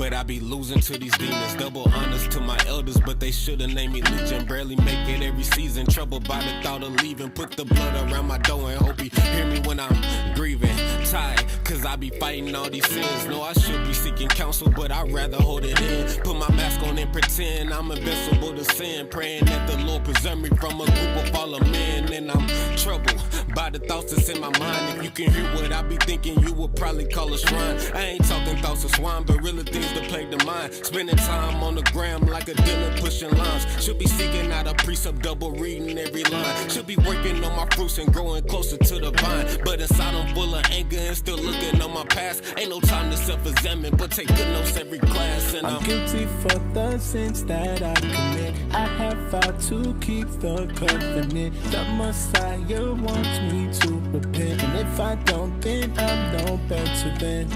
but I be losing to these demons. Double honors to my elders, but they should've named me Legion. Barely make it every season, troubled by the thought of leaving. Put the blood around my door and hope he hear me when I'm grieving. Tired, cause I be fighting all these sins. No, I should be seeking counsel, but I'd rather hold it in. Put my mask on and pretend I'm invincible to sin. Praying that the Lord preserve me from a group of fallen men. And I'm troubled by the thoughts that's in my mind. If you can hear what I be thinking, you would probably call a shrine. I ain't talking thoughts of swine, but really things that plague the mind. Spending time on the gram like a dealer pushing lines. Should be seeking out a precept, double reading every line. Should be working on my fruits and growing closer to the vine. But inside I'm full of anger and still looking on my past. Ain't no time to self-examine, but take good notes every class. And I'm guilty for the sins that I commit. I have vowed to keep the covenant. The Messiah wants me to repent, and if I don't, then I'm no better than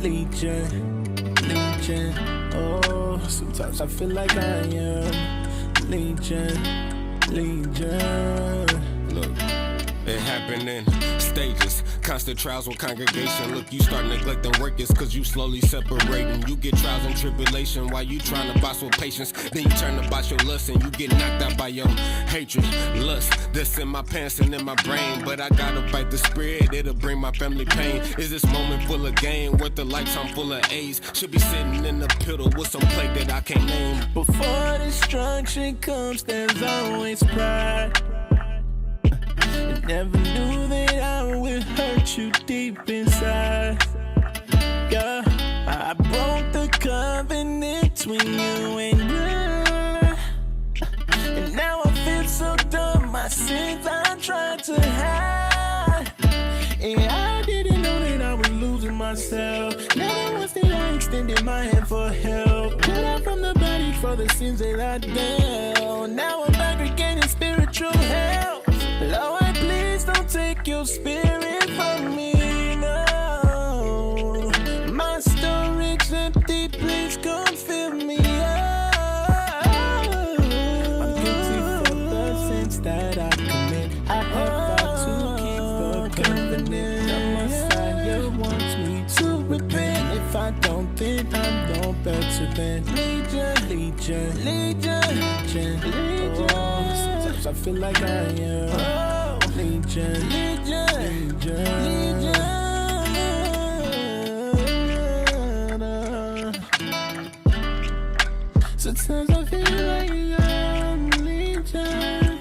Legion, Legion. Oh, sometimes I feel like I am Legion, Legion. Look, it happened in stages. Constant trials with congregation. Look, you start neglecting workers cause you slowly separating. You get trials and tribulation while you trying to boss with patience. Then you turn to boss your lust and you get knocked out by your hatred. Lust that's in my pants and in my brain. But I gotta fight the spirit, it'll bring my family pain. Is this moment full of gain worth a lifetime full of AIDS? Should be sitting in the piddle with some plague that I can't name. Before destruction comes, there's always pride. Never knew that I would hurt you deep inside. Yeah, I broke the covenant between you and I. And now I feel so dumb, my sins I tried to hide. And I didn't know that I was losing myself. Never once did I extended my hand for help. Cut out from the body for the sins that I done. Now I'm aggregating spiritual help. Lord, please don't take your spirit from me, no. My storage empty, please come fill me up. I'm guilty for the sins that I commit. I have vowed to keep the covenant. The Messiah wants me to repent. If I don't, then I'm no better than Legion, Legion, Legion, Legion. Oh, sometimes I feel like I am Legion, Legion, Legion, Legion. Sometimes I feel like I'm Legion.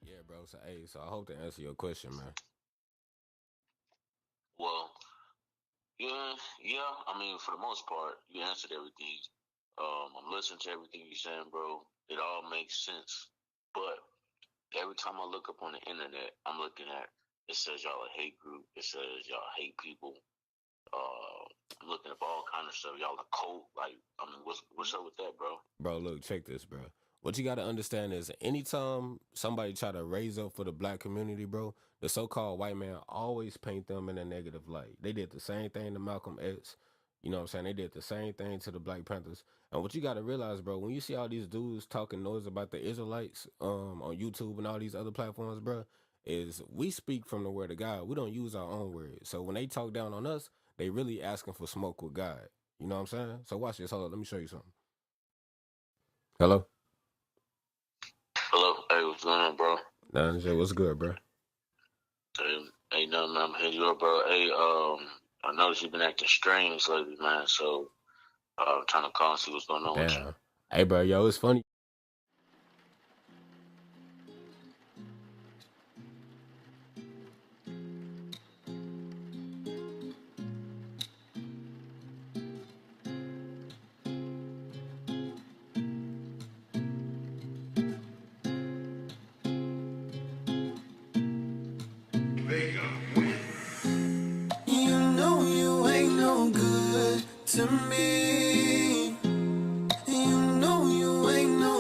Yeah, bro. So I hope to answer your question, man. Well, yeah. I mean, for the most part, you answered everything. I'm listening to everything you're saying, bro. It all makes sense. But every time I look up on the internet, I'm looking at, it says y'all a hate group. It says y'all hate people. I'm looking up all kind of stuff. Y'all a cult. Like, I mean, what's up with that, bro? Bro, look, check this, bro. What you got to understand is anytime somebody try to raise up for the black community, bro, the so-called white man always paint them in a negative light. They did the same thing to Malcolm X. You know what I'm saying? They did the same thing to the Black Panthers. And what you got to realize, bro, when you see all these dudes talking noise about the Israelites on YouTube and all these other platforms, bro, is we speak from the word of God. We don't use our own words. So when they talk down on us, they really asking for smoke with God. You know what I'm saying? So watch this. Hold on. Let me show you something. Hello? Hello. Hey, what's going on, bro? Nah, what's good, bro? Hey, nothing, man. I'm hitting you up, bro. Hey, I noticed you've been acting strange lately, man. So, I'm trying to call and see what's going on with you. Hey, bro, yo, it's funny. You know you ain't no good to me. You know you ain't no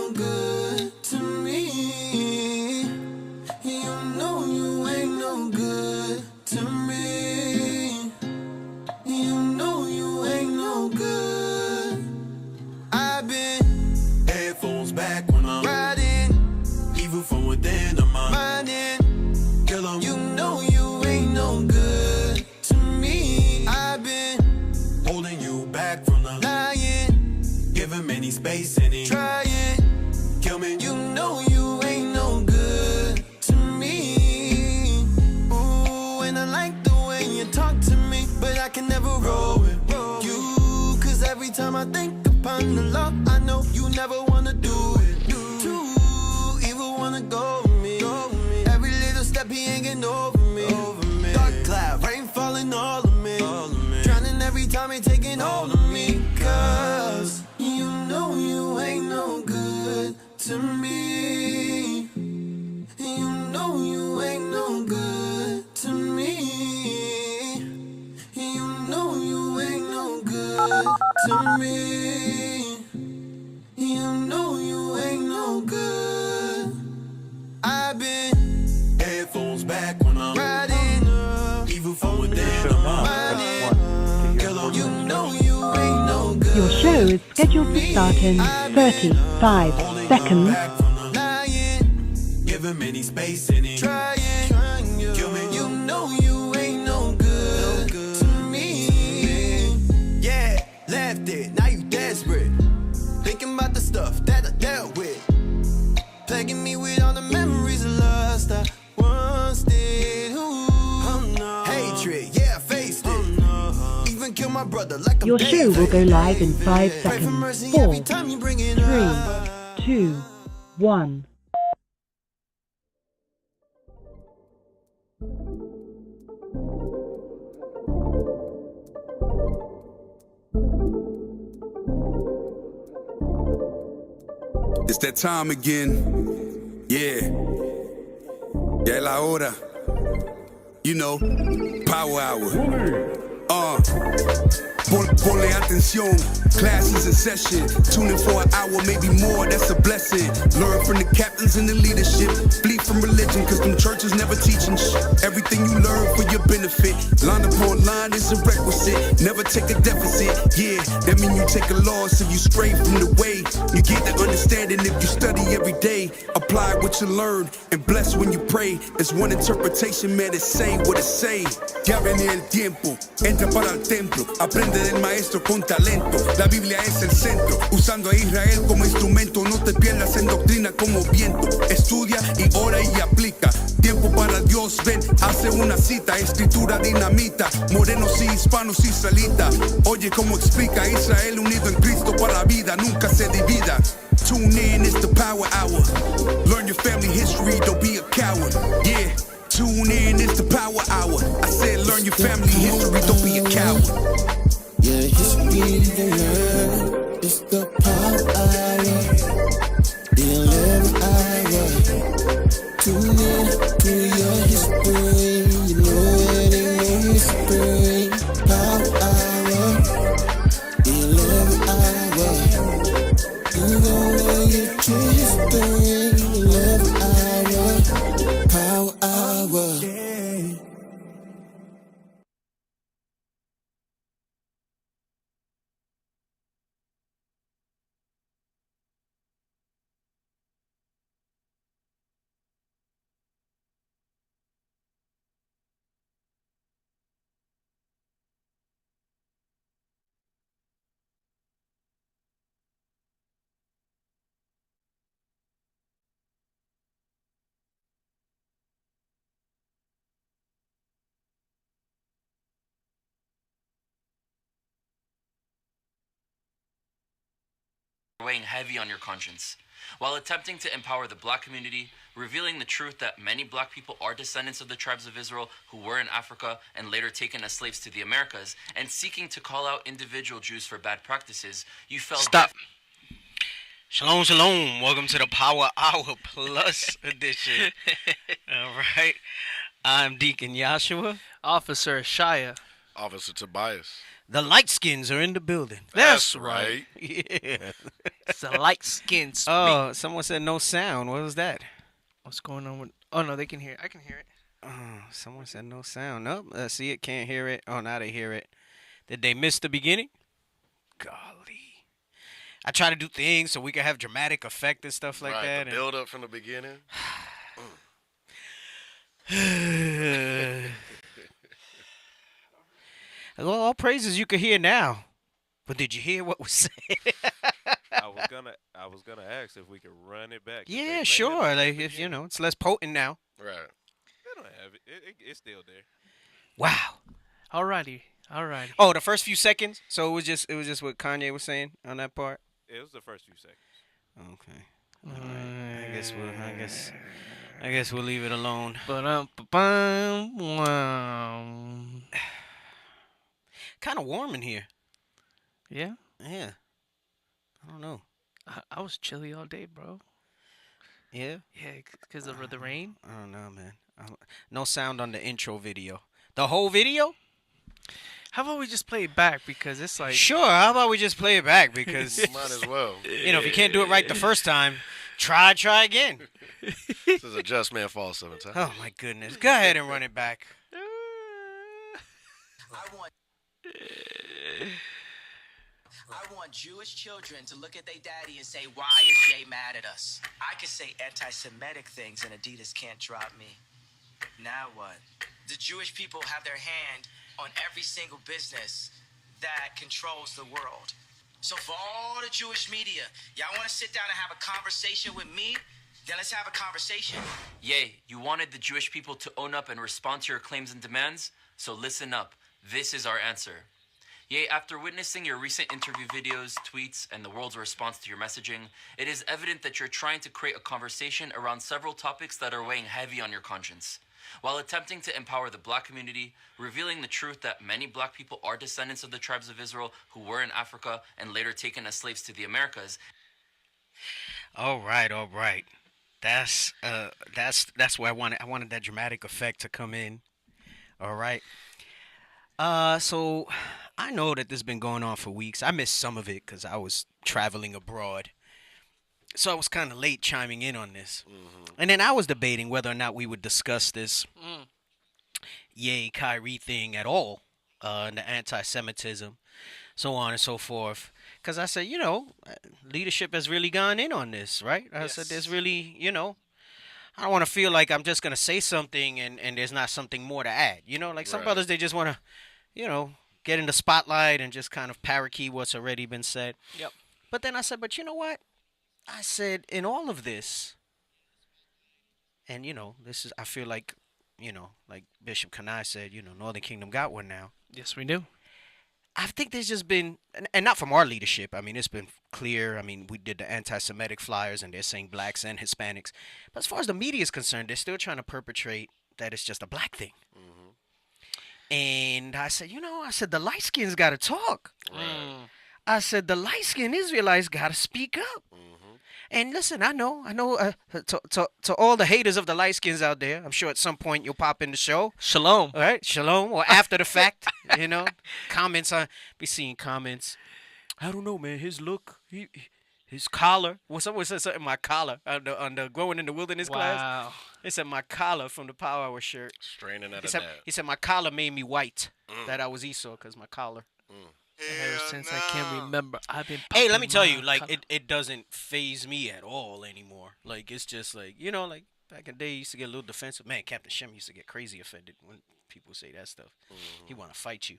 space in it. Try it, kill me. You know you ain't no good to me. Ooh, and I like the way you talk to me, but I can never roll with you. Cause every time I think upon the love, I know you never wanna do it. Too evil wanna go with me. Every little step he ain't getting over me. Dark cloud, rain falling all of me. Drowning every time he taking hold of me. Cause you know you ain't no good to me. You know you ain't no good to me. You know you ain't no good to me. You know you ain't no good. I've been headphones back when I'm riding, even from within I'm riding. Girl, you know you ain't no good. Your show is scheduled to start in 35 seconds. Give him any space in it. Try it, kill me. You know you ain't no good to me. Yeah, left it, now you desperate. Thinking about the stuff that I dealt with. Plaguing me with all the memories of lust I once did. Oh no. Hatred, yeah, I faced it. Even killed my brother like I'm Your show will go live in 5 Pray for seconds. mercy 4, every time you bring it 3, up. 2, 1. It's that time again. Yeah. Ya es la hora. You know, power hour. Ponle atención, class is in session. Tune in for an hour, maybe more, that's a blessing. Learn from the captains and the leadership. Flee from religion, cause them churches never teaching shit. Everything you learn for your benefit. Line upon line is a requisite. Never take a deficit, yeah. That mean you take a loss if you stray from the way. You get the understanding if you study every day. Apply what you learn and bless when you pray. There's one interpretation, man, it's say what it say. Ya viene el tiempo, entra para el templo. Aprende del maestro con talento. La Biblia es el centro, usando a Israel como instrumento. No te pierdas en doctrina como viento. Estudia y ora y aplica. Tiempo para Dios, ven, hace una cita. Escritura dinamita, morenos y hispanos israelitas. Oye cómo explica Israel unido en Cristo para la vida, nunca se divida. Tune in, it's the power hour. Learn your family history, don't be a coward. Yeah. Tune in, it's the power hour. I said learn your family history, don't be a coward. Yeah, history to learn. It's the power hour. The 11th hour. Tune in to your history. You know it ain't no mystery. Power hour. The 11th hour. You gonna get your history. 11th hour. Power hour. weighing heavy on your conscience. While attempting to empower the black community, revealing the truth that many black people are descendants of the tribes of Israel who were in Africa and later taken as slaves to the Americas, and seeking to call out individual Jews for bad practices, you felt... Stop. Shalom, shalom. Welcome to the Power Hour Plus edition. All right. I'm Deacon Yashua. Officer Shia. Officer Tobias. The light skins are in the building. That's right. Yeah. It's a light skin speak. Oh, someone said no sound. What was that? What's going on with... Oh, no, they can hear it. I can hear it. Oh, someone said no sound. Nope. See it, can't hear it. Oh, now they hear it. Did they miss the beginning? Golly. I try to do things so we can have dramatic effect and stuff like that. The build up from the beginning. Well, all praises you could hear now. But did you hear what was said? I was gonna ask if we could run it back. 'cause they may Yeah, have sure. it at Like the if you beginning. know, it's less potent now. Right. They don't have it. It's still there. Wow. Alrighty. Oh, the first few seconds. So it was just what Kanye was saying on that part. It was the first few seconds. Okay. All right. I guess we'll leave it alone. But Kind of warm in here. yeah, Yeah. I don't know. I was chilly all day, bro. Yeah. Yeah, because of the rain. I don't know, man. No sound on the intro video. The whole video? How about we just play it back because it's like Sure. How about we just play it back because Might as well. you know if you can't do it right the first time, try again. This is a just man falls sometimes. Oh my goodness. Go ahead and run it back. I want Jewish children to look at their daddy and say, why is Jay mad at us? I can say anti-Semitic things and Adidas can't drop me. Now what? The Jewish people have their hand on every single business that controls the world. So for all the Jewish media, y'all want to sit down and have a conversation with me? Then let's have a conversation. Yay, you wanted the Jewish people to own up and respond to your claims and demands? So listen up. This is our answer. Yay, after witnessing your recent interview videos, tweets, and the world's response to your messaging, it is evident that you're trying to create a conversation around several topics that are weighing heavy on your conscience. While attempting to empower the black community, revealing the truth that many black people are descendants of the tribes of Israel who were in Africa and later taken as slaves to the Americas. All right. That's where I wanted that dramatic effect to come in. All right. So I know that this has been going on for weeks. I missed some of it because I was traveling abroad. So I was kind of late chiming in on this. Mm-hmm. And then I was debating whether or not we would discuss this Yay Kyrie thing at all, and the anti-Semitism, so on and so forth. Because I said, leadership has really gone in on this, right? I said, there's really, I don't want to feel like I'm just going to say something and there's not something more to add. Like some brothers, they just want to, get in the spotlight and just kind of parakeet what's already been said. Yep. But then I said, but you know what? I said, in all of this, and, this is, I feel like, like Bishop Kanai said, Northern Kingdom got one now. Yes, we do. I think there's just been, and not from our leadership, I mean, it's been clear. I mean, we did the anti-Semitic flyers, and they're saying blacks and Hispanics. But as far as the media is concerned, they're still trying to perpetrate that it's just a black thing. Mm-hmm. And I said, the light skins got to talk. Right. I said, the light-skinned Israelites got to speak up. Mm-hmm. And listen, I know, to all the haters of the light-skins out there, I'm sure at some point you'll pop in the show. Shalom. All right, shalom, or after the fact, comments, be seeing comments. I don't know, man, his look, his collar. Well, someone said something, my collar, on the Growing in the Wilderness class. They said my collar from the Power Hour shirt. Straining at He said my collar made me white, that I was Esau, because my collar. Ever since I can remember, I've been. Hey, let me tell you, like it doesn't phase me at all anymore. Like it's just like like back in the day, you used to get a little defensive. Man, Captain Shem used to get crazy offended when people say that stuff. Mm-hmm. He want to fight you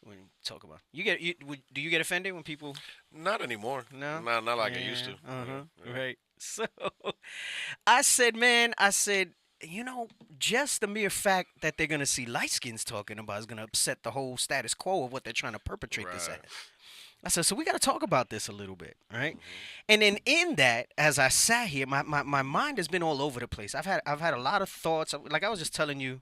when you talk about. Do you get offended when people? Not anymore. No, not like I used to. Yeah. Right. So I said, just the mere fact that they're going to see light skins talking about is going to upset the whole status quo of what they're trying to perpetrate this as. I said, so we got to talk about this a little bit, right? Mm-hmm. And then in that, as I sat here, my mind has been all over the place. I've had a lot of thoughts. Like I was just telling you,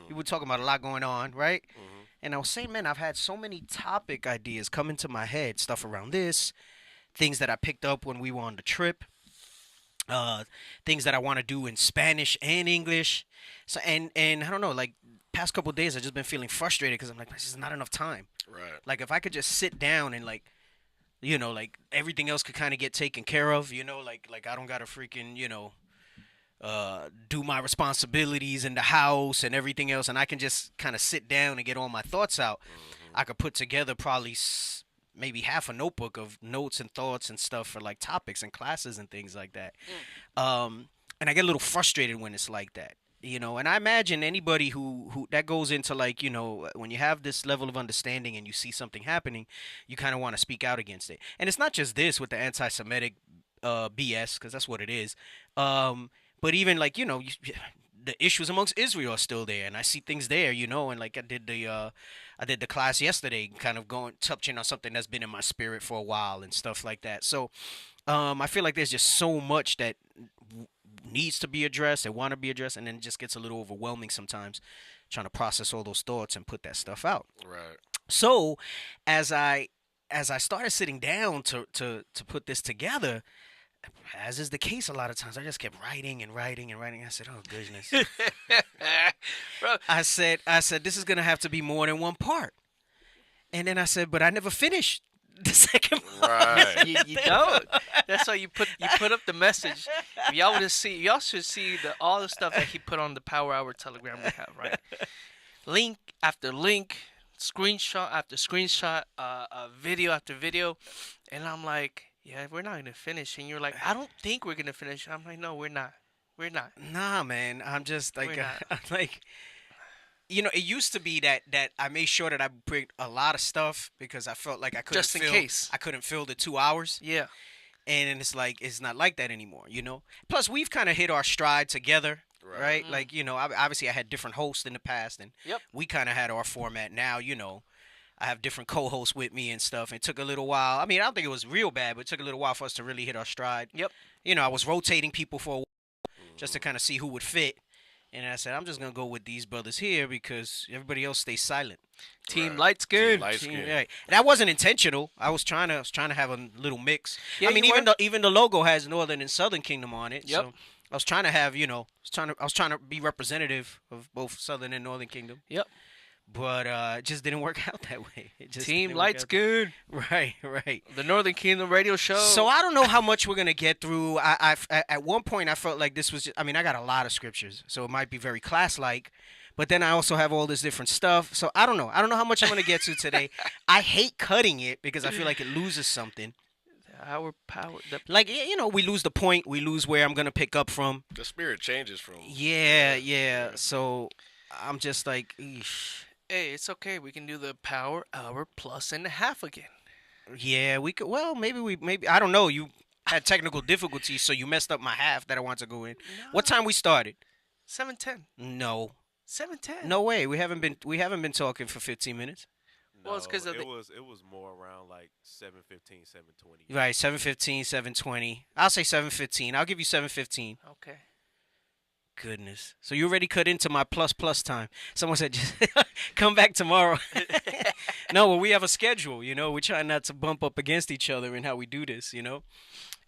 we were talking about a lot going on, right? Mm-hmm. And I was saying, man, I've had so many topic ideas come into my head, stuff around this, things that I picked up when we were on the trip. Things that I want to do in Spanish and English. So and I don't know, like past couple of days I've just been feeling frustrated because I'm like, this is not enough time. Right. Like if I could just sit down and like everything else could kind of get taken care of, like I don't gotta freaking, do my responsibilities in the house and everything else, and I can just kind of sit down and get all my thoughts out. Mm-hmm. I could put together probably maybe half a notebook of notes and thoughts and stuff for like topics and classes and things like that. And I get a little frustrated when it's like that. You know, and I imagine anybody who that goes into, like, you know, when you have this level of understanding and you see something happening, you kind of want to speak out against it. And it's not just this with the anti-Semitic BS, because that's what it is. But even, like, you know, the issues amongst Israel are still there, and I see things there, you know, and like I did the class yesterday, kind of touching on something that's been in my spirit for a while and stuff like that. So I feel like there's just so much that needs to be addressed and want to be addressed, and then it just gets a little overwhelming sometimes trying to process all those thoughts and put that stuff out. Right. So as I started sitting down to put this together, as is the case a lot of times, I just kept writing and writing and writing. I said, oh goodness. Bro. I said this is gonna have to be more than one part. And then I said, but I never finished the second part. Right. You don't. That's why you put up the message. If y'all should see all the stuff that he put on the Power Hour Telegram we have, right? Link after link, screenshot after screenshot, video after video, and I'm like, yeah, we're not gonna finish. And you're like, I don't think we're gonna finish. I'm like, no, we're not. We're not. Nah, man. I'm just like, We're not. I'm like, you know, it used to be that I made sure that I bring a lot of stuff because I felt like I couldn't Just in case. I couldn't fill the 2 hours. Yeah. And it's like, it's not like that anymore, you know? Plus, we've kind of hit our stride together, right? Mm. Like, you know, obviously I had different hosts in the past, and Yep. we kind of had our format now, you know. I have different co-hosts with me and stuff. It took a little while. I mean, I don't think it was real bad, but it took a little while for us to really hit our stride. Yep. You know, I was rotating people for a while just to kind of see who would fit. And I said, I'm just going to go with these brothers here because everybody else stays silent. Team light skin. Light skin. Right. That wasn't intentional. I was trying to have a little mix. Yeah, I mean, you even the logo has Northern and Southern Kingdom on it. Yep. So I was trying to have, you know, I was trying to be representative of both Southern and Northern Kingdom. Yep. But it just didn't work out that way. It just Team didn't work light out. skin. Right. The Northern Kingdom radio show. So I don't know how much we're gonna get through. At one point I felt like this was just, I mean, I got a lot of scriptures, so it might be very class-like. But then I also have all this different stuff. So I don't know. I don't know how much I'm gonna get to today. I hate cutting it because I feel like it loses something. Our power. Like, you know, we lose the point. We lose where I'm gonna pick up from. The spirit changes from. Yeah. So I'm just like, eesh. Hey, it's okay. We can do the Power Hour plus and a half again. Yeah, we could. Well, maybe I don't know. You had technical difficulties, so you messed up my half that I want to go in. No. What time we started? 7:10. No. 7:10. No way. We haven't been talking for 15 minutes. Well, it's 'cause of it the- was more around like 7:15, 7:20. Right, 7:15, 7:20. I'll say 7:15. I'll give you 7:15. Okay. Goodness. So you already cut into my plus time. Someone said, just come back tomorrow. No, well, we have a schedule, you know. We're trying not to bump up against each other in how we do this, you know.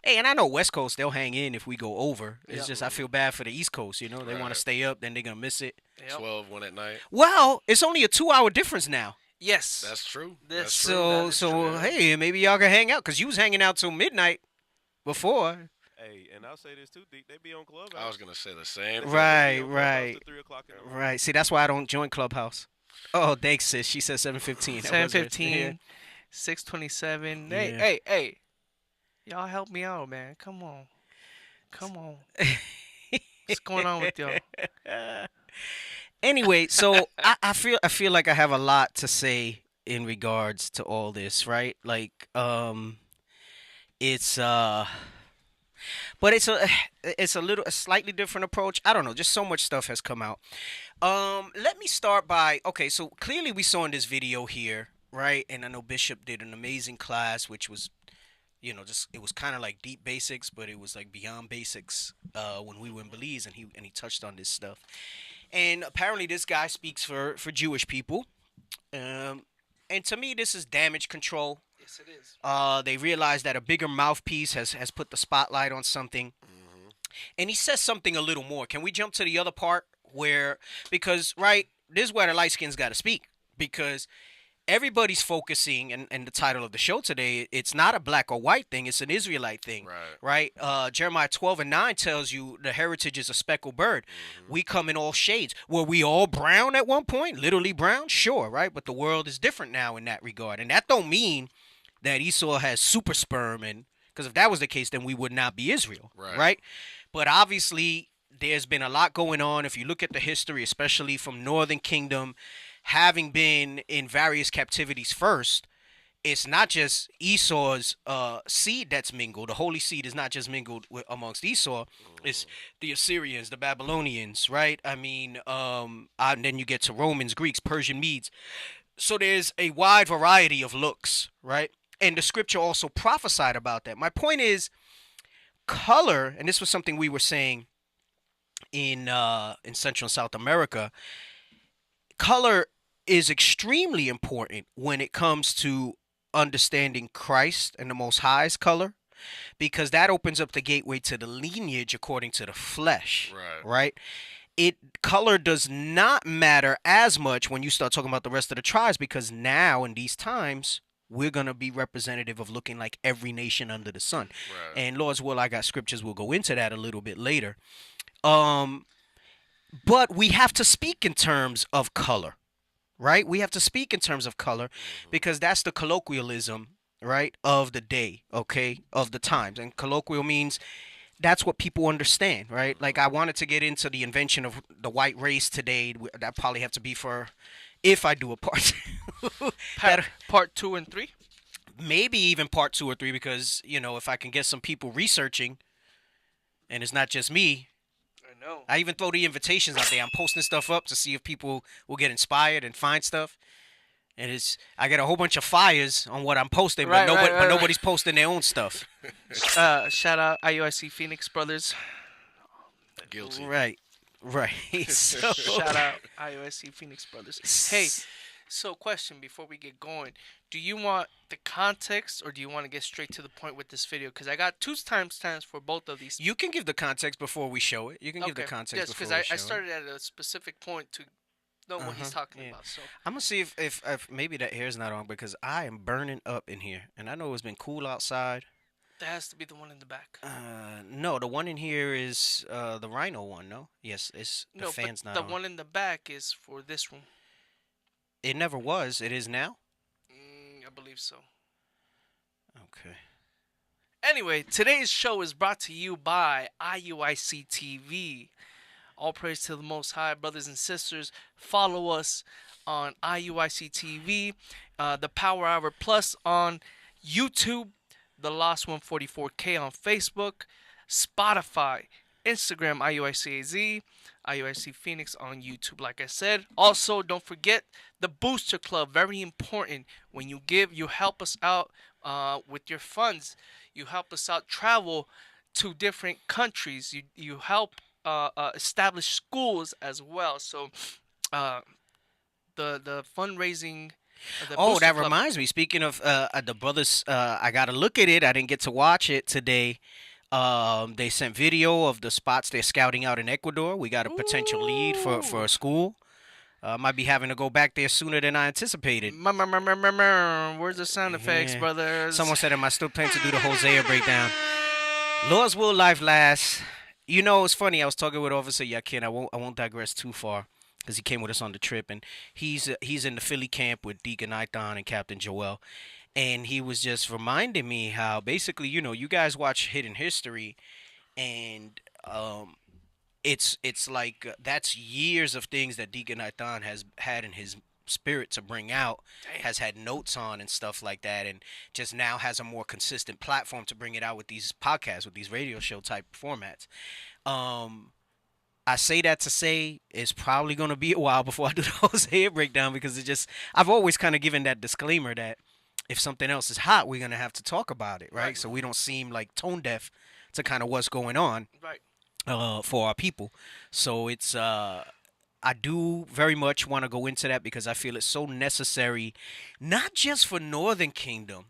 Hey, and I know West Coast, they'll hang in if we go over. It's just I feel bad for the East Coast, you know. They want Right. to stay up, then they're going to miss it. Yep. 12, 1 at night. Well, it's only a 2-hour difference now. Yes. That's true. This- That's true. So, That is true. hey, maybe y'all can hang out because you was hanging out till midnight before. Hey, and I'll say this too, Deep. They be on Clubhouse. I was gonna say the same. They Right, be on Clubhouse right. till 3 o'clock in the morning. Right. See, that's why I don't join Clubhouse. Oh, thanks, sis. She said 7:15. 7:15. 6:27. Yeah. Hey. Y'all help me out, man. Come on. What's going on with y'all? Anyway, so I feel like I have a lot to say in regards to all this, right? Like, it's but it's a slightly different approach. I don't know, just so much stuff has come out. Let me start by, okay, so clearly we saw in this video here, right? And I know Bishop did an amazing class, which was, you know, just, it was kind of like deep basics, but it was like beyond basics when we were in Belize, and he touched on this stuff. And apparently this guy speaks for Jewish people. And to me, this is damage control. Yes, it is. They realize that a bigger mouthpiece has put the spotlight on something. And he says something a little more. Can we jump to the other part where, because, right, this is where the light skins got to speak. Because everybody's focusing, and the title of the show today, it's not a black or white thing, it's an Israelite thing. Right? Jeremiah 12:9 tells you the heritage is a speckled bird. We come in all shades. Were we all brown at one point? Literally brown? Sure, right? But the world is different now in that regard. And that don't mean that Esau has super sperm, and because if that was the case, then we would not be Israel. Right? But obviously, there's been a lot going on. If you look at the history, especially from Northern Kingdom, having been in various captivities first, it's not just Esau's seed that's mingled. The holy seed is not just mingled amongst Esau. It's the Assyrians, the Babylonians, right? I mean, and then you get to Romans, Greeks, Persian, Medes. So there's a wide variety of looks, right? And the scripture also prophesied about that. My point is, color, and this was something we were saying in Central and South America. Color is extremely important when it comes to understanding Christ and the Most High's color, because that opens up the gateway to the lineage according to the flesh, right? Color does not matter as much when you start talking about the rest of the tribes, because now in these times we're going to be representative of looking like every nation under the sun. And Lord's will, I got scriptures, we'll go into that a little bit later. But we have to speak in terms of color, right? We have to speak in terms of color because that's the colloquialism, right, of the day, okay, of the times. And colloquial means that's what people understand, right? Like, I wanted to get into the invention of the white race today. That probably have to be for, if I do a part part 2 and 3, maybe even part 2 or 3, because, you know, if I can get some people researching and it's not just me. I know. I even throw the invitations out there. I'm posting stuff up to see if people will get inspired and find stuff. And I get a whole bunch of fires on what I'm posting, but nobody's posting their own stuff. Shout out IUIC Phoenix Brothers. Guilty. Right. So, shout out IUIC Phoenix Brothers. Hey, so question before we get going. Do you want the context or do you want to get straight to the point with this video? Because I got 2 timestamps for both of these. You can give the context before we show it. You can give the context before we show it. Yes, because I started at a specific point to know what he's talking about. So I'm going to see if maybe that hair's not on, because I am burning up in here. And I know it's been cool outside. That has to be the one in the back. No, the one in here is the Rhino one, no? Yes, it's the fan's not on. The one in the back is for this room. It never was. It is now? I believe so. Okay. Anyway, today's show is brought to you by IUIC TV. All praise to the Most High, brothers and sisters. Follow us on IUIC TV, the Power Hour Plus on YouTube, The Lost 144K on Facebook, Spotify, Instagram, IUICAZ, IUIC Phoenix on YouTube, like I said. Also, don't forget the Booster Club, very important. When you give, you help us out with your funds. You help us out travel to different countries. You help establish schools as well. So the fundraising. That reminds me. Speaking of the brothers, I got to look at it. I didn't get to watch it today. They sent video of the spots they're scouting out in Ecuador. We got a potential lead for a school. Might be having to go back there sooner than I anticipated. Where's the sound effects, brothers? Someone said, am I still planning to do the Hosea breakdown? Lord's will, life lasts. You know, it's funny. I was talking with Officer Yakin. I won't digress too far because he came with us on the trip. And he's in the Philly camp with Deacon Ithon and Captain Joel. And he was just reminding me how basically, you know, you guys watch Hidden History, and it's like that's years of things that Deacon Ithon has had in his spirit to bring out, has had notes on and stuff like that, and just now has a more consistent platform to bring it out with these podcasts, with these radio show type formats. I say that to say it's probably going to be a while before I do the Hosea breakdown, because I've always kind of given that disclaimer that if something else is hot, we're going to have to talk about it, right? So we don't seem like tone deaf to kind of what's going on for our people. So it's I do very much want to go into that because I feel it's so necessary, not just for Northern Kingdom,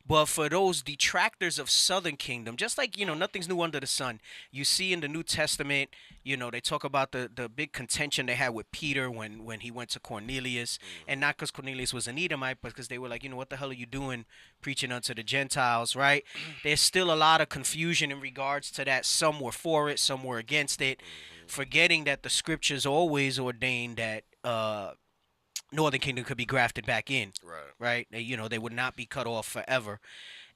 but for those detractors of Southern Kingdom. Just like, you know, nothing's new under the sun. You see in the New Testament, you know, they talk about the big contention they had with Peter when he went to Cornelius. And not because Cornelius was an Edomite, but because they were like, you know, what the hell are you doing preaching unto the Gentiles, right? There's still a lot of confusion in regards to that. Some were for it, some were against it, forgetting that the scriptures always ordained that Northern Kingdom could be grafted back in, right? They would not be cut off forever.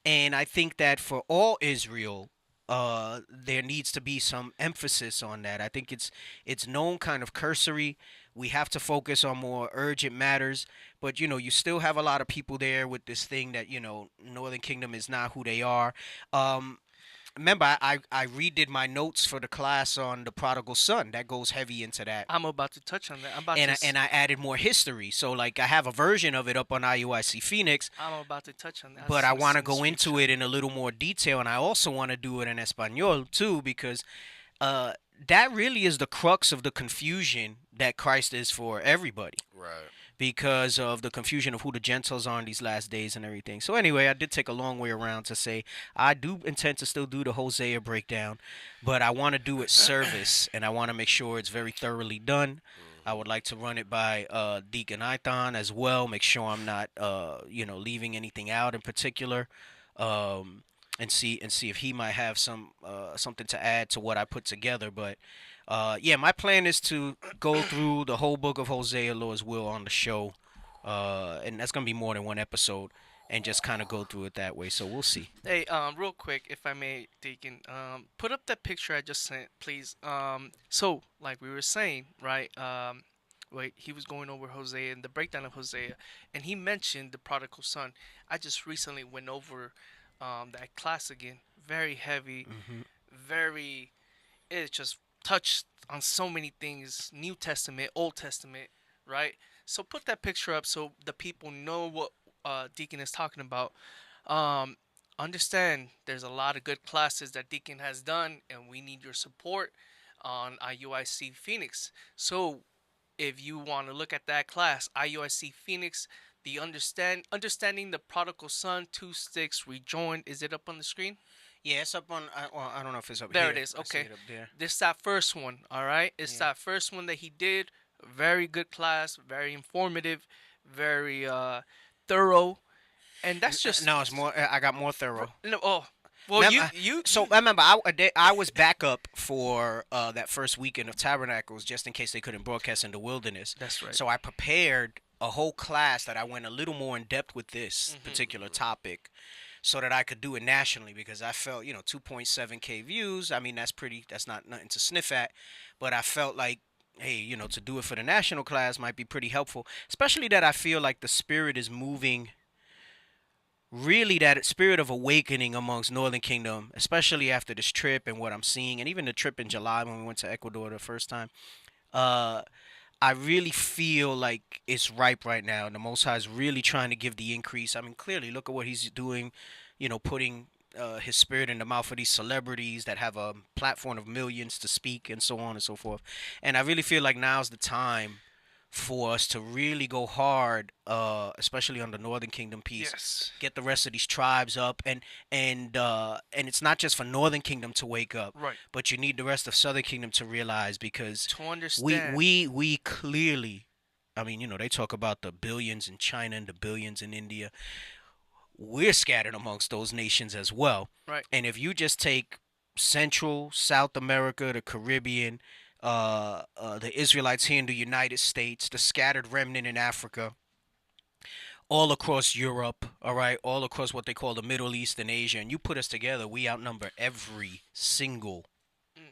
And I think that for all Israel, there needs to be some emphasis on that. I think it's known kind of cursory. We have to focus on more urgent matters, but you still have a lot of people there with this thing that Northern Kingdom is not who they are. Remember, I redid my notes for the class on the prodigal son. That goes heavy into that. I'm about to touch on that. And I added more history. So like I have a version of it up on IUIC Phoenix. I'm about to touch on that. But I want to go into it in a little more detail, and I also want to do it in Espanol too, because that really is the crux of the confusion that Christ is for everybody. Right. Because of the confusion of who the Gentiles are in these last days and everything. So anyway, I did take a long way around to say I do intend to still do the Hosea breakdown, but I want to do it service, and I want to make sure it's very thoroughly done. I would like to run it by Deacon Ithon as well, make sure I'm not leaving anything out in particular, and see if he might have something to add to what I put together. But my plan is to go through the whole book of Hosea, Lord's will, on the show, and that's gonna be more than one episode, and just kind of go through it that way. So we'll see. Hey, real quick, if I may, Deacon, put up that picture I just sent, please. So like we were saying, right? He was going over Hosea and the breakdown of Hosea, and he mentioned the prodigal son. I just recently went over that class again. Very heavy, very. It just touched on so many things, New Testament, Old Testament, right? So put that picture up so the people know what Deacon is talking about. Understand there's a lot of good classes that Deacon has done, and we need your support on IUIC Phoenix. So if you want to look at that class, IUIC Phoenix, the understanding the prodigal son, 2 sticks rejoined. Is it up on the screen? Yeah, it's up on. I don't know if it's up there. here. There it is. Okay. I see it up there. This that first one. All right. It's that first one that he did. Very good class. Very informative. Very thorough. And that's just no. It's more. I got more thorough. No. Oh. Well, remember, So I remember I was backup for that first weekend of Tabernacles, just in case they couldn't broadcast in the wilderness. That's right. So I prepared a whole class that I went a little more in depth with this particular topic, so that I could do it nationally, because I felt 2.7K views. I mean, that's not nothing to sniff at, but I felt like, hey, to do it for the national class might be pretty helpful, especially that I feel like the spirit is moving. Really, that spirit of awakening amongst Northern Kingdom, especially after this trip and what I'm seeing, and even the trip in July when we went to Ecuador the first time. I really feel like it's ripe right now, and the Most High is really trying to give the increase. I mean, clearly, look at what he's doing, putting his spirit in the mouth of these celebrities that have a platform of millions to speak, and so on and so forth. And I really feel like now's the time for us to really go hard, especially on the Northern Kingdom piece. Yes. Get the rest of these tribes up, and it's not just for Northern Kingdom to wake up, right? But you need the rest of Southern Kingdom to realize, because to understand, we clearly, I mean, they talk about the billions in China and the billions in India. We're scattered amongst those nations as well, right? And if you just take Central, South America, the Caribbean, the Israelites here in the United States, the scattered remnant in Africa, all across Europe, all right, all across what they call the Middle East and Asia, and you put us together, we outnumber every single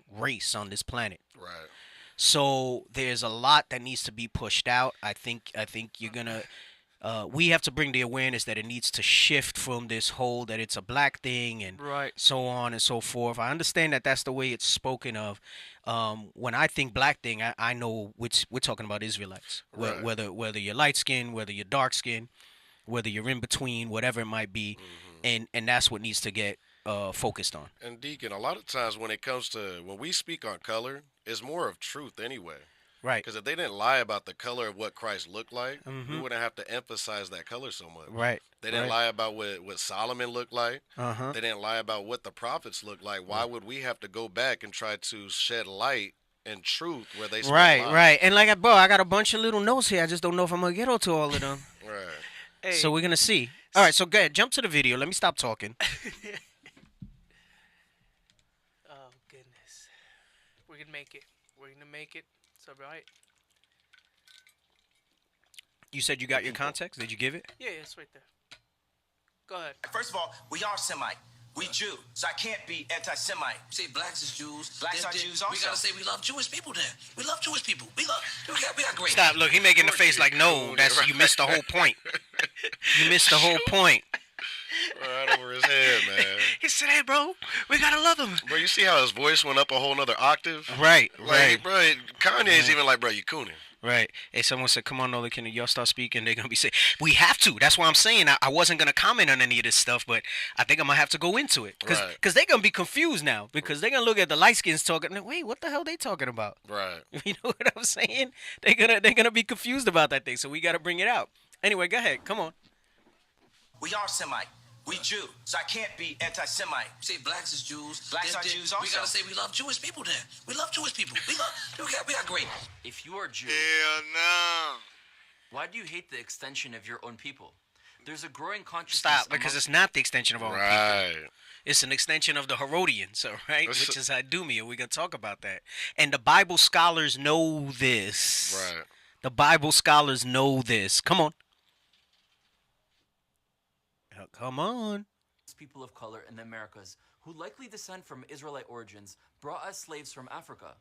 race on this planet. Right. So there's a lot that needs to be pushed out. I think you're gonna. We have to bring the awareness that it needs to shift from this whole that it's a black thing and so on and so forth. I understand that that's the way it's spoken of. When I think black thing, I know which we're talking about Israelites. Right. Whether you're light skinned, whether you're dark skinned, whether you're in between, whatever it might be, and that's what needs to get focused on. And Deacon, a lot of times when it comes to when we speak on color, it's more of truth anyway. Right. Because if they didn't lie about the color of what Christ looked like, we wouldn't have to emphasize that color so much. Right. They didn't lie about what Solomon looked like. They didn't lie about what the prophets looked like. Why would we have to go back and try to shed light and truth where they spoke lies? Right. And like, I got a bunch of little notes here. I just don't know if I'm going to get to all of them. Right. Hey. So we're going to see. All right, so go ahead. Jump to the video. Let me stop talking. Oh, goodness. We're going to make it. We're going to make it. It's all right. You said you got your context? Did you give it? Yeah, it's right there. Go ahead. First of all, we are Semite. We Jew, so I can't be anti-Semite. Say blacks is Jews. Blacks are Jews also. We gotta say we love Jewish people then. We love Jewish people. We got great. Stop. Look, he making the face like, no, that's you missed the whole point. You missed the whole point. Right over his head, man. He said, hey, bro, we gotta love him. Bro, you see how his voice went up a whole nother octave? Right, like, right. Bro, Kanye's even like, bro, you cooning. Right. Hey, someone said, come on, Nolan, can y'all start speaking? They're going to be saying, we have to. That's why I'm saying I wasn't going to comment on any of this stuff, but I think I'm going to have to go into it. Because they're going to be confused now. Because they're going to look at the light skins talking, wait, what the hell they talking about? Right. You know what I'm saying? They're gonna be confused about that thing, so we got to bring it out. Anyway, go ahead. Come on. We are Semite. We Jew, so I can't be anti-Semite. Say blacks is Jews. Blacks are Jews also. We gotta say we love Jewish people then. We love Jewish people. We got great. If you are Jew, hell no. Why do you hate the extension of your own people? There's a growing consciousness. Stop, because it's not the extension of our own people. It's an extension of the Herodians, all right, which is Idumea. We're going to talk about that. And the Bible scholars know this. Right. The Bible scholars know this. Come on. Come on. People of color in the Americas who likely descend from Israelite origins brought as slaves from Africa.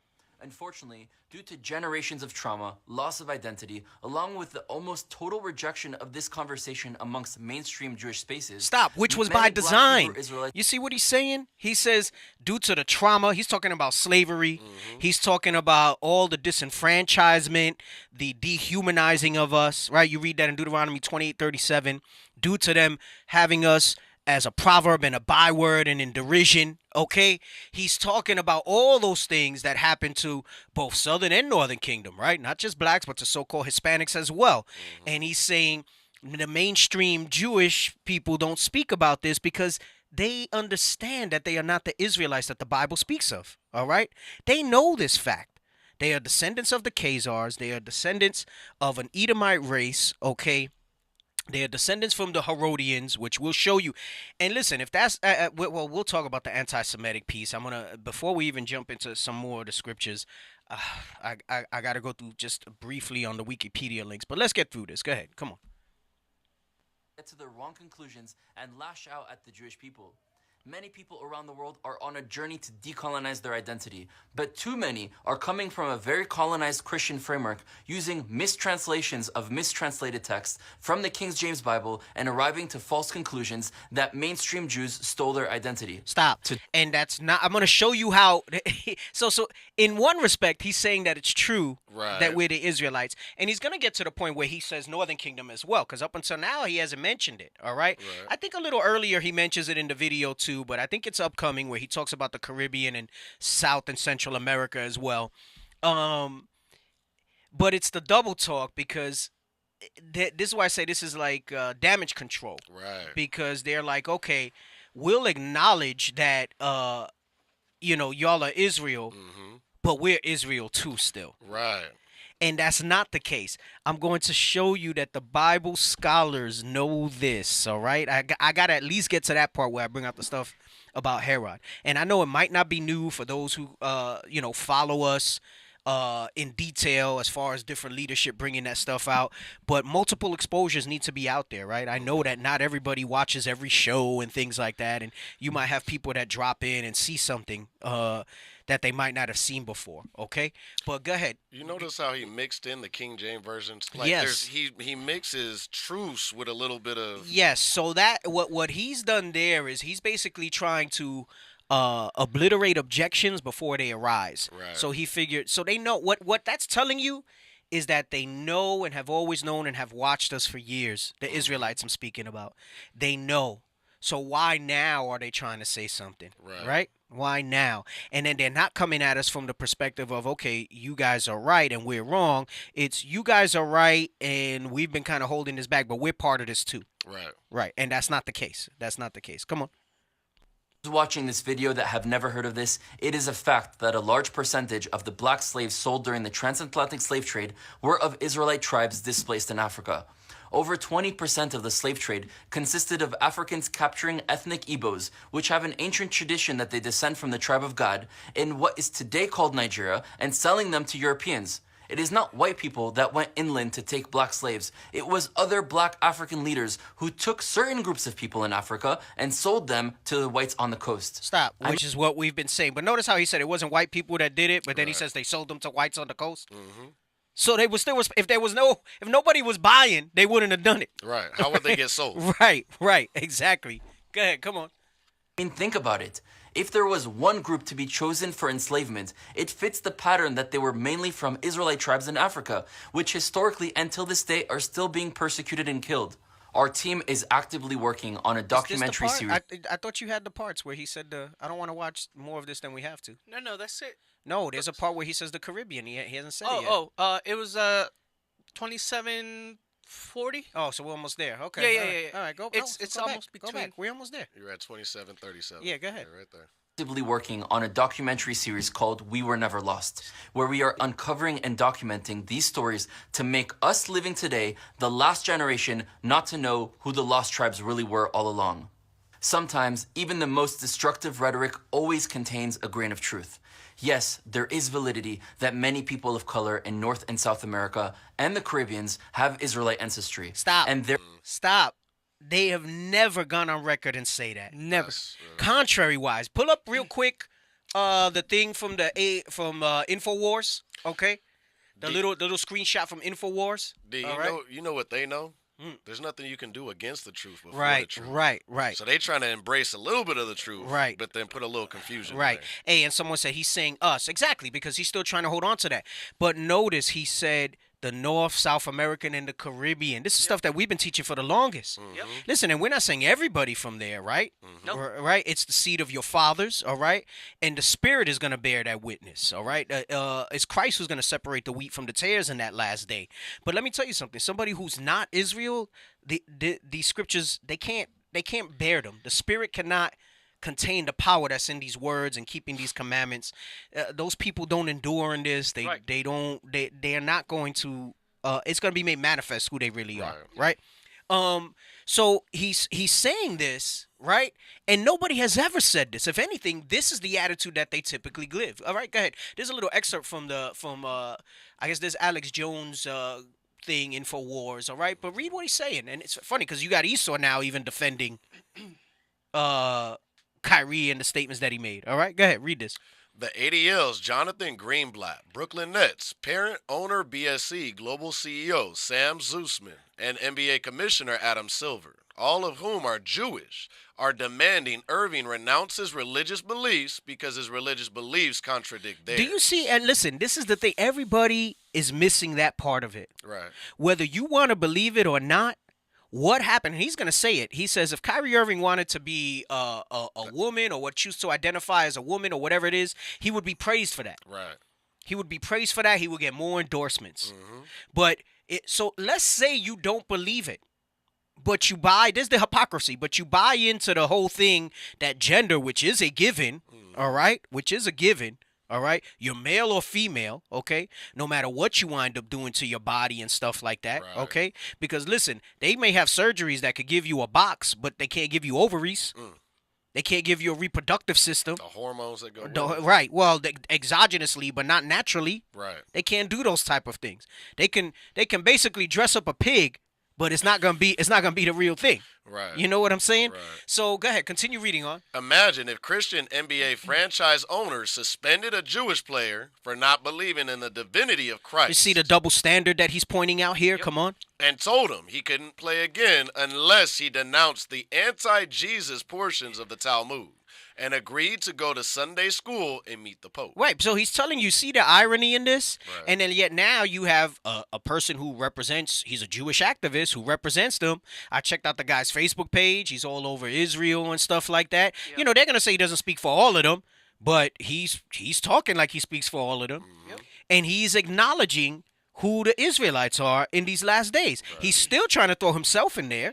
Unfortunately, due to generations of trauma, loss of identity, along with the almost total rejection of this conversation amongst mainstream Jewish spaces. Stop, which was by design. You see what he's saying? He says, due to the trauma, he's talking about slavery. He's talking about all the disenfranchisement, the dehumanizing of us, right? You read that in Deuteronomy 28:37. Due to them having us as a proverb and a byword and in derision, okay? He's talking about all those things that happen to both Southern and Northern Kingdom, right? Not just blacks, but to so-called Hispanics as well. And he's saying the mainstream Jewish people don't speak about this because they understand that they are not the Israelites that the Bible speaks of, all right? They know this fact. They are descendants of the Khazars. They are descendants of an Edomite race, okay? They are descendants from the Herodians, which we'll show you. And listen, if that's well, we'll talk about the anti-Semitic piece. I'm gonna before we even jump into some more of the scriptures. I gotta go through just briefly on the Wikipedia links, but let's get through this. Go ahead, come on. Get to the wrong conclusions and lash out at the Jewish people. Many people around the world are on a journey to decolonize their identity, but too many are coming from a very colonized Christian framework, using mistranslations of mistranslated texts from the King James Bible and arriving to false conclusions that mainstream Jews stole their identity. Stop. And that's not, I'm going to show you how. So in one respect, he's saying that it's true that we're the Israelites. And he's going to get to the point where he says Northern Kingdom as well, because up until now, he hasn't mentioned it. All right? I think a little earlier, he mentions it in the video too. But I think it's upcoming where he talks about the Caribbean and South and Central America as well. But it's the double talk because this is why I say this is like damage control. Right. Because they're like, okay, we'll acknowledge that, y'all are Israel, but we're Israel too still. Right. And that's not the case. I'm going to show you that the Bible scholars know this, all right? I got to at least get to that part where I bring out the stuff about Herod. And I know it might not be new for those who, follow us in detail as far as different leadership bringing that stuff out. But multiple exposures need to be out there, right? I know that not everybody watches every show and things like that. And you might have people that drop in and see something that they might not have seen before, okay? But go ahead. You notice how he mixed in the King James versions? Like yes. He mixes truths with a little bit of... Yes, so that what he's done there is he's basically trying to obliterate objections before they arise. Right. So he figured, so they know, what that's telling you is that they know and have always known and have watched us for years. The Israelites I'm speaking about. They know. So why now are they trying to say something? Right? Why now? And then they're not coming at us from the perspective of, okay, you guys are right and we're wrong. It's you guys are right and we've been kind of holding this back, but we're part of this too. Right. Right. And that's not the case. That's not the case. Come on. Watching this video that have never heard of this, it is a fact that a large percentage of the black slaves sold during the transatlantic slave trade were of Israelite tribes displaced in Africa. Over 20% of the slave trade consisted of Africans capturing ethnic Igbos, which have an ancient tradition that they descend from the tribe of God, in what is today called Nigeria, and selling them to Europeans. It is not white people that went inland to take black slaves. It was other black African leaders who took certain groups of people in Africa and sold them to the whites on the coast. Stop, which is what we've been saying. But notice how he said it wasn't white people that did it, but then he says they sold them to whites on the coast. So they was still, if nobody was buying, they wouldn't have done it. Right. How would they get sold? Right, exactly. Go ahead, come on. I mean, think about it. If there was one group to be chosen for enslavement, it fits the pattern that they were mainly from Israelite tribes in Africa, which historically and till this day are still being persecuted and killed. Our team is actively working on a documentary series. I thought you had the parts where he said, I don't want to watch more of this than we have to. No, that's it. No, there's a part where he says the Caribbean. He hasn't said it yet. It was 27:40. Oh, so we're almost there. Okay. Yeah. All right, go. It's go almost back. between. Go back. We're almost there. You're at 27:37. Yeah, go ahead. Right there. Actively working on a documentary series called We Were Never Lost, where we are uncovering and documenting these stories to make us living today the last generation not to know who the lost tribes really were all along. Sometimes, even the most destructive rhetoric always contains a grain of truth. Yes, there is validity that many people of color in North and South America and the Caribbeans have Israelite ancestry. Stop. And Stop. They have never gone on record and say that. Never. Contrary-wise, pull up real quick the thing from InfoWars, okay? The little screenshot from InfoWars. You know what they know? There's nothing you can do against the truth before Right, the truth. right. So they trying to embrace a little bit of the truth, Right. but then put a little confusion. Right. in Hey, and someone said he's saying us. Exactly, because he's still trying to hold on to that. But notice he said the North, South American, and the Caribbean. This is stuff that we've been teaching for the longest. Listen, and we're not saying everybody from there, right? Nope. Right? It's the seed of your fathers, all right? And the Spirit is going to bear that witness, all right? It's Christ who's going to separate the wheat from the tares in that last day. But let me tell you something. Somebody who's not Israel, these scriptures, they can't bear them. The Spirit cannot contain the power that's in these words and keeping these commandments. Those people don't endure in this. They are not going to. It's going to be made manifest who they really are, right? So he's saying this, right? And nobody has ever said this. If anything, this is the attitude that they typically live. All right, go ahead. There's a little excerpt from I guess there's Alex Jones thing, InfoWars, all right? But read what he's saying. And it's funny because you got Esau now even defending Kyrie and the statements that he made. All right, go ahead, read this. The ADL's Jonathan Greenblatt, Brooklyn Nets, parent owner BSC, global CEO Sam Zusman, and NBA Commissioner Adam Silver, all of whom are Jewish, are demanding Irving renounce his religious beliefs because his religious beliefs contradict theirs. Do you see? And listen, this is the thing. Everybody is missing that part of it. Right. Whether you want to believe it or not, what happened? He's going to say it. He says if Kyrie Irving wanted to be a woman or choose to identify as a woman or whatever it is, he would be praised for that. Right. He would be praised for that. He would get more endorsements. But so let's say you don't believe it, but you buy. There's the hypocrisy. But you buy into the whole thing that gender, which is a given, all right, which is a given. All right, you're male or female, okay? No matter what you wind up doing to your body and stuff like that, okay? Because listen, they may have surgeries that could give you a box, but they can't give you ovaries. They can't give you a reproductive system. The hormones that go with it. Right. Well, exogenously, but not naturally. Right. They can't do those type of things. They can basically dress up a pig, but it's not gonna be the real thing. Right. You know what I'm saying? Right. So go ahead, continue reading on. Imagine if Christian NBA franchise owners suspended a Jewish player for not believing in the divinity of Christ. You see the double standard that he's pointing out here? Come on. And told him he couldn't play again unless he denounced the anti-Jesus portions of the Talmud and agreed to go to Sunday school and meet the Pope. Right, so he's telling you, see the irony in this? Right. And then yet now you have a person who represents, he's a Jewish activist who represents them. I checked out the guy's Facebook page. He's all over Israel and stuff like that. Yep. You know, they're going to say he doesn't speak for all of them, but he's talking like he speaks for all of them. Yep. And he's acknowledging who the Israelites are in these last days. Right. He's still trying to throw himself in there,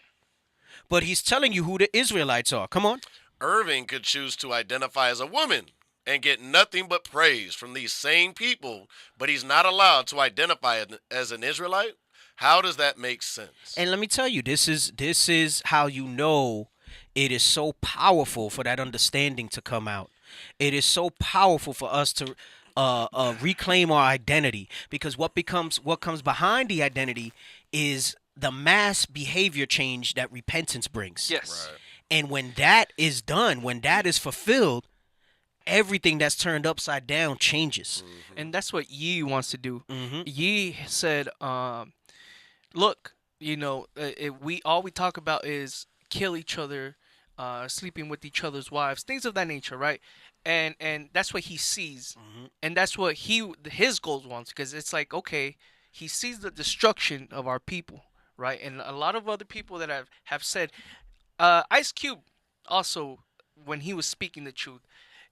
but he's telling you who the Israelites are. Come on. Irving could choose to identify as a woman and get nothing but praise from these same people, but he's not allowed to identify as an Israelite? How does that make sense? And let me tell you, this is how you know it is so powerful for that understanding to come out. It is so powerful for us to reclaim our identity, because what comes behind the identity is the mass behavior change that repentance brings. Yes. Right. And when that is done, when that is fulfilled, everything that's turned upside down changes. And that's what Yi wants to do. Mm-hmm. Yi said, look, we talk about is kill each other, sleeping with each other's wives, things of that nature, right? And that's what he sees, and that's what his goals wants, because it's like, okay, he sees the destruction of our people, right? And a lot of other people that have said, Ice Cube also, when he was speaking the truth,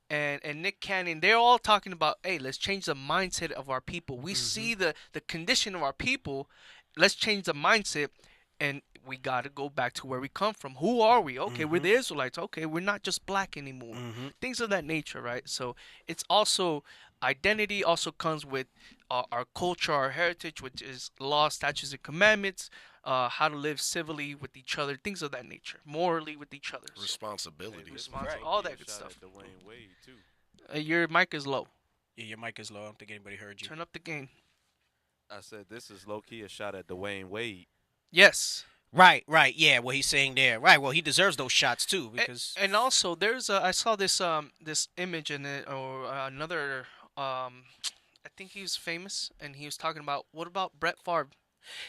and Nick Cannon, they're all talking about, hey, let's change the mindset of our people. We see the condition of our people. Let's change the mindset, and we got to go back to where we come from. Who are we? Okay, we're the Israelites. Okay, we're not just black anymore. Things of that nature, right? So it's also, identity also comes with our culture, our heritage, which is law, statutes, and commandments, how to live civilly with each other, things of that nature, morally with each other. Responsibilities. All that good stuff. Dwayne Wade too. Your mic is low. Yeah, your mic is low. I don't think anybody heard you. Turn up the gain. I said this is low key a shot at Dwayne Wade. Yes. Right. Yeah, what he's saying there. Right, well, he deserves those shots too, because and also there's I saw this this image in it, or another I think he was famous, and he was talking about, what about Brett Favre?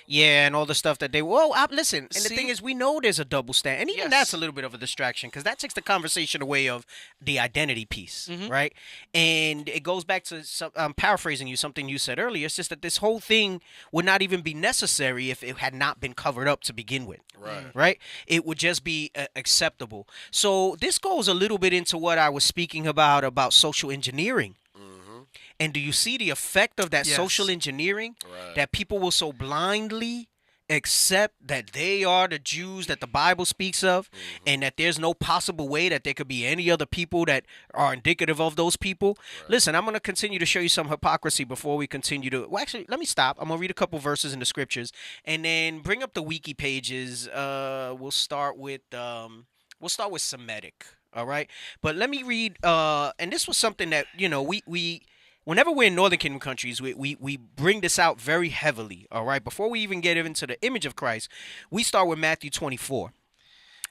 yeah, and all the stuff that they. Well, listen, and the thing is, we know there's a double standard, and even that's a little bit of a distraction, because that takes the conversation away of the identity piece, right? And it goes back to I'm paraphrasing you, something you said earlier. It's just that this whole thing would not even be necessary if it had not been covered up to begin with, right? It would just be acceptable. So this goes a little bit into what I was speaking about social engineering. And do you see the effect of that social engineering? That people will so blindly accept that they are the Jews that the Bible speaks of, and that there's no possible way that there could be any other people that are indicative of those people. Listen, I'm going to continue to show you some hypocrisy before we continue to. Well, actually, let me stop. I'm going to read a couple verses in the scriptures, and then bring up the wiki pages. We'll start with Semitic. All right, but let me read. And this was something that we whenever we're in Northern Kingdom countries, we bring this out very heavily, all right? Before we even get into the image of Christ, we start with Matthew 24.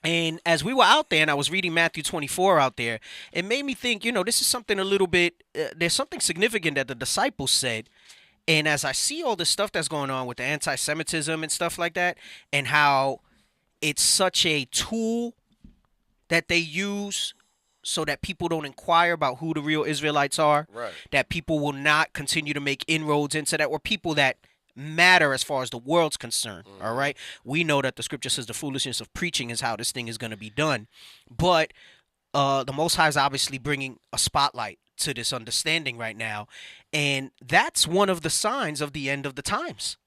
And as we were out there, and I was reading Matthew 24 out there, it made me think, this is something a little bit, there's something significant that the disciples said. And as I see all the stuff that's going on with the anti-Semitism and stuff like that, and how it's such a tool that they use so that people don't inquire about who the real Israelites are, that people will not continue to make inroads into that, or people that matter as far as the world's concerned, all right? We know that the scripture says the foolishness of preaching is how this thing is going to be done. But the Most High is obviously bringing a spotlight to this understanding right now, and that's one of the signs of the end of the times,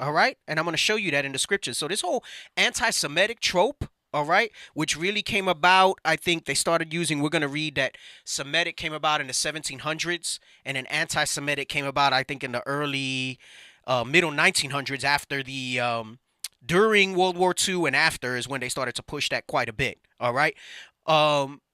all right? And I'm going to show you that in the scriptures. So this whole anti-Semitic trope, all right, which really came about, I think they started using, we're going to read that Semitic came about in the 1700s, and an anti-Semitic came about, I think, in the early, middle 1900s, after during World War II and after is when they started to push that quite a bit, all right?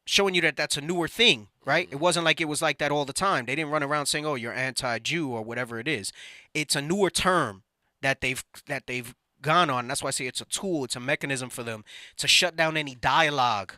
Showing you that that's a newer thing, right? It wasn't like it was like that all the time. They didn't run around saying, oh, you're anti-Jew or whatever it is. It's a newer term that they've gone on. That's why I say it's a tool, it's a mechanism for them to shut down any dialogue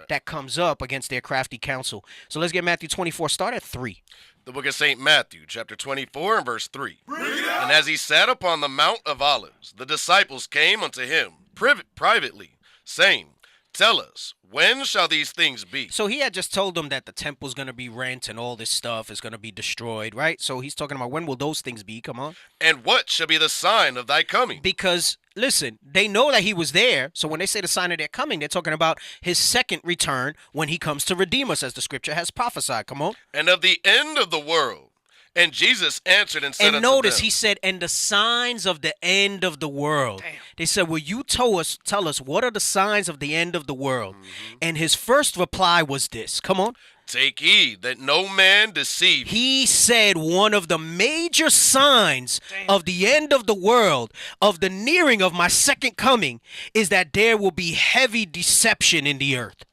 that comes up against their crafty counsel. So let's get Matthew 24, start at 3. The book of St. Matthew, chapter 24 and verse 3. And as he sat upon the Mount of Olives, the disciples came unto him privately, saying, Tell us, when shall these things be? So he had just told them that the temple's going to be rent and all this stuff is going to be destroyed, right? So he's talking about, when will those things be? Come on. And what shall be the sign of thy coming? Because, listen, they know that he was there. So when they say the sign of their coming, they're talking about his second return when he comes to redeem us, as the scripture has prophesied. Come on. And of the end of the world. And Jesus answered and said unto them. And notice, he said, and the signs of the end of the world. Damn. They said, will you tell us what are the signs of the end of the world? And his first reply was this. Come on. Take heed that no man deceive you. He said one of the major signs of the end of the world, of the nearing of my second coming, is that there will be heavy deception in the earth.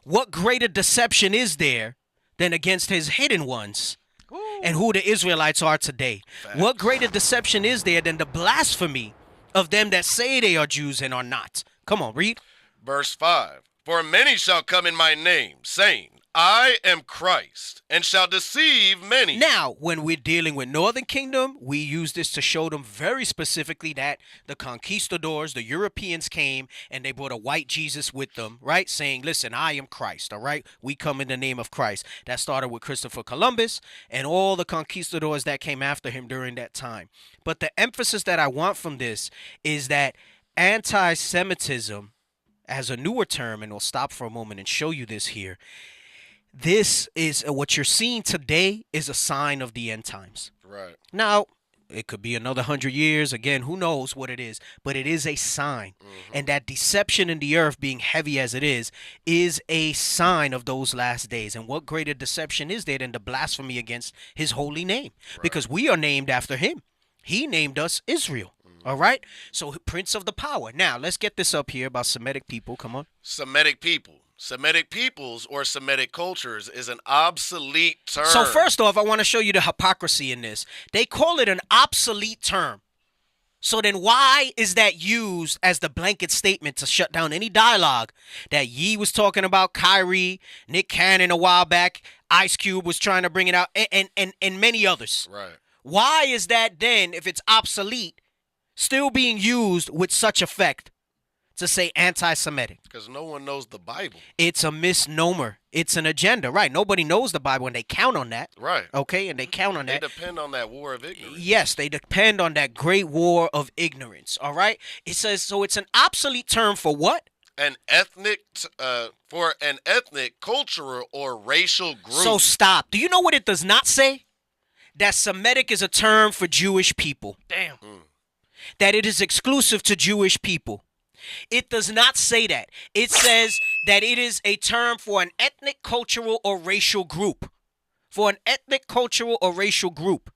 What greater deception is there than against his hidden ones? and who the Israelites are today. Facts. What greater deception is there than the blasphemy of them that say they are Jews and are not? Come on, read. Verse 5. For many shall come in my name, saying, I am Christ, and shall deceive many. Now, when we're dealing with Northern Kingdom, we use this to show them very specifically that the conquistadors, the Europeans came, and they brought a white Jesus with them, right? Saying, listen, I am Christ, all right? We come in the name of Christ. That started with Christopher Columbus and all the conquistadors that came after him during that time. But the emphasis that I want from this is that anti-Semitism, as a newer term, and we'll stop for a moment and show you this here, this is what you're seeing today is a sign of the end times. Right. Now, it could be another 100 years. Again, who knows what it is, but it is a sign. And that deception in the earth being heavy as it is a sign of those last days. And what greater deception is there than the blasphemy against his holy name? Right. Because we are named after him. He named us Israel. All right. So Prince of the Power. Now, let's get this up here about Semitic people. Come on. Semitic people. Semitic peoples or Semitic cultures is an obsolete term. So first off, I want to show you the hypocrisy in this. They call it an obsolete term. So then why is that used as the blanket statement to shut down any dialogue that Yee was talking about, Kyrie, Nick Cannon a while back, Ice Cube was trying to bring it out, and many others. Right. Why is that then, if it's obsolete, still being used with such effect to say anti-Semitic? Because no one knows the Bible. It's a misnomer. It's an agenda, right? Nobody knows the Bible, and they count on that. Right. Okay, and they count on that. They depend on that war of ignorance. Yes, they depend on that great war of ignorance, all right? It says, so it's an obsolete term for what? An ethnic, cultural, or racial group. So stop. Do you know what it does not say? That Semitic is a term for Jewish people. Damn. That it is exclusive to Jewish people. It does not say that. It says that it is a term for an ethnic, cultural, or racial group. For an ethnic, cultural, or racial group.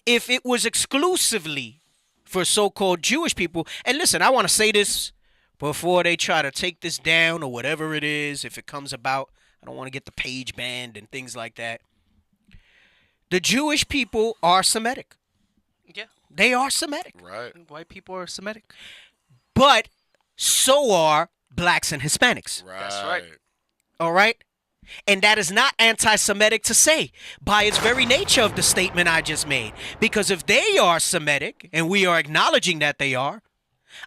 If it was exclusively for so-called Jewish people, and listen, I want to say this before they try to take this down or whatever it is, if it comes about, I don't want to get the page banned and things like that. The Jewish people are Semitic. Yeah. They are Semitic. Right. White people are Semitic. But so are blacks and Hispanics. Right. That's right. All right? And that is not anti-Semitic to say by its very nature of the statement I just made. Because if they are Semitic, and we are acknowledging that they are,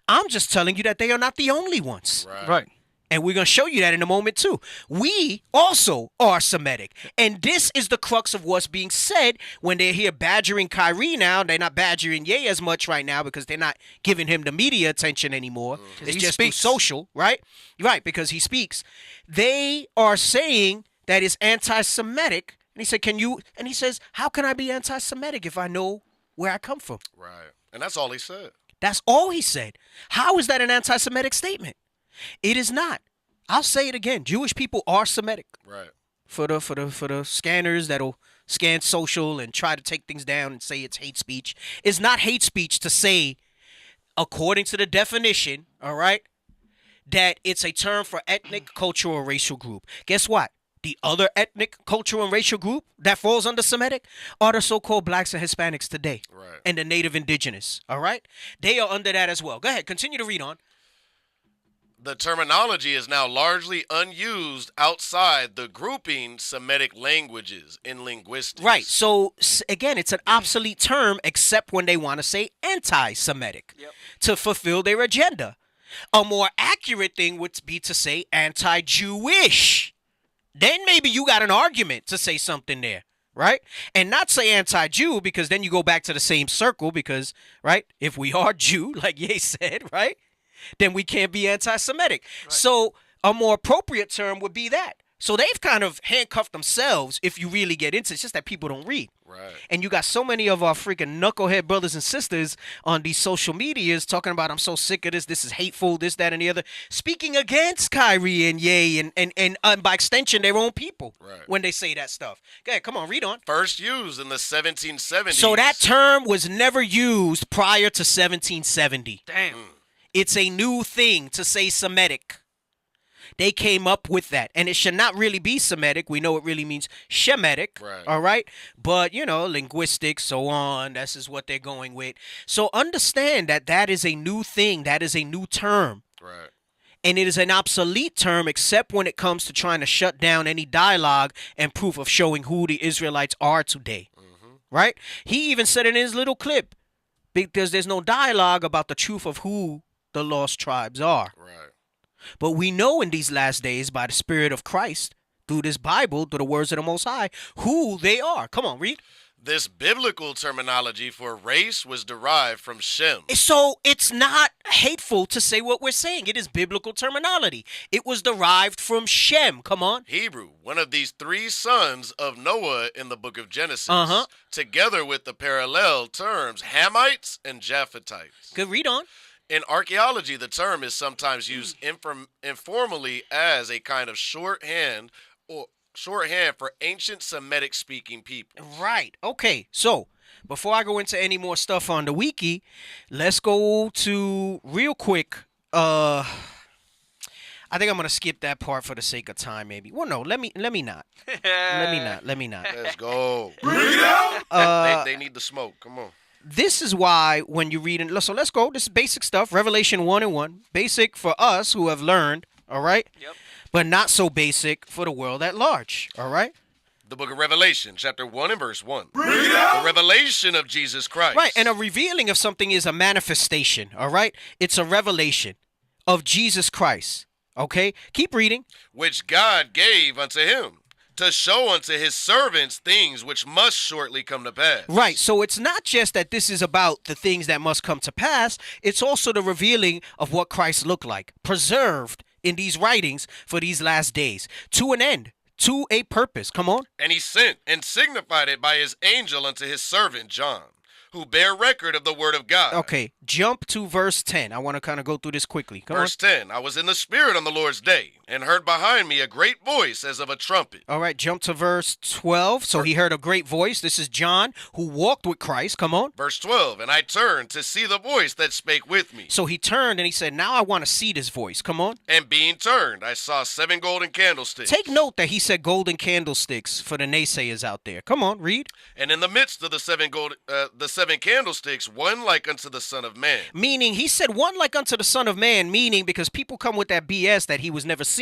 I'm just telling you that they are not the only ones. Right. And we're going to show you that in a moment, too. We also are Semitic. And this is the crux of what's being said when they're here badgering Kyrie now. They're not badgering Ye as much right now because they're not giving him the media attention anymore. It's just through social, right? Right, because he speaks. They are saying that it's anti-Semitic. And he said, can you? And he says, how can I be anti-Semitic if I know where I come from? Right. And that's all he said. That's all he said. How is that an anti-Semitic statement? It is not. I'll say it again. Jewish people are Semitic. Right. For the scanners that'll scan social and try to take things down and say it's hate speech. It's not hate speech to say, according to the definition, all right, that it's a term for ethnic, cultural, or racial group. Guess what? The other ethnic, cultural, and racial group that falls under Semitic are the so-called blacks and Hispanics today. Right. And the native indigenous, all right? They are under that as well. Go ahead. Continue to read on. The terminology is now largely unused outside the grouping Semitic languages in linguistics. Right. So, again, it's an obsolete term except when they want to say anti-Semitic to fulfill their agenda. A more accurate thing would be to say anti-Jewish. Then maybe you got an argument to say something there, right? And not say anti-Jew because then you go back to the same circle because, right, if we are Jew, like Ye said, right, then we can't be anti-Semitic. Right. So a more appropriate term would be that. So they've kind of handcuffed themselves if you really get into it. It's just that people don't read. Right. And you got so many of our freaking knucklehead brothers and sisters on these social medias talking about, I'm so sick of this is hateful, this, that, and the other, speaking against Kyrie and Ye and by extension, their own people when they say that stuff. Go ahead, come on, read on. First used in the 1770s. So that term was never used prior to 1770. Damn. It's a new thing to say Semitic. They came up with that. And it should not really be Semitic. We know it really means Shemitic. Right. All right. But, linguistics, so on. This is what they're going with. So understand that is a new thing. That is a new term. Right. And it is an obsolete term except when it comes to trying to shut down any dialogue and proof of showing who the Israelites are today. Right? He even said it in his little clip, because there's no dialogue about the truth of who the lost tribes are. Right. But we know in these last days by the Spirit of Christ, through this Bible, through the words of the Most High, who they are. Come on, read. This biblical terminology for race was derived from Shem. So it's not hateful to say what we're saying. It is biblical terminology. It was derived from Shem. Come on. Hebrew, one of these three sons of Noah in the book of Genesis, together with the parallel terms Hamites and Japhetites. Good, read on. In archaeology, the term is sometimes used informally as a kind of shorthand for ancient Semitic-speaking people. Right. Okay. So before I go into any more stuff on the wiki, let's go to real quick. I think I'm gonna skip that part for the sake of time. Maybe. Well, no. Let me not. Let me not. Let's go. Bring it out. They need the smoke. Come on. This is why when you read so let's go. This is basic stuff. Revelation 1:1. Basic for us who have learned. All right. Yep. But not so basic for the world at large. All right. The book of Revelation, chapter 1 and verse 1. The revelation of Jesus Christ. Right. And a revealing of something is a manifestation. All right. It's a revelation of Jesus Christ. Okay. Keep reading. Which God gave unto him to show unto his servants things which must shortly come to pass. Right. So it's not just that this is about the things that must come to pass. It's also the revealing of what Christ looked like, preserved in these writings for these last days, to an end, to a purpose. Come on. And he sent and signified it by his angel unto his servant John, who bear record of the word of God. Okay, jump to verse 10. I want to kind of go through this quickly. Verse 10, I was in the Spirit on the Lord's day, and heard behind me a great voice as of a trumpet. All right, jump to verse 12. So he heard a great voice. This is John, who walked with Christ. Come on. Verse 12, and I turned to see the voice that spake with me. So he turned and he said, now I want to see this voice. Come on. And being turned, I saw 7 golden candlesticks. Take note that he said golden candlesticks for the naysayers out there. Come on, read. And in the midst of the 7 candlesticks, one like unto the Son of Man. Meaning, he said one like unto the Son of Man, meaning because people come with that BS that he was never seen.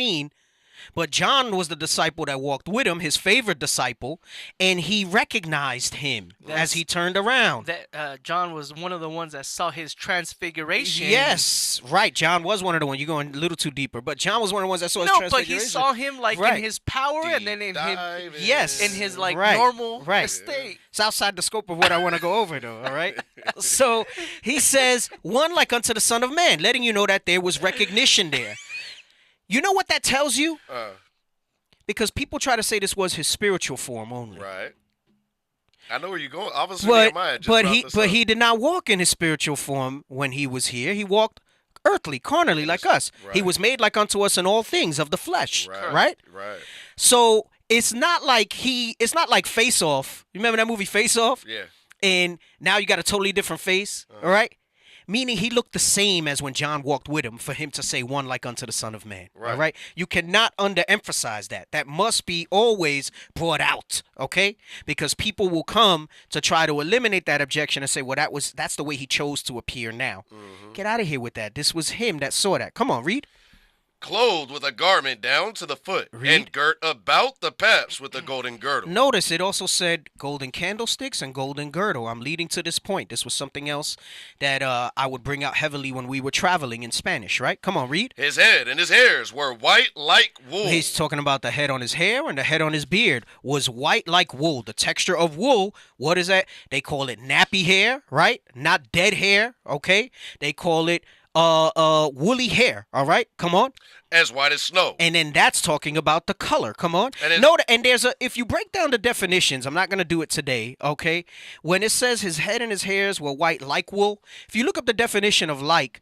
But John was the disciple that walked with him, his favorite disciple, and he recognized him as he turned around. That John was one of the ones that saw his transfiguration. Yes, right. John was one of the ones. You're going a little too deeper, but John was one of the ones that saw his transfiguration. No, but he saw him like in his power and then in his normal estate. It's outside the scope of what I want to go over, though. All right. So he says, "One like unto the Son of Man," letting you know that there was recognition there. You know what that tells you? Because people try to say this was his spiritual form only. Right. I know where you're going. Obviously, but he did not walk in his spiritual form when he was here. He walked earthly, carnally, like us. Right. He was made like unto us in all things of the flesh. Right. So it's not like Face Off. You remember that movie Face Off? Yeah. And now you got a totally different face. All right. Meaning he looked the same as when John walked with him for him to say one like unto the Son of Man. Right. All right. You cannot underemphasize that. That must be always brought out. Okay. Because people will come to try to eliminate that objection and say, well, that's the way he chose to appear now. Mm-hmm. Get out of here with that. This was him that saw that. Come on, read. Clothed with a garment down to the foot, and girt about the paps with a golden girdle. Notice it also said golden candlesticks and golden girdle. I'm leading to this point. This was something else that I would bring out heavily when we were traveling in Spanish, right? Come on, read. His head and his hairs were white like wool. He's talking about the head on his hair, and the head on his beard was white like wool. The texture of wool, what is that? They call it nappy hair, right? Not dead hair, okay? They call it woolly hair. All right, come on. As white as snow. And then that's talking about the color. Come on. And there's if you break down the definitions, I'm not going to do it today, okay? When it says his head and his hairs were white like wool, if you look up the definition of like,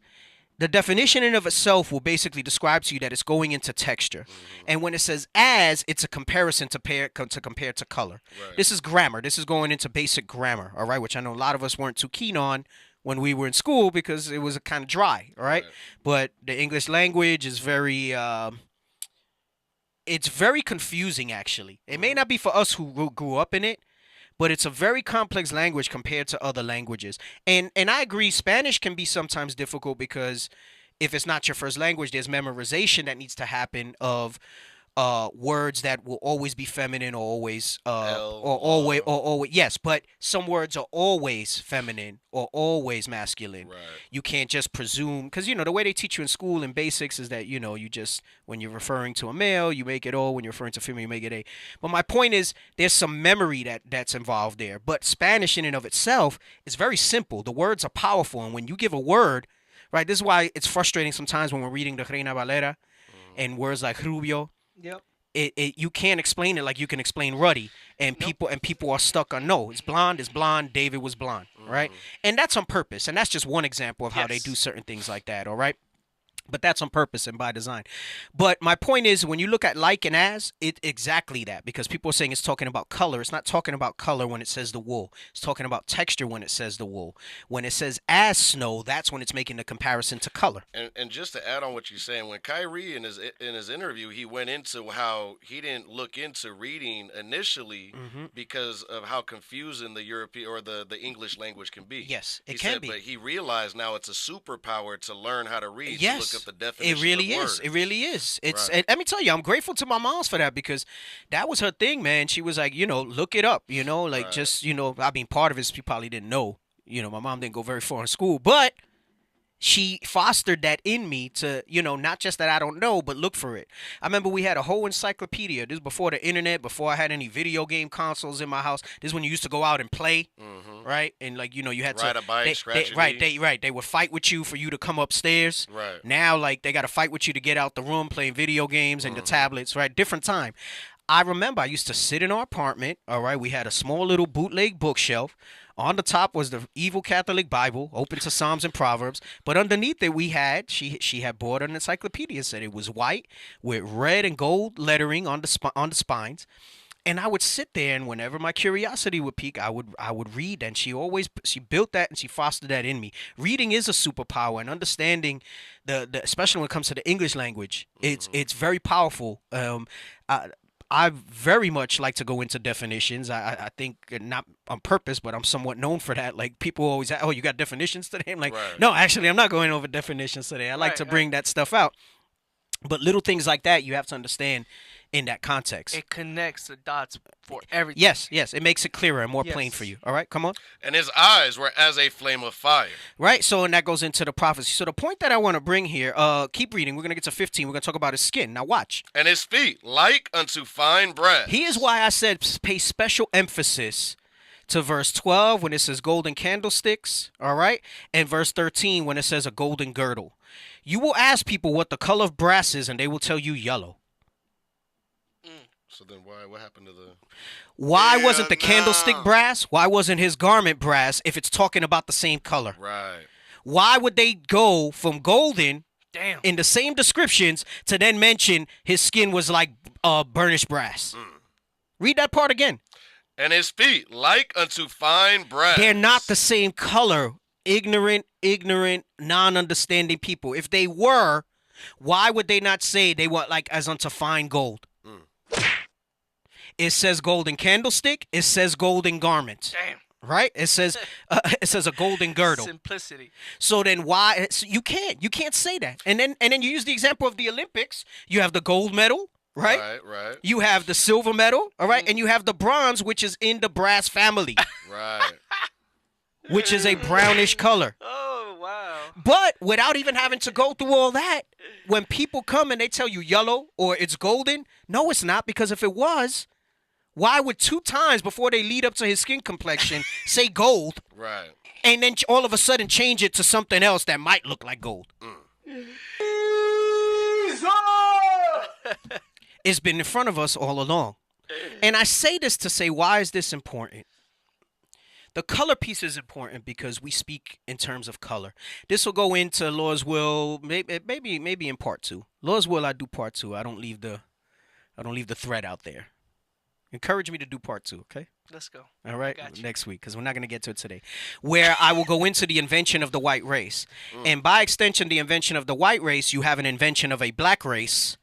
the definition in of itself will basically describe to you that it's going into texture. Mm-hmm. And when it says as, it's a comparison to compare to color. Right. This is grammar. This is going into basic grammar, all right, which I know a lot of us weren't too keen on when we were in school because it was kind of dry, all right? But the English language is very it's very confusing, actually. It may not be for us who grew up in it, but it's a very complex language compared to other languages. And I agree, Spanish can be sometimes difficult because if it's not your first language, there's memorization that needs to happen of words that will always be feminine or always always yes, but some words are always feminine or always masculine. Right. You can't just presume, because the way they teach you in school in basics is that you just, when you're referring to a male, you make it O. When you're referring to a female, you make it A. But my point is, there's some memory that's involved there. But Spanish in and of itself is very simple. The words are powerful, and when you give a word, right, this is why it's frustrating sometimes when we're reading the Reina Valera and words like rubio. Yep. You can't explain it like you can explain ruddy, and people are stuck on no. It's blonde. David was blonde, right? And that's on purpose, and that's just one example of how they do certain things like that. All right. But that's on purpose and by design. But my point is, when you look at like and as, it's exactly that. Because people are saying it's talking about color. It's not talking about color when it says the wool. It's talking about texture when it says the wool. When it says as snow, that's when it's making the comparison to color. And just to add on what you're saying, when Kyrie in his interview, he went into how he didn't look into reading initially because of how confusing the European or the English language can be. Yes, it can be. But he realized now it's a superpower to learn how to read. Yes. To look up the definition it really of is. words. It really is. It's. Right. Let me tell you, I'm grateful to my moms for that, because that was her thing, man. She was like, look it up, like just, I mean, part of it is she probably didn't know. My mom didn't go very far in school, but she fostered that in me to, not just that I don't know, but look for it. I remember we had a whole encyclopedia. This is before the internet, before I had any video game consoles in my house. This is when you used to go out and play, right? And like, you had ride to a bike, scratch your knee. They would fight with you for you to come upstairs. Right. Now, like, they got to fight with you to get out the room playing video games and the tablets, right? Different time. I remember I used to sit in our apartment, all right? We had a small little bootleg bookshelf. On the top was the evil Catholic Bible, open to Psalms and Proverbs. But underneath it, we had, she had bought an encyclopedia, said it was white with red and gold lettering on the spines. And I would sit there, and whenever my curiosity would peak, I would read. And she built that, and she fostered that in me. Reading is a superpower, and understanding the especially when it comes to the English language, it's very powerful. I very much like to go into definitions. I think not on purpose, but I'm somewhat known for that. Like, people always ask, oh, you got definitions today? I'm like, no, actually, I'm not going over definitions today. I like to bring that stuff out. But little things like that, you have to understand in that context. It connects the dots for everything. Yes. It makes it clearer and more plain for you. All right, come on. And his eyes were as a flame of fire. Right, so, and that goes into the prophecy. So the point that I want to bring here, keep reading. We're going to get to 15. We're going to talk about his skin. Now watch. And his feet like unto fine brass. Here's why I said pay special emphasis to verse 12 when it says golden candlesticks, all right? And verse 13 when it says a golden girdle. You will ask people what the color of brass is, and they will tell you yellow. So then what happened to the... Why wasn't the candlestick brass? Why wasn't his garment brass if it's talking about the same color? Right. Why would they go from golden in the same descriptions to then mention his skin was like burnished brass? Read that part again. And his feet like unto fine brass. They're not the same color. Ignorant, non-understanding people. If they were, why would they not say they were like as unto fine gold? It says golden candlestick. It says golden garment. Damn. Right? It says a golden girdle. Simplicity. So then why you can't say that. And then you use the example of the Olympics. You have the gold medal, right? Right. You have the silver medal, all right? And you have the bronze, which is in the brass family. Right. Which is a brownish color. Oh, wow. But without even having to go through all that, when people come and they tell you yellow or it's golden, no, it's not, because if it was, why would 2 times before they lead up to his skin complexion say gold? Right. And then all of a sudden change it to something else that might look like gold. It's been in front of us all along. And I say this to say, why is this important? The color piece is important because we speak in terms of color. This will go into Lord's will, maybe in part 2. Lord's will, I do part 2. I don't leave the thread out there. Encourage me to do part 2, okay? Let's go. All right, next week, because we're not going to get to it today. Where I will go into the invention of the white race. And by extension, the invention of the white race, you have an invention of a black race.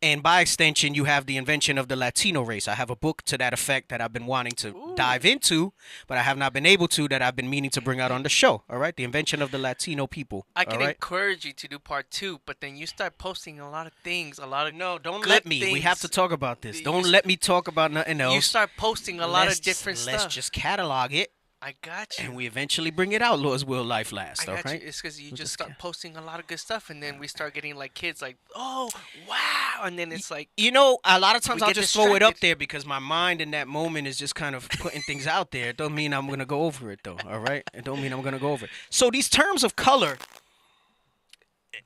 And by extension, you have the invention of the Latino race. I have a book to that effect that I've been wanting to dive into, but I have not been able to, that I've been meaning to bring out on the show. All right? The invention of the Latino people. I can all right? encourage you to do part 2, but then you start posting a lot of things, a lot of No, don't good let me. things. We have to talk about this. Don't let me talk about nothing else. You start posting a lot of different stuff. Let's just catalog it. I got you. And we eventually bring it out, Lord's will, life last. I All got right? you. It's because you just start posting a lot of good stuff, and then we start getting like kids like, oh, wow. And then it's like. You know, a lot of times we I'll get just throw it up distracted. there because my mind in that moment is just kind of putting things out there. It don't mean I'm going to go over it, though. All right? It don't mean I'm going to go over it. So these terms of color,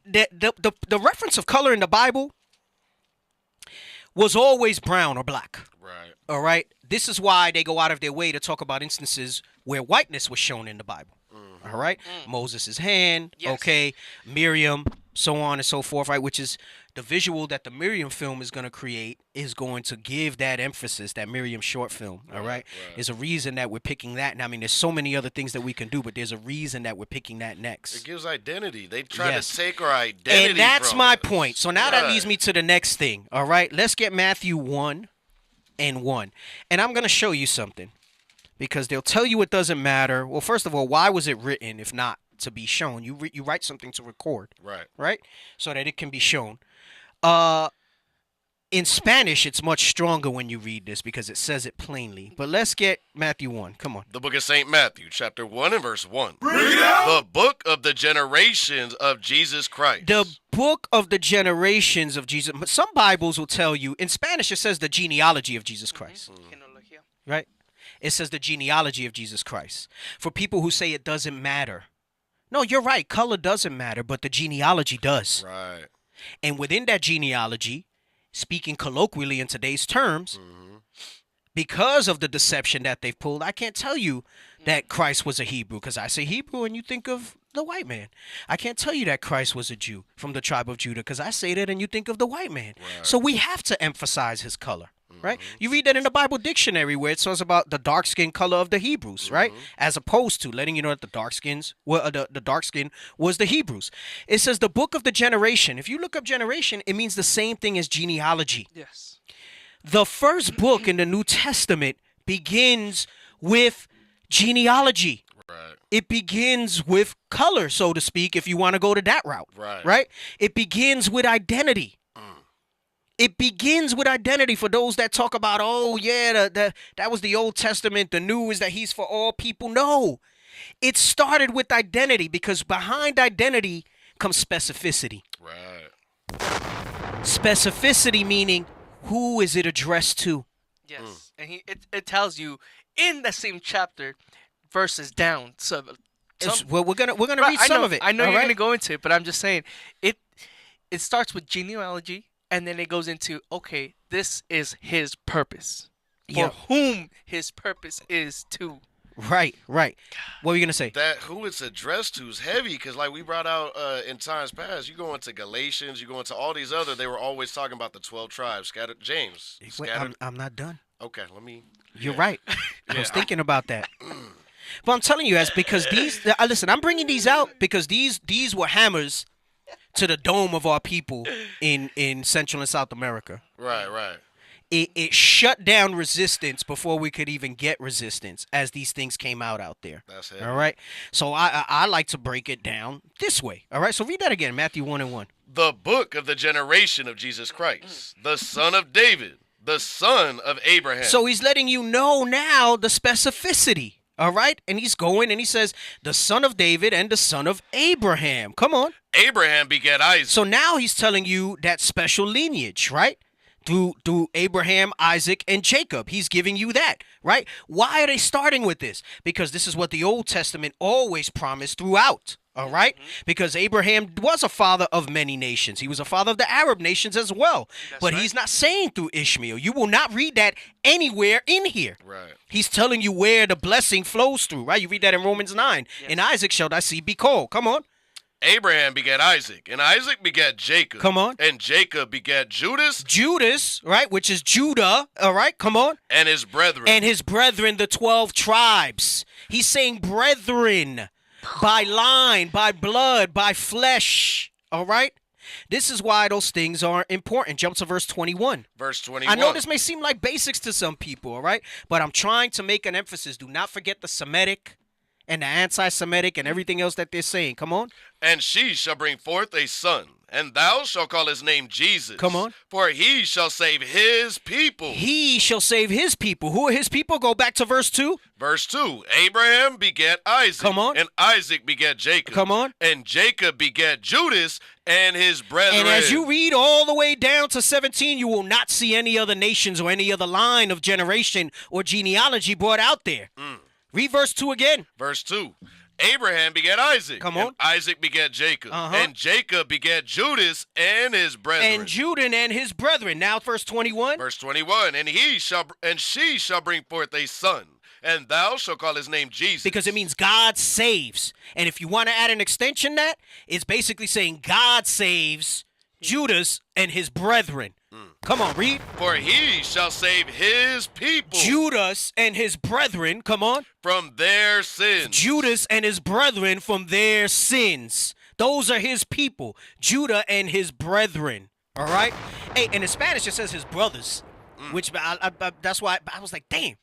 the reference of color in the Bible was always brown or black. Right. All right? This is why they go out of their way to talk about instances where whiteness was shown in the Bible. All right? Moses' hand, okay, Miriam, so on and so forth, right? Which is the visual that the Miriam film is going to create is going to give that emphasis, that Miriam short film, all right? There's a reason that we're picking that. And I mean, there's so many other things that we can do, but there's a reason that we're picking that next. It gives identity. They try Yes. to take our identity. And that's from my us. point. So now that Right. leads me to the next thing, all right? Let's get Matthew 1:1. And I'm going to show you something because they'll tell you it doesn't matter. Well, first of all, why was it written if not to be shown? You write something to record, right? So that it can be shown. In Spanish, it's much stronger when you read this because it says it plainly. But let's get Matthew 1. Come on. The book of St. Matthew, chapter 1 and verse 1. The book of the generations of Jesus Christ. The book of the generations of Jesus. Some Bibles will tell you, in Spanish, it says the genealogy of Jesus Christ. Right? It says the genealogy of Jesus Christ. For people who say it doesn't matter. No, you're right. Color doesn't matter, but the genealogy does. Right. And within that genealogy, speaking colloquially in today's terms, because of the deception that they've pulled, I can't tell you that Christ was a Hebrew because I say Hebrew and you think of the white man. I can't tell you that Christ was a Jew from the tribe of Judah because I say that and you think of the white man. So we have to emphasize his color. Right? You read that in the Bible dictionary where it says about the dark skin color of the Hebrews, right? As opposed to letting you know that the dark skins, the dark skin was the Hebrews. It says the book of the generation. If you look up generation, it means the same thing as genealogy. Yes. The first book in the New Testament begins with genealogy. Right. It begins with color, so to speak, if you want to go to that route. Right? It begins with identity. It begins with identity for those that talk about, oh, yeah, that was the Old Testament. The new is that he's for all people. No, it started with identity because behind identity comes specificity. Right. Specificity meaning who is it addressed to? Yes. And it tells you in the same chapter, verses down. So, Well, we're gonna read some of it. I know all you're right? gonna go into it, but I'm just saying it starts with genealogy. And then it goes into, okay, this is his purpose. For whom his purpose is to. Right. What were you going to say? That who it's addressed to is heavy because, like we brought out in times past, you go into Galatians, you go into all these other, they were always talking about the 12 tribes. Scattered. James. Wait, I'm not done. Okay, let me. You're right. I was thinking about that. But I'm telling you, as because these, listen, I'm bringing these out because these were hammers to the dome of our people in Central and South America. Right. It shut down resistance before we could even get resistance as these things came out there. That's it. All right. So I like to break it down this way. All right. So read that again, Matthew 1:1. The book of the generation of Jesus Christ, the son of David, the son of Abraham. So he's letting you know now the specificity. All right. And he's going and he says the son of David and the son of Abraham. Come on. Abraham begat Isaac. So now he's telling you that special lineage, right? Through Abraham, Isaac, and Jacob. He's giving you that, right? Why are they starting with this? Because this is what the Old Testament always promised throughout, all right? Because Abraham was a father of many nations. He was a father of the Arab nations as well. But he's not saying through Ishmael. You will not read that anywhere in here. Right. He's telling you where the blessing flows through, right? You read that in Romans 9. Yes. In Isaac shall thy seed be called. Come on. Abraham begat Isaac, and Isaac begat Jacob. Come on. And Jacob begat Judas. Judas, right, which is Judah, all right, come on. And his brethren. And his brethren, the 12 tribes. He's saying brethren, by line, by blood, by flesh, all right? This is why those things are important. Jump to verse 21. Verse 21. I know this may seem like basics to some people, all right? But I'm trying to make an emphasis. Do not forget the Semitic and the anti-Semitic and everything else that they're saying. Come on. And she shall bring forth a son, and thou shalt call his name Jesus. Come on. For he shall save his people. He shall save his people. Who are his people? Go back to verse 2. Verse 2. Abraham begat Isaac. Come on. And Isaac begat Jacob. Come on. And Jacob begat Judas and his brethren. And as you read all the way down to 17, you will not see any other nations or any other line of generation or genealogy brought out there. Read verse 2 again. Verse 2. Abraham begat Isaac. Come on. And Isaac begat Jacob. Uh-huh. And Jacob begat Judas and his brethren. And Judah and his brethren. Now verse 21. Verse 21. And she shall bring forth a son, and thou shalt call his name Jesus. Because it means God saves. And if you want to add an extension that, it's basically saying God saves Judas and his brethren. Come on, read. For he shall save his people. Judas and his brethren, come on. From their sins. Judas and his brethren from their sins. Those are his people. Judah and his brethren. All right? Hey, and in Spanish it says his brothers. Which, that's why I was like, damn.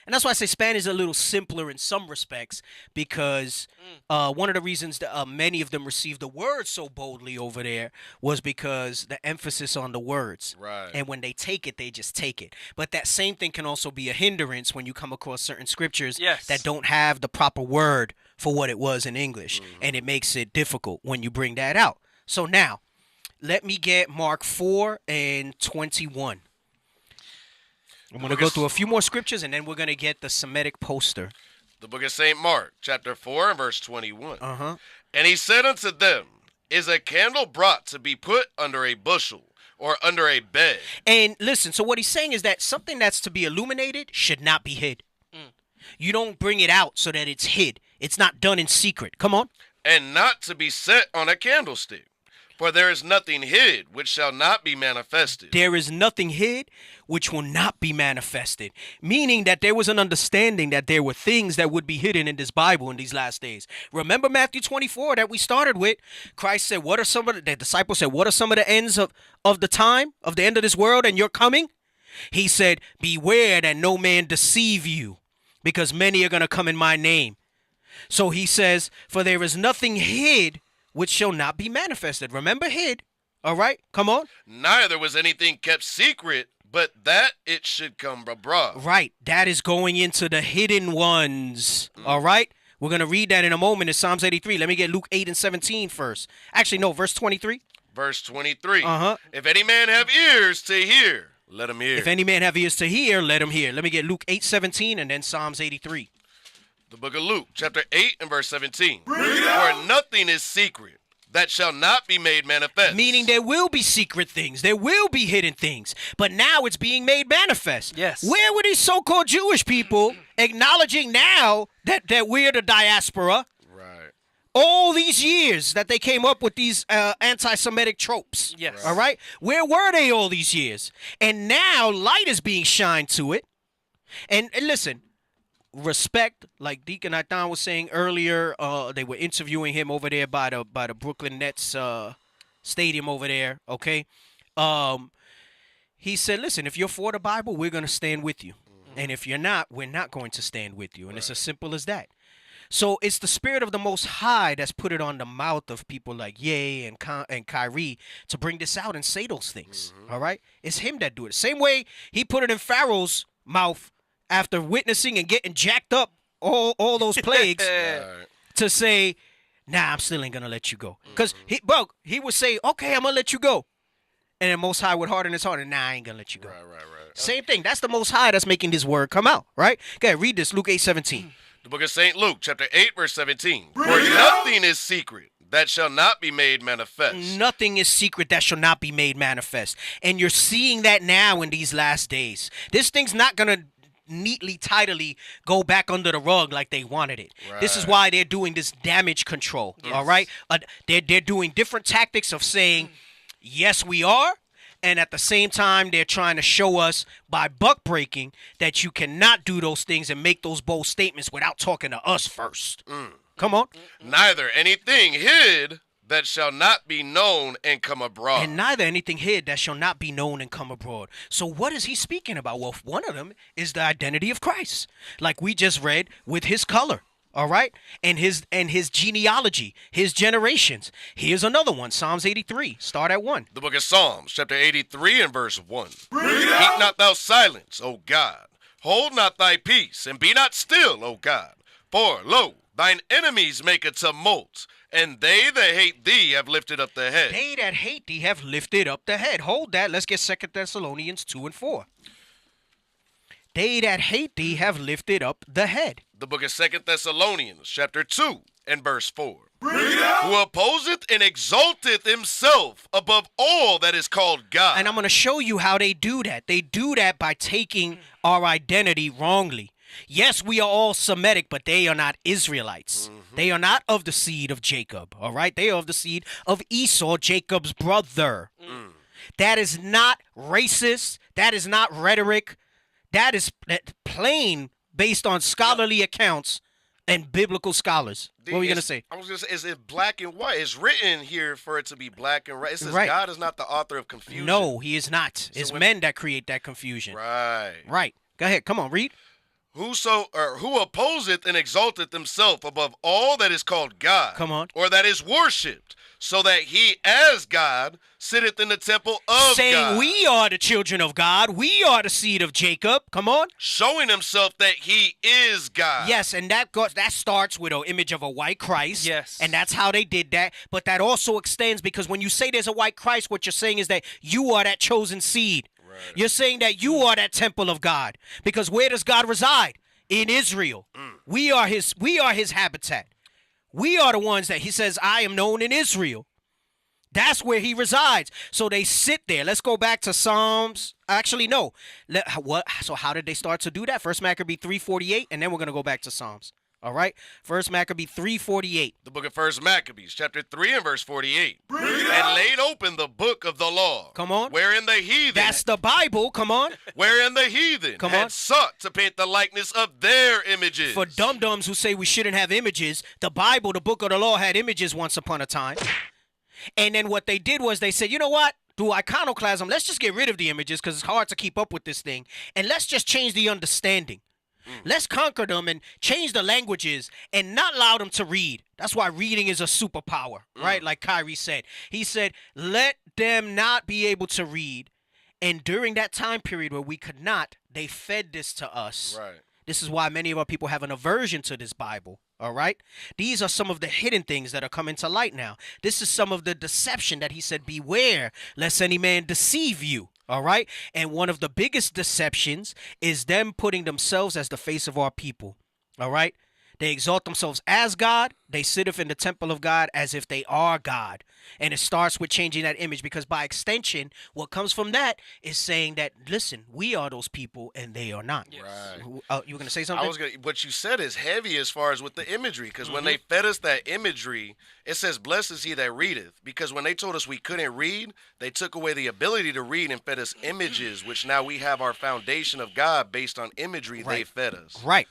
And that's why I say Spanish is a little simpler in some respects, because one of the reasons that many of them received the word so boldly over there was because the emphasis on the words. Right. And when they take it, they just take it. But that same thing can also be a hindrance when you come across certain scriptures that don't have the proper word for what it was in English. And it makes it difficult when you bring that out. So now, let me get Mark 4 and 21. I'm going to go through a few more scriptures, and then we're going to get the Semitic poster. The book of St. Mark, chapter 4 and verse 21. Uh-huh. And he said unto them, Is a candle brought to be put under a bushel or under a bed? And listen, so what he's saying is that something that's to be illuminated should not be hid. You don't bring it out so that it's hid. It's not done in secret. Come on. And not to be set on a candlestick. For there is nothing hid which shall not be manifested. There is nothing hid which will not be manifested. Meaning that there was an understanding that there were things that would be hidden in this Bible in these last days. Remember Matthew 24 that we started with? Christ said, the disciples said, what are some of the ends of the time, of the end of this world and your coming? He said, beware that no man deceive you, because many are going to come in my name. So he says, for there is nothing hid which shall not be manifested. Remember hid. All right, come on. Neither was anything kept secret, but that it should come abroad. Right, that is going into the hidden ones. All right, we're going to read that in a moment in Psalms 83. Let me get Luke 8 and 17 first. Actually, no, verse 23. Verse 23. Uh-huh. If any man have ears to hear, let him hear. If any man have ears to hear, let him hear. Let me get Luke 8, 17 and then Psalms 83. The book of Luke, chapter 8 and verse 17. For nothing is secret that shall not be made manifest. Meaning there will be secret things. There will be hidden things. But now it's being made manifest. Yes. Where were these so-called Jewish people acknowledging now that we're the diaspora? Right. All these years that they came up with these anti-Semitic tropes. Yes. All right? Where were they all these years? And now light is being shined to it. And listen, respect, like Deacon Nathan was saying earlier, they were interviewing him over there by the Brooklyn Nets stadium over there, okay? He said, listen, if you're for the Bible, we're going to stand with you. And if you're not, we're not going to stand with you. And it's as simple as that. So it's the spirit of the Most High that's put it on the mouth of people like Ye and Kyrie to bring this out and say those things, all right? It's him that do it. Same way he put it in Pharaoh's mouth after witnessing and getting jacked up all those plagues to say, nah, I'm still ain't going to let you go. Because he would say, okay, I'm going to let you go. And then Most High would harden his heart and, nah, I ain't going to let you go. Right. Same thing. That's the Most High that's making this word come out, right? Okay, read this, Luke 8:17. The book of St. Luke, chapter 8, verse 17. For nothing is secret that shall not be made manifest. Nothing is secret that shall not be made manifest. And you're seeing that now in these last days. This thing's not going to neatly, tidily go back under the rug like they wanted it. Right. This is why they're doing this damage control, all right? They're doing different tactics of saying, yes, we are. And at the same time, they're trying to show us by buck breaking that you cannot do those things and make those bold statements without talking to us first. Come on. Neither anything hid that shall not be known and come abroad. And neither anything hid that shall not be known and come abroad. So what is he speaking about? Well, one of them is the identity of Christ, like we just read with his color. All right, and his genealogy, his generations. Here's another one, Psalms 83. Start at 1. The book of Psalms, chapter 83 and verse 1. Keep not thou silence, O God. Hold not thy peace, and be not still, O God. For, lo, thine enemies make a tumult, and they that hate thee have lifted up the head. They that hate thee have lifted up the head. Hold that. Let's get 2 Thessalonians 2 and 4. They that hate thee have lifted up the head. The book of 2 Thessalonians, chapter 2 and verse 4. Who opposeth and exalteth himself above all that is called God. And I'm going to show you how they do that. They do that by taking our identity wrongly. Yes, we are all Semitic, but they are not Israelites. They are not of the seed of Jacob, all right? They are of the seed of Esau, Jacob's brother. That is not racist. That is not rhetoric. That is plain based on scholarly accounts and biblical scholars. What were you going to say? I was going to say, is it black and white? It's written here for it to be black and white. It says Right. God is not the author of confusion. No, he is not. It's men that create that confusion. Right. Right. Go ahead. Come on, read. Who opposeth and exalteth himself above all that is called God. Come on. Or that is worshipped, so that he as God sitteth in the temple of Saying God. we are the children of God. We are the seed of Jacob. Come on. Showing himself that he is God. Yes, and that starts with an image of a white Christ. Yes. And that's how they did that. But that also extends because when you say there's a white Christ, what you're saying is that you are that chosen seed. Right. You're saying that you are that temple of God. Because where does God reside? In Israel. We are his habitat. We are the ones that he says, I am known in Israel. That's where he resides. So they sit there. Let's go back to Psalms. Actually, no. So how did they start to do that? First Maccabee 3:48, and then we're going to go back to Psalms. All right? First Maccabee 3:48. The book of First Maccabees, chapter 3 and verse 48. And laid open the book of the law. Come on. Wherein the heathen. That's the Bible. Come on. Wherein the heathen had sought to paint the likeness of their images. For dum-dums who say we shouldn't have images, the Bible, the book of the law, had images once upon a time. And then what they did was they said, you know what? Through iconoclasm, let's just get rid of the images because it's hard to keep up with this thing. And let's just change the understanding. Let's conquer them and change the languages and not allow them to read. That's why reading is a superpower, right? Like Kyrie said. He said, let them not be able to read. And during that time period where we could not, they fed this to us. Right. This is why many of our people have an aversion to this Bible, all right? These are some of the hidden things that are coming to light now. This is some of the deception that he said, beware, lest any man deceive you, all right? And one of the biggest deceptions is them putting themselves as the face of our people, all right? They exalt themselves as God. They sitteth in the temple of God as if they are God. And it starts with changing that image because by extension, what comes from that is saying that, listen, we are those people and they are not. Yes. Right. You were going to say something? What you said is heavy as far as with the imagery because when they fed us that imagery, it says, blessed is he that readeth. Because when they told us we couldn't read, they took away the ability to read and fed us images, which now we have our foundation of God based on imagery they fed us. Right.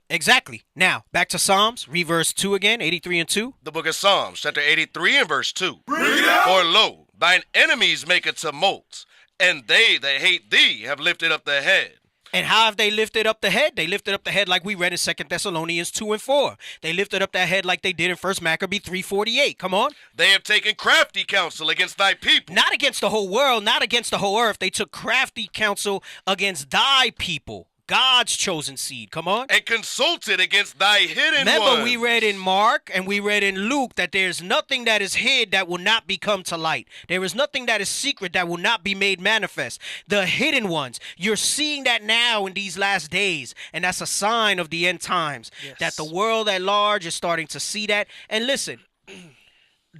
Exactly. Now, back to Psalms. Read verse 2 again, 83 and 2. The book of Psalms, chapter 83 and verse 2. For lo, thine enemies make a tumult, and they that hate thee have lifted up the head. And how have they lifted up the head? They lifted up the head like we read in 2 Thessalonians 2 and 4. They lifted up that head like they did in 1 Maccabee 3:48. Come on. They have taken crafty counsel against thy people. Not against the whole world, not against the whole earth. They took crafty counsel against thy people. God's chosen seed. Come on. And consulted against thy hidden Remember, ones. we read in Mark and we read in Luke that there's nothing that is hid that will not become to light. There is nothing that is secret that will not be made manifest. The hidden ones. You're seeing that now in these last days. And that's a sign of the end times. Yes. That the world at large is starting to see that. And listen,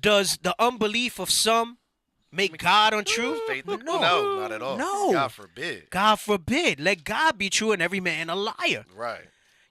does the unbelief of some make God untrue? No, not at all. No. God forbid. God forbid. Let God be true and every man a liar. Right.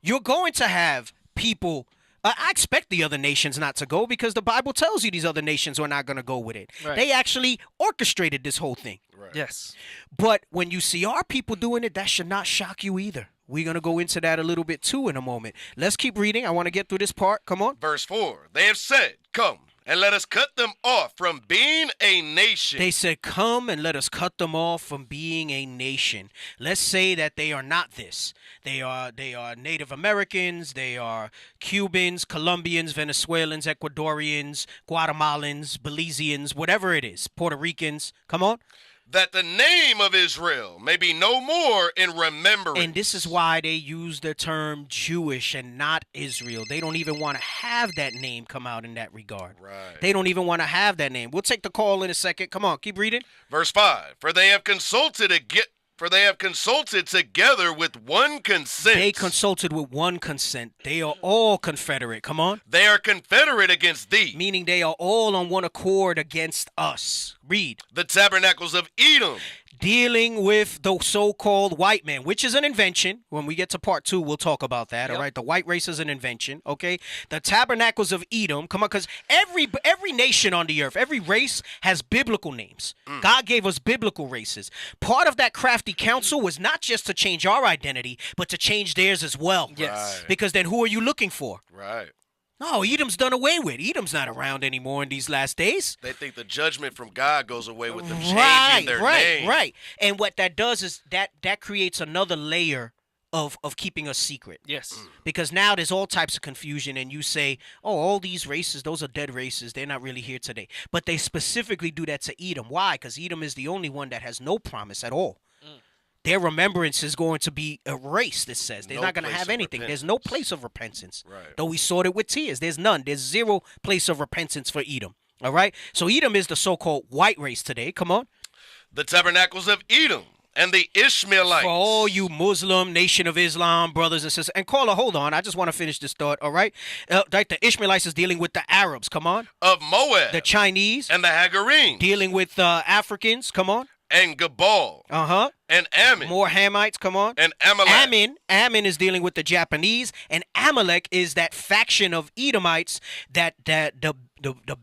You're going to have people. I expect the other nations not to go because the Bible tells you these other nations are not going to go with it. Right. They actually orchestrated this whole thing. Right. Yes. But when you see our people doing it, that should not shock you either. We're going to go into that a little bit too in a moment. Let's keep reading. I want to get through this part. Come on. Verse 4. They have said, come, and let us cut them off from being a nation. They said, come and let us cut them off from being a nation. Let's say that they are not this. They are Native Americans, they are Cubans, Colombians, Venezuelans, Ecuadorians, Guatemalans, Belizeans, whatever it is, Puerto Ricans. Come on. That the name of Israel may be no more in remembrance. And this is why they use the term Jewish and not Israel. They don't even want to have that name come out in that regard. Right. They don't even want to have that name. We'll take the call in a second. Come on, keep reading. Verse 5. For they have consulted together with one consent. They consulted with one consent. They are all confederate. Come on. They are confederate against thee. Meaning they are all on one accord against us. Read. The tabernacles of Edom. Dealing with the so-called white man, which is an invention. When we get to part 2, we'll talk about that. All right, the white race is an invention. Okay, the tabernacles of Edom. Come on, because every nation on the earth, every race has biblical names. God gave us biblical races. Part of that crafty counsel was not just to change our identity, but to change theirs as well. Yes. Right. Because then who are you looking for? Right. No, Edom's done away with. Edom's not around anymore in these last days. They think the judgment from God goes away with them changing their name. Right. And what that does is that creates another layer of keeping us secret. Yes. Because now there's all types of confusion, and you say, oh, all these races, those are dead races. They're not really here today. But they specifically do that to Edom. Why? Because Edom is the only one that has no promise at all. Their remembrance is going to be erased, it says. They're not going to have anything. There's no place of repentance. Right. Though we sought it with tears. There's none. There's zero place of repentance for Edom. All right? So Edom is the so-called white race today. Come on. The tabernacles of Edom and the Ishmaelites. For all you Muslim, Nation of Islam, brothers and sisters. And caller, hold on. I just want to finish this thought, all right? The Ishmaelites is dealing with the Arabs. Come on. Of Moab. The Chinese. And the Hagarenes. Dealing with Africans. Come on. And Gabal. Uh-huh. And Ammon. More Hamites, come on. And Amalek. Ammon is dealing with the Japanese, and Amalek is that faction of Edomites that the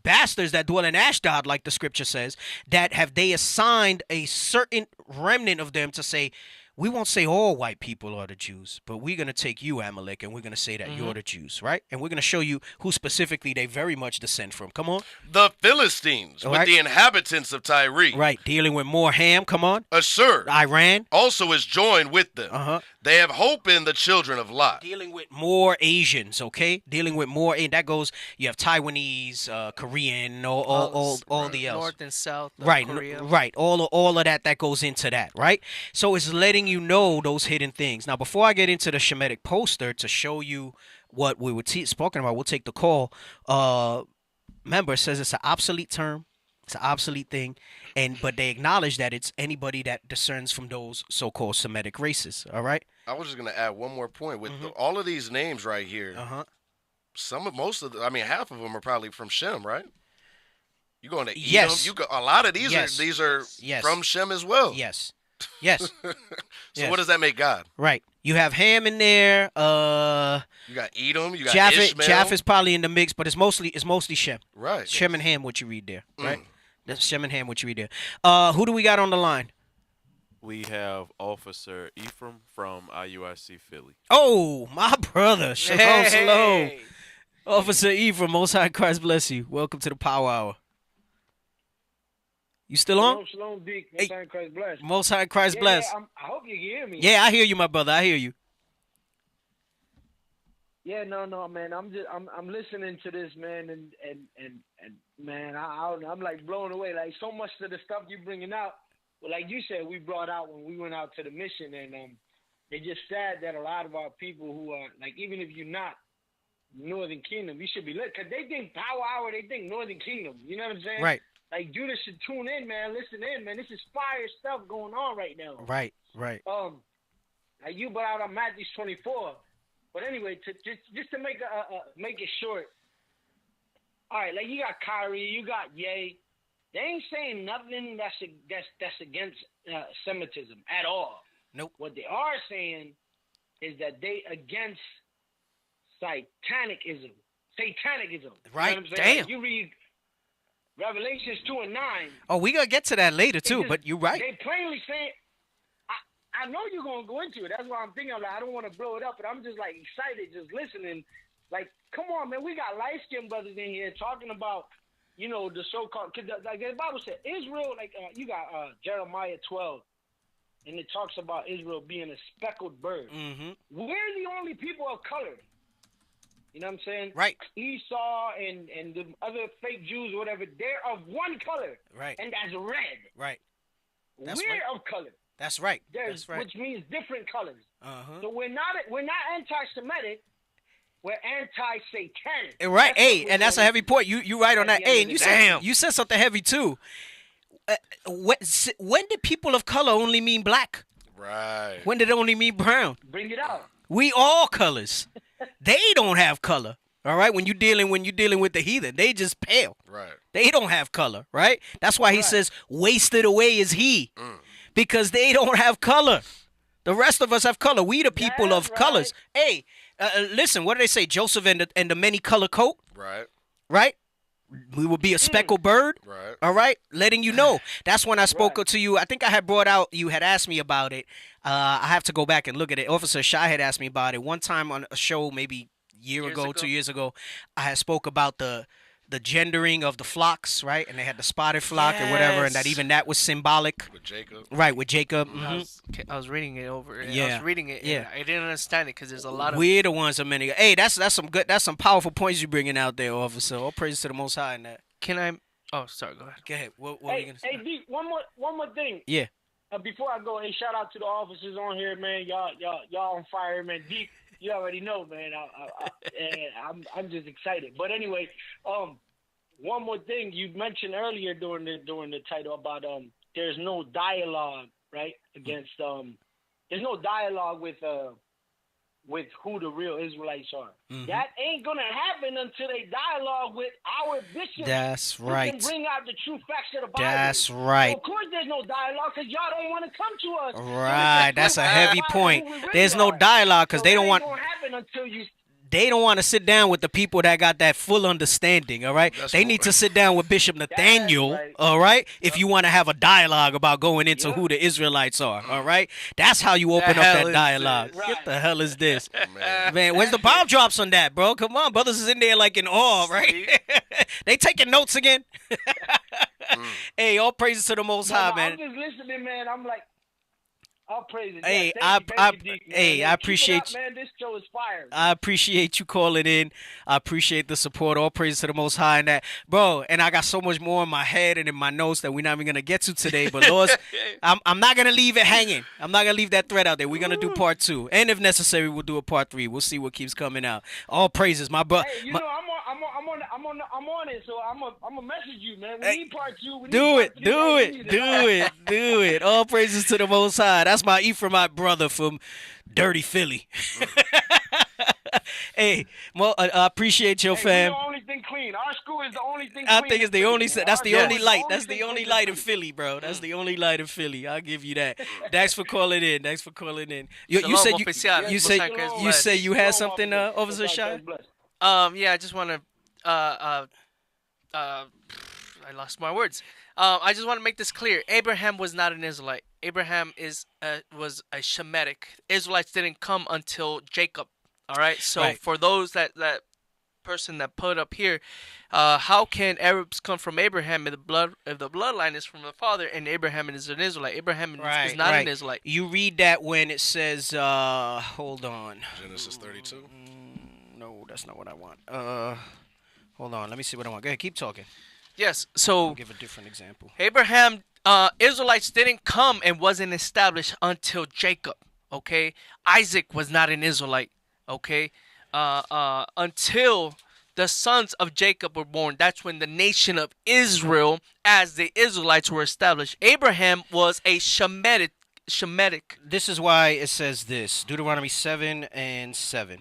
bastards that dwell in Ashdod, like the scripture says, that have they assigned a certain remnant of them to say, we won't say all white people are the Jews, but we're going to take you, Amalek, and we're going to say that you're the Jews, right? And we're going to show you who specifically they very much descend from. Come on. The Philistines, with the inhabitants of Tyre. Right, dealing with more Ham, come on. Assur. Iran. Also is joined with them. They have hope in the children of Lot. Dealing with more Asians, okay? Dealing with more, and that goes, you have Taiwanese, Korean, all the else. North and South right, Korea. Right, all of that goes into that, right? So it's letting you know those hidden things. Now, before I get into the Shemitic poster to show you what we were spoken about, we'll take the call. Remember, it says it's an obsolete term. It's an obsolete thing, but they acknowledge that it's anybody that discerns from those so-called Semitic races. All right. I was just gonna add one more point with all of these names right here. Half of them are probably from Shem, right? You going to Edom? Yes. A lot of these are from Shem as well. Yes. So what does that make God? Right. You have Ham in there. You got Edom. You got Ishmael. Japheth is probably in the mix, but it's mostly Shem. Right. Shem and Ham, what you read there. Right. That's Shem and Ham, what you read there. Who do we got on the line? We have Officer Ephraim from IUIC Philly. Oh, my brother. Shalom, shalom. Officer Ephraim, Most High Christ bless you. Welcome to the Power Hour. You still on? Shalom, Deek. Most High Christ bless. Most High Christ bless. I hope you can hear me. Yeah, I hear you, my brother. I hear you. Yeah, no, man. I'm listening to this, man, and man, I'm like blown away. Like so much of the stuff you bringing out. Well, like you said, we brought out when we went out to the mission, and it's just sad that a lot of our people who are like, even if you're not Northern Kingdom, you should be lit because they think Power Hour, they think Northern Kingdom. You know what I'm saying? Right. Like Judah should tune in, man. Listen in, man. This is fire stuff going on right now. Right. Like you brought out on Matthew 24. But anyway, just to make it short. All right, like you got Kyrie, you got Ye. They ain't saying nothing that's against Semitism at all. Nope. What they are saying is that they against Satanicism. Right. You know what I'm saying? Damn. Like you read Revelations 2 and 9. Oh, we gonna get to that later too, but you're right. They plainly saying, I know you're gonna go into it. That's why I'm thinking. Like, I don't want to blow it up, but I'm just like excited, just listening. Like, come on, man, we got light skinned brothers in here talking about you know, the so-called, cause like the Bible said, Israel, like you got Jeremiah 12, and it talks about Israel being a speckled bird. Mm-hmm. We're the only people of color. You know what I'm saying? Right. Esau and the other fake Jews or whatever, they're of one color. Right. And that's red. Right. That's We're right. of color. That's right. There's, That's right. which means different colors. Uh-huh. So we're not anti-Semitic. We're anti-satanic. Right. Hey, and that's a heavy point. You right on that. Hey, and you said something heavy too. When did people of color only mean black? Right. When did it only mean brown? Bring it out. We all colors. They don't have color. All right. When you dealing with the heathen, they just pale. Right. They don't have color. Right. That's why he says, "Wasted away is he," because they don't have color. The rest of us have color. We the people of colors. Hey, listen. What do they say? Joseph and the many color coat. Right. Right. We will be a speckled bird. Right. All right. Letting you know. That's when I spoke to you. I think I had brought out. You had asked me about it. I have to go back and look at it. Officer Shai had asked me about it one time on a show, maybe years ago, 2 years ago. I had spoke about the gendering of the flocks, right? And they had the spotted flock or whatever, and that even that was symbolic. With Jacob. Right, with Jacob. I was reading it over. Yeah. I was reading it. And I didn't understand it because there's a lot of. We're the ones of many. Hey, that's some good. That's some powerful points you're bringing out there, officer. All praise to the Most High in that. Can I? Oh, sorry. Go ahead. Go ahead. What are you gonna say? Hey, D, one more thing. Yeah. Before I go, hey, shout out to the officers on here, man. Y'all on fire, man. Deep, you already know, man. I'm just excited. But anyway, one more thing you mentioned earlier during the title about there's no dialogue, right, against there's no dialogue with who the real Israelites are. Mm-hmm. That ain't gonna happen until they dialogue with our bishops. That's right. Who can bring out the true facts of the Bible. That's right. So of course, there's no dialogue because y'all don't want to come to us. Right. That's a heavy point. There's no dialogue because they don't want. It ain't gonna happen until you. They don't want to sit down with the people that got that full understanding, all right? They need to sit down with Bishop Nathaniel, all right? If you want to have a dialogue about going into who the Israelites are, all right? That's how you open up that dialogue. What the hell is this? Man, where's the bomb drops on that, bro? Come on, brothers is in there like in awe, right? They taking notes again? Hey, all praises to the Most High, man. I'm just listening, man. I'm like, I'll praise it. Hey, I appreciate you. Man, this show is fire. I appreciate you calling in. I appreciate the support. All praise to the Most High in that, bro. And I got so much more in my head and in my notes that we're not even gonna get to today. But Lord, I'm not gonna leave it hanging. I'm not gonna leave that thread out there. We're gonna do part 2, and if necessary, we'll do a part 3. We'll see what keeps coming out. All praises, my brother. Hey, you know, I'm on it. So I'm gonna message you, man. We need part 2. Do it. All praises to the Most High. That's my Ephraimite brother from dirty Philly. Hey, I appreciate your fam. We're the only thing clean. Our school is the only thing clean. I think it's the only. That's the only light. That's the only light in Philly, bro. That's the only light in Philly. I'll give you that. Thanks for calling in. You said you had something, Officer Shai. Yeah, I just want to. I lost my words. I just want to make this clear. Abraham was not an Israelite. Abraham was a Shemitic. Israelites didn't come until Jacob. All right. So for those that person that put up here, how can Arabs come from Abraham if the bloodline is from the father and Abraham is an Israelite? Abraham is not an Israelite. You read that when it says, hold on. Genesis 32. No, that's not what I want. Hold on. Let me see what I want. Go ahead. Keep talking. Yes. So I'll give a different example. Abraham, Israelites didn't come and wasn't established until Jacob. Okay. Isaac was not an Israelite. Okay. Until the sons of Jacob were born. That's when the nation of Israel, as the Israelites, were established. Abraham was a Shemitic. This is why it says this. Deuteronomy 7:7.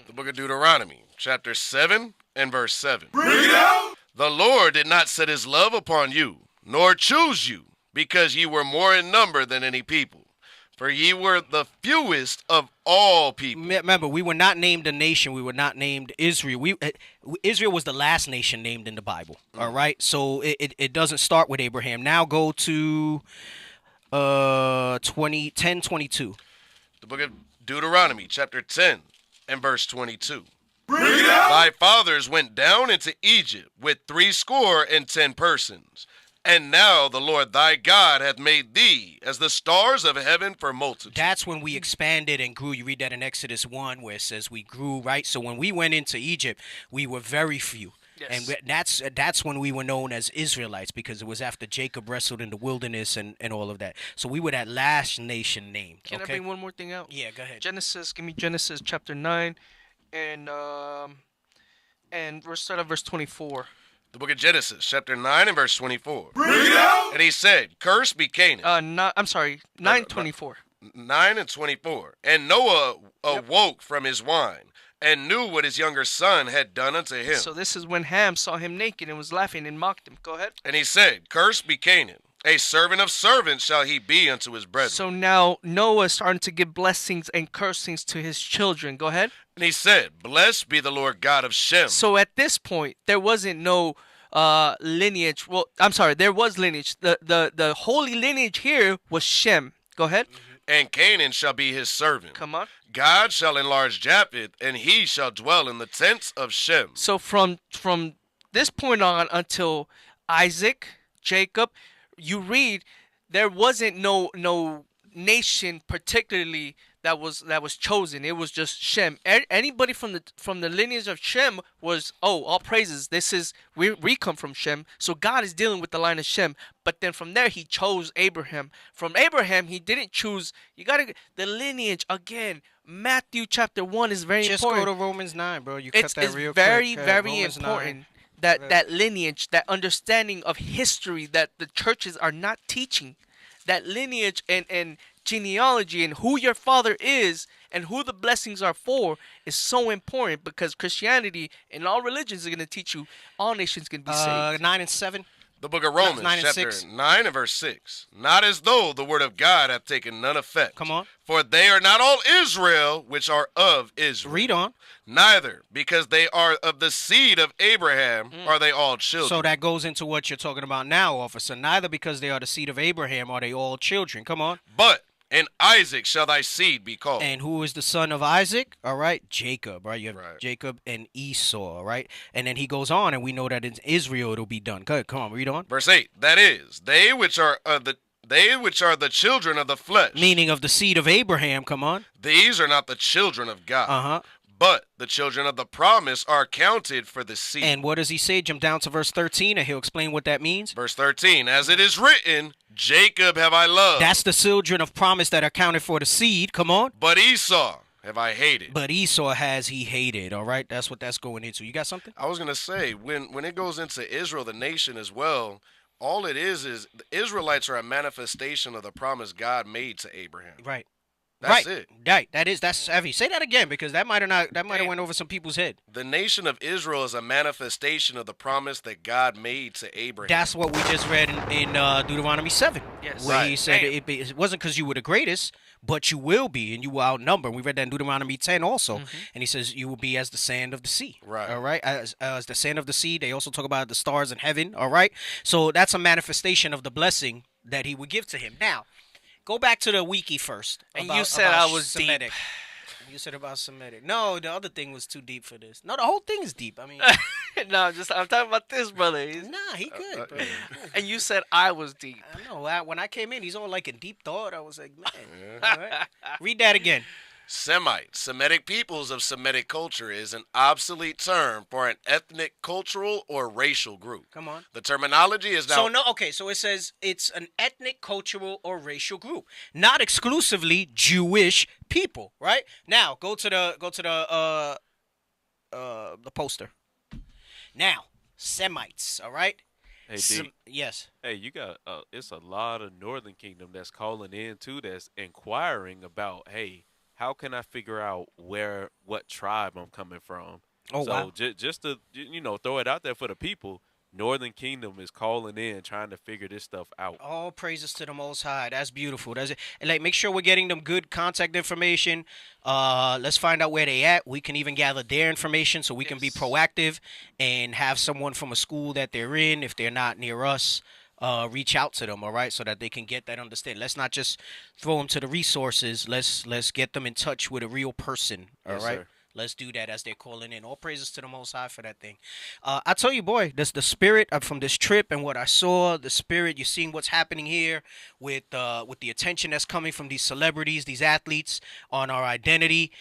The book of Deuteronomy, chapter 7 and verse 7. Bring it out! The Lord did not set his love upon you, nor choose you, because ye were more in number than any people. For ye were the fewest of all people. Remember, we were not named a nation. We were not named Israel. Israel was the last nation named in the Bible. All right? So it doesn't start with Abraham. Now go to 10:22. The book of Deuteronomy, chapter 10 and verse 22. Thy fathers went down into Egypt with 70 persons. And now the Lord thy God hath made thee as the stars of heaven for multitude. That's when we expanded and grew. You read that in Exodus 1 where it says we grew, right? So when we went into Egypt, we were very few. Yes. And that's when we were known as Israelites, because it was after Jacob wrestled in the wilderness and all of that. So we were that last nation named. Can I bring one more thing out? Yeah, go ahead. Genesis, give me Genesis chapter 9 and we'll start at verse 24. The book of Genesis, chapter 9 and verse 24. Bring it out! And he said, Cursed be Canaan. I'm sorry, 9:24. 9 and 24. And Noah awoke from his wine, and knew what his younger son had done unto him. So this is when Ham saw him naked and was laughing and mocked him. Go ahead. And he said, Cursed be Canaan. A servant of servants shall he be unto his brethren. So now Noah is starting to give blessings and cursings to his children. Go ahead. And he said, Blessed be the Lord God of Shem. So at this point, there wasn't no lineage. Well, I'm sorry, there was lineage. The holy lineage here was Shem. Go ahead. And Canaan shall be his servant. Come on. God shall enlarge Japheth, and he shall dwell in the tents of Shem. So from this point on until Isaac, Jacob, you read there wasn't no nation particularly that was chosen. It was just Shem. Anybody from the lineage of Shem was, all praises. We come from Shem. So God is dealing with the line of Shem. But then from there he chose Abraham. From Abraham he didn't choose. The lineage again. Matthew chapter 1 is very important. Just go to Romans 9, bro. You cut that real quick. It's very Romans important. 9. That lineage, that understanding of history that the churches are not teaching, that lineage and genealogy and who your father is and who the blessings are for is so important, because Christianity and all religions are going to teach you all nations can be saved. 9 and 7. The book of Romans, chapter 9 and verse 6. Not as though the word of God hath taken none effect. Come on. For they are not all Israel which are of Israel. Read on. Neither, because they are of the seed of Abraham, are they all children. So that goes into what you're talking about now, officer. Neither because they are the seed of Abraham are they all children. Come on. But in Isaac shall thy seed be called. And who is the son of Isaac? All right, Jacob, right? You have Right. Jacob and Esau, right? And then he goes on, and we know that in Israel it'll be done. Go ahead, come on, read on. Verse 8, that is, they which are the children of the flesh. Meaning of the seed of Abraham, come on. These are not the children of God. Uh-huh. But the children of the promise are counted for the seed. And what does he say? Jump down to verse 13, and he'll explain what that means. Verse 13, as it is written, Jacob have I loved. That's the children of promise that are counted for the seed. Come on. But Esau have I hated. But Esau has he hated. All right, that's what that's going into. You got something? I was going to say, when it goes into Israel, the nation as well, all it is the Israelites are a manifestation of the promise God made to Abraham. Right. That's it. Right. That's heavy. Say that again, because that might have went over some people's head. The nation of Israel is a manifestation of the promise that God made to Abraham. That's what we just read in Deuteronomy 7. Yes. Where Right. he said it wasn't because you were the greatest, but you will be, and you will outnumber. We read that in Deuteronomy 10 also. And he says you will be as the sand of the sea. Right. All right. As the sand of the sea. They also talk about the stars in heaven. All right. So that's a manifestation of the blessing that he would give to him. Now, go back to the wiki first. And you said I was Semitic. deep. You said about Semitic. No, the other thing was too deep for this. No, the whole thing is deep. I mean, No, I'm talking about this, brother. nah, he good, bro. And you said I was deep. I know. When I came in, he's all like in deep thought. I was like, man. All right. Read that again. Semite, Semitic peoples of Semitic culture, is an obsolete term for an ethnic, cultural, or racial group. Come on. The terminology is now... So it says it's an ethnic, cultural, or racial group, not exclusively Jewish people, right? Now go to the poster. Now, Semites, all right? Hey, D. Yes. Hey, you got it's a lot of Northern Kingdom that's calling in too, that's inquiring about, hey, how can I figure out what tribe I'm coming from? Oh, so wow. Just to throw it out there for the people, Northern Kingdom is calling in, trying to figure this stuff out. All praises to the Most High. That's beautiful. That's it. And like, make sure we're getting them good contact information. Let's find out where they at. We can even gather their information so we can be proactive and have someone from a school that they're in, if they're not near us, reach out to them, all right, so that they can get that understanding. Let's not just throw them to the resources. Let's get them in touch with a real person, all Yes, right? sir. Let's do that as they're calling in. All praises to the Most High for that thing. I tell you, boy, this the spirit from this trip and what I saw. The spirit, you're seeing what's happening here with the attention that's coming from these celebrities, these athletes on our identity.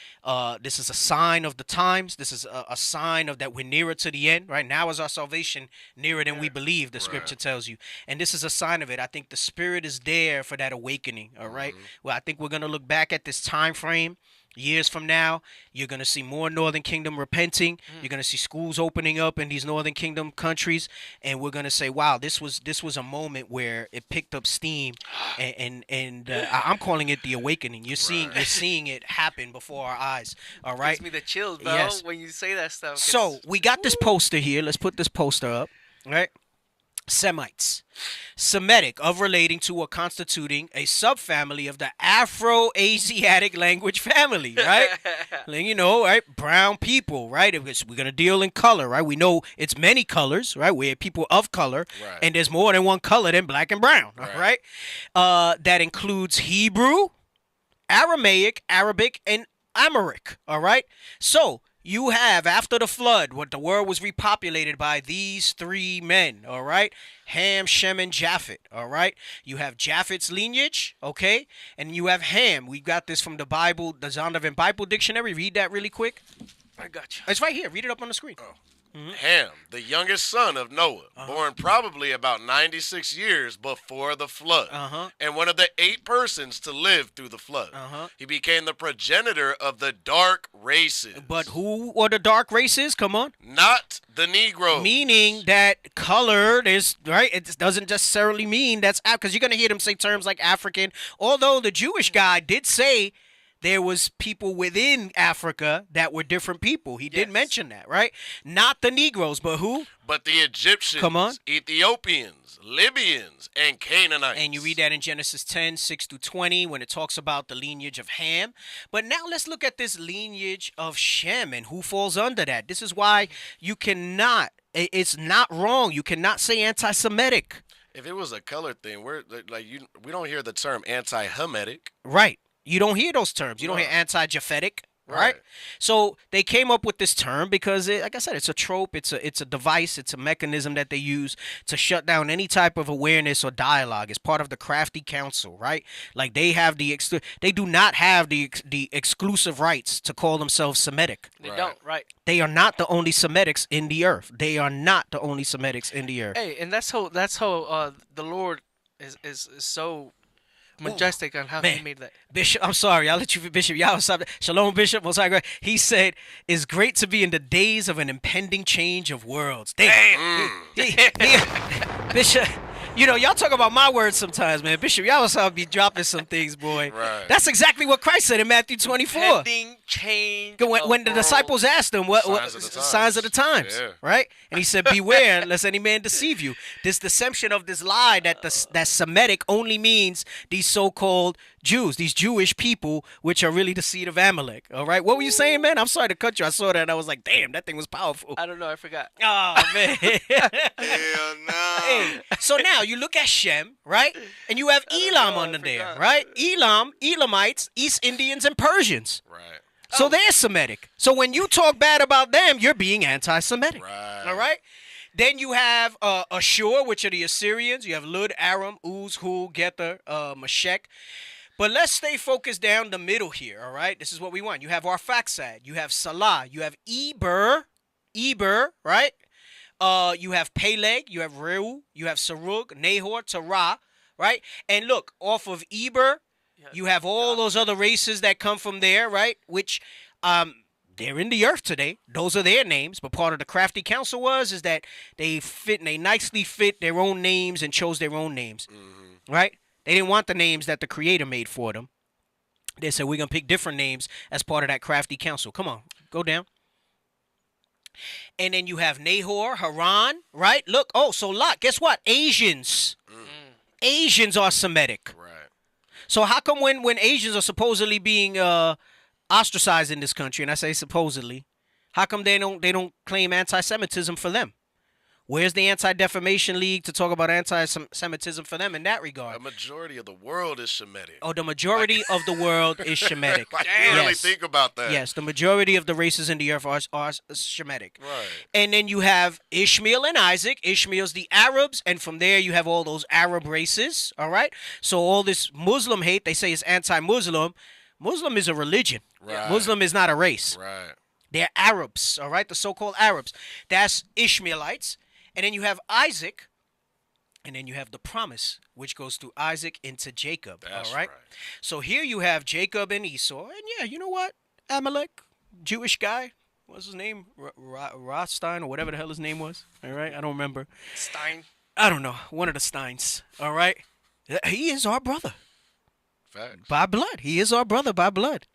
This is a sign of the times. This is a sign of that we're nearer to the end. Right now is our salvation nearer than we believe. The scripture tells you, and this is a sign of it. I think the spirit is there for that awakening. All right. Well, I think we're gonna look back at this time frame. Years from now, you're going to see more Northern Kingdom repenting. You're going to see schools opening up in these Northern Kingdom countries. And we're going to say, wow, this was a moment where it picked up steam. And I'm calling it the awakening. You're seeing it happen before our eyes. All right. Gives me the chills, bro, yes. when you say that stuff. So we got this poster here. Let's put this poster up. All right. Semites, Semitic, of relating to or constituting a subfamily of the Afro-Asiatic language family, right? You know, right? Brown people, right? We're going to deal in color, right? We know it's many colors, right? We're people of color, and there's more than one color than black and brown, all right? That includes Hebrew, Aramaic, Arabic, and Amharic, all right? So, you have, after the flood, what the world was repopulated by these three men, all right? Ham, Shem, and Japhet, all right? You have Japhet's lineage, okay? And you have Ham. We got this from the Bible, the Zondervan Bible Dictionary. Read that really quick. I got you. It's right here. Read it up on the screen. Ham, the youngest son of Noah, born probably about 96 years before the flood, and one of the 8 persons to live through the flood. He became the progenitor of the dark races. But who are the dark races? Come on. Not the Negroes. Meaning that color is, right? It doesn't necessarily mean that's, because you're going to hear them say terms like African, although the Jewish guy did say there was people within Africa that were different people. He did mention that, right? Not the Negroes, but who? But the Egyptians, come on, Ethiopians, Libyans, and Canaanites. And you read that in Genesis 10, 6-20, when it talks about the lineage of Ham. But now let's look at this lineage of Shem and who falls under that. This is why you cannot, it's not wrong. You cannot say anti-Semitic. If it was a color thing, we don't hear the term anti-Hamitic. Right. You don't hear those terms. You don't hear anti-Japhetic, right? So they came up with this term because, like I said, it's a trope. It's a device. It's a mechanism that they use to shut down any type of awareness or dialogue. It's part of the crafty council, right? Like they have they do not have the exclusive rights to call themselves Semitic. They don't, right? They are not the only Semitics in the earth. They are not the only Semitics in the earth. Hey, and that's how the Lord is so majestic on how he made that. Bishop, I'm sorry, I'll let you, Bishop. Y'all stop. Shalom, Bishop. Most High. He said, "It's great to be in the days of an impending change of worlds." Damn. Bishop, you know, y'all talk about my words sometimes, man. Bishop, y'all also be dropping some things, boy. Right. That's exactly what Christ said in Matthew 24. Impending change. When the disciples asked him, what signs of the times, right? And he said, "Beware, lest any man deceive you." This deception of this lie that that Semitic only means these so-called Jews, these Jewish people, which are really the seed of Amalek. All right, what were you saying, man? I'm sorry to cut you. I saw that and I was like, damn, that thing was powerful. I don't know, I forgot. Oh man. Hell no. Hey, so now you look at Shem, right? And you have Elam under there, right? Elamites, East Indians, and Persians. Right. So they're Semitic. So when you talk bad about them, you're being anti-Semitic. Right. All right? Then you have Ashur, which are the Assyrians. You have Lud, Aram, Uz, Hul, Gether, Meshech. But let's stay focused down the middle here, all right? This is what we want. You have Arphaxad. You have Salah. You have Eber, right? You have Peleg. You have Reu. You have Sarug, Nahor, Terah, right? And look, off of Eber, you have all those other races that come from there, right? Which they're in the earth today. Those are their names. But part of the crafty council is that they nicely fit their own names and chose their own names, right? They didn't want the names that the Creator made for them. They said, we're going to pick different names as part of that crafty council. Come on, go down. And then you have Nahor, Haran, right? Look, so Lot, guess what? Asians. Asians are Semitic. Right. So how come when Asians are supposedly being ostracized in this country, and I say supposedly, how come they don't claim anti-Semitism for them? Where's the Anti-Defamation League to talk about anti-Semitism for them in that regard? A majority of the world is Shemitic. Oh, the majority of the world is Shemitic. You really think about that. Yes, the majority of the races in the earth are Shemitic. Right. And then you have Ishmael and Isaac. Ishmael's the Arabs, and from there you have all those Arab races, all right? So all this Muslim hate, they say is anti-Muslim. Muslim is a religion. Right. Muslim is not a race. Right. They're Arabs, all right? The so-called Arabs. That's Ishmaelites. And then you have Isaac, and then you have the promise, which goes through Isaac into Jacob, all right? So here you have Jacob and Esau, and yeah, you know what? Amalek, Jewish guy, what's his name? Rothstein or whatever the hell his name was, all right? I don't remember. Stein. I don't know. One of the Steins, all right? He is our brother. Facts. By blood. He is our brother by blood.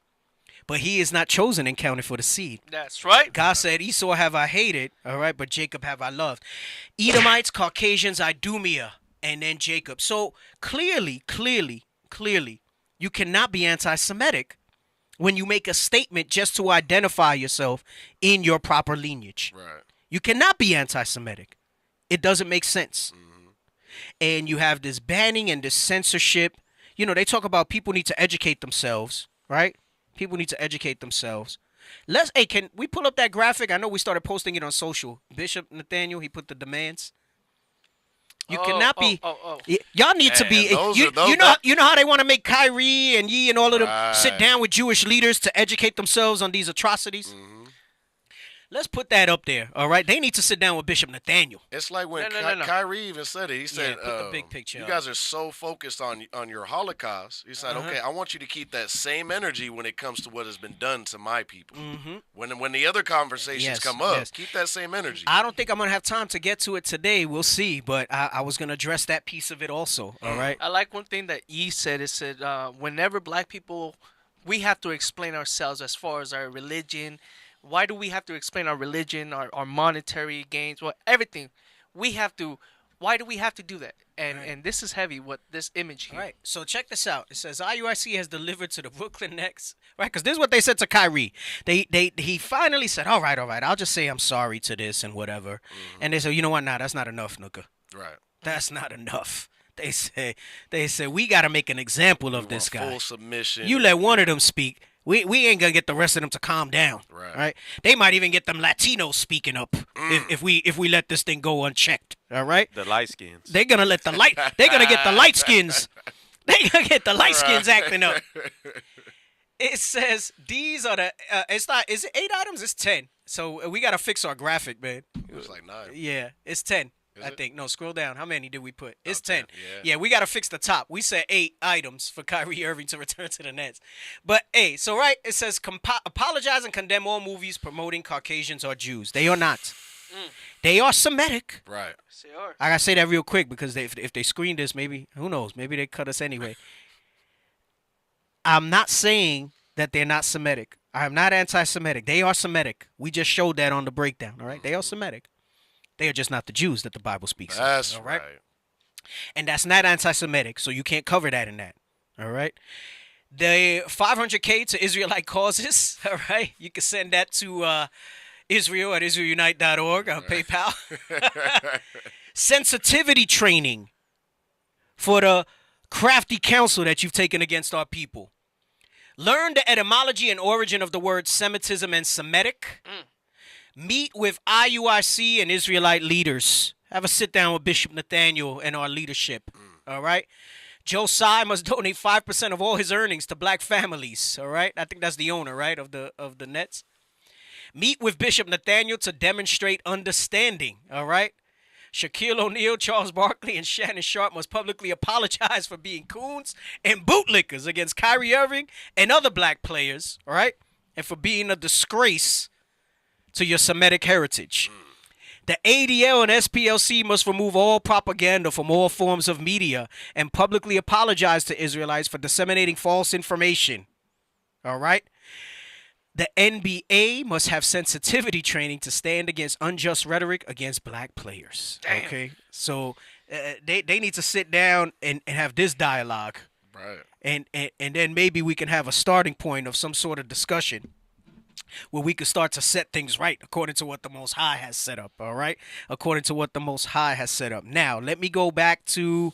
But he is not chosen and counted for the seed. That's right. God said, Esau have I hated, all right, but Jacob have I loved. Edomites, Caucasians, Idumea, and then Jacob. So clearly, you cannot be anti-Semitic when you make a statement just to identify yourself in your proper lineage. Right. You cannot be anti-Semitic. It doesn't make sense. Mm-hmm. And you have this banning and this censorship. You know, they talk about people need to educate themselves, right? People need to educate themselves. Hey, can we pull up that graphic? I know we started posting it on social. Bishop Nathaniel, he put the demands. You cannot be. Y'all need to be. You know how they want to make Kyrie and Yee and all of them sit down with Jewish leaders to educate themselves on these atrocities. Mm-hmm. Let's put that up there, all right? They need to sit down with Bishop Nathaniel. It's like when Kyrie even said it. He said, put the big picture you up. guys are so focused on your Holocaust. He said, okay, I want you to keep that same energy when it comes to what has been done to my people. Mm-hmm. When the other conversations come up, keep that same energy. I don't think I'm going to have time to get to it today. We'll see. But I was going to address that piece of it also, all right? I like one thing that Yee said. It said, whenever black people, we have to explain ourselves as far as our religion. Why do we have to explain our religion, our monetary gains, everything? Why do we have to do that? And this is heavy, what this image here. All right, so check this out. It says IUIC has delivered to the Brooklyn Nets, right? Because this is what they said to Kyrie. He finally said, all right, I'll just say I'm sorry to this and whatever. Mm-hmm. And they said, you know what? Nah, that's not enough, Nuka. Right. That's not enough. They say we got to make an example of this guy. Full submission. You let one of them speak. We ain't gonna get the rest of them to calm down, right? They might even get them Latinos speaking up if we let this thing go unchecked, all right? The light skins. They're gonna get the light skins. They're gonna get the light skins acting up. It says these are the. It's not. Is it 8 items? It's 10. So we gotta fix our graphic, man. It was like 9. Yeah, it's 10. I think. No, scroll down. How many did we put? It's 10. Yeah, we got to fix the top. We said 8 items for Kyrie Irving to return to the Nets. But, hey, so, right, it says apologize and condemn all movies promoting Caucasians or Jews. They are not. They are Semitic. Right. They are. I got to say that real quick because if they screen this, maybe, who knows, maybe they cut us anyway. I'm not saying that they're not Semitic. I'm not anti-Semitic. They are Semitic. We just showed that on the breakdown, all right? They are Semitic. They are just not the Jews that the Bible speaks of. That's all right. And that's not anti-Semitic, so you can't cover that in that. All right. The 500K to Israelite causes. All right. You can send that to Israel at IsraelUnite.org on PayPal. Sensitivity training for the crafty counsel that you've taken against our people. Learn the etymology and origin of the word Semitism and Semitic. Meet with IUIC and Israelite leaders. Have a sit down with Bishop Nathaniel and our leadership. All right. Josiah must donate 5% of all his earnings to black families. All right. I think that's the owner, right, of the Nets. Meet with Bishop Nathaniel to demonstrate understanding. All right. Shaquille O'Neal, Charles Barkley, and Shannon Sharp must publicly apologize for being coons and bootlickers against Kyrie Irving and other black players. All right. And for being a disgrace to your Semitic heritage. The ADL and SPLC must remove all propaganda from all forms of media and publicly apologize to Israelites for disseminating false information. All right? The NBA must have sensitivity training to stand against unjust rhetoric against black players. Damn. Okay? So they need to sit down and have this dialogue. Right. And then maybe we can have a starting point of some sort of discussion where we could start to set things right according to what the Most High has set up, all right? According to what the Most High has set up. Now, let me go back to,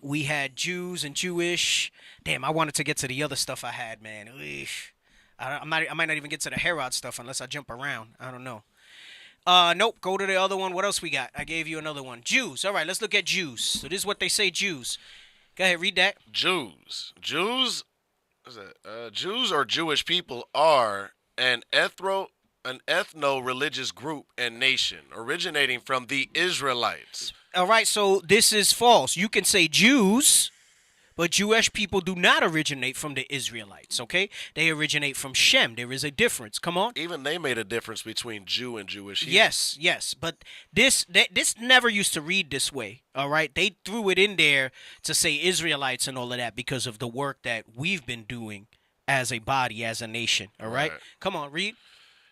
we had Jews and Jewish. Damn, I wanted to get to the other stuff I had, man. I might not even get to the Herod stuff unless I jump around. I don't know. Nope, go to the other one. What else we got? I gave you another one. Jews. All right, let's look at Jews. So this is what they say, Jews. Go ahead, read that. Jews. Jews or Jewish people are an ethno-religious group and nation originating from the Israelites. All right, so this is false. You can say Jews, but Jewish people do not originate from the Israelites, okay? They originate from Shem. There is a difference. Come on. Even they made a difference between Jew and Jewish. Yes, but this never used to read this way, all right? They threw it in there to say Israelites and all of that because of the work that we've been doing as a body, as a nation, all right? Come on, read.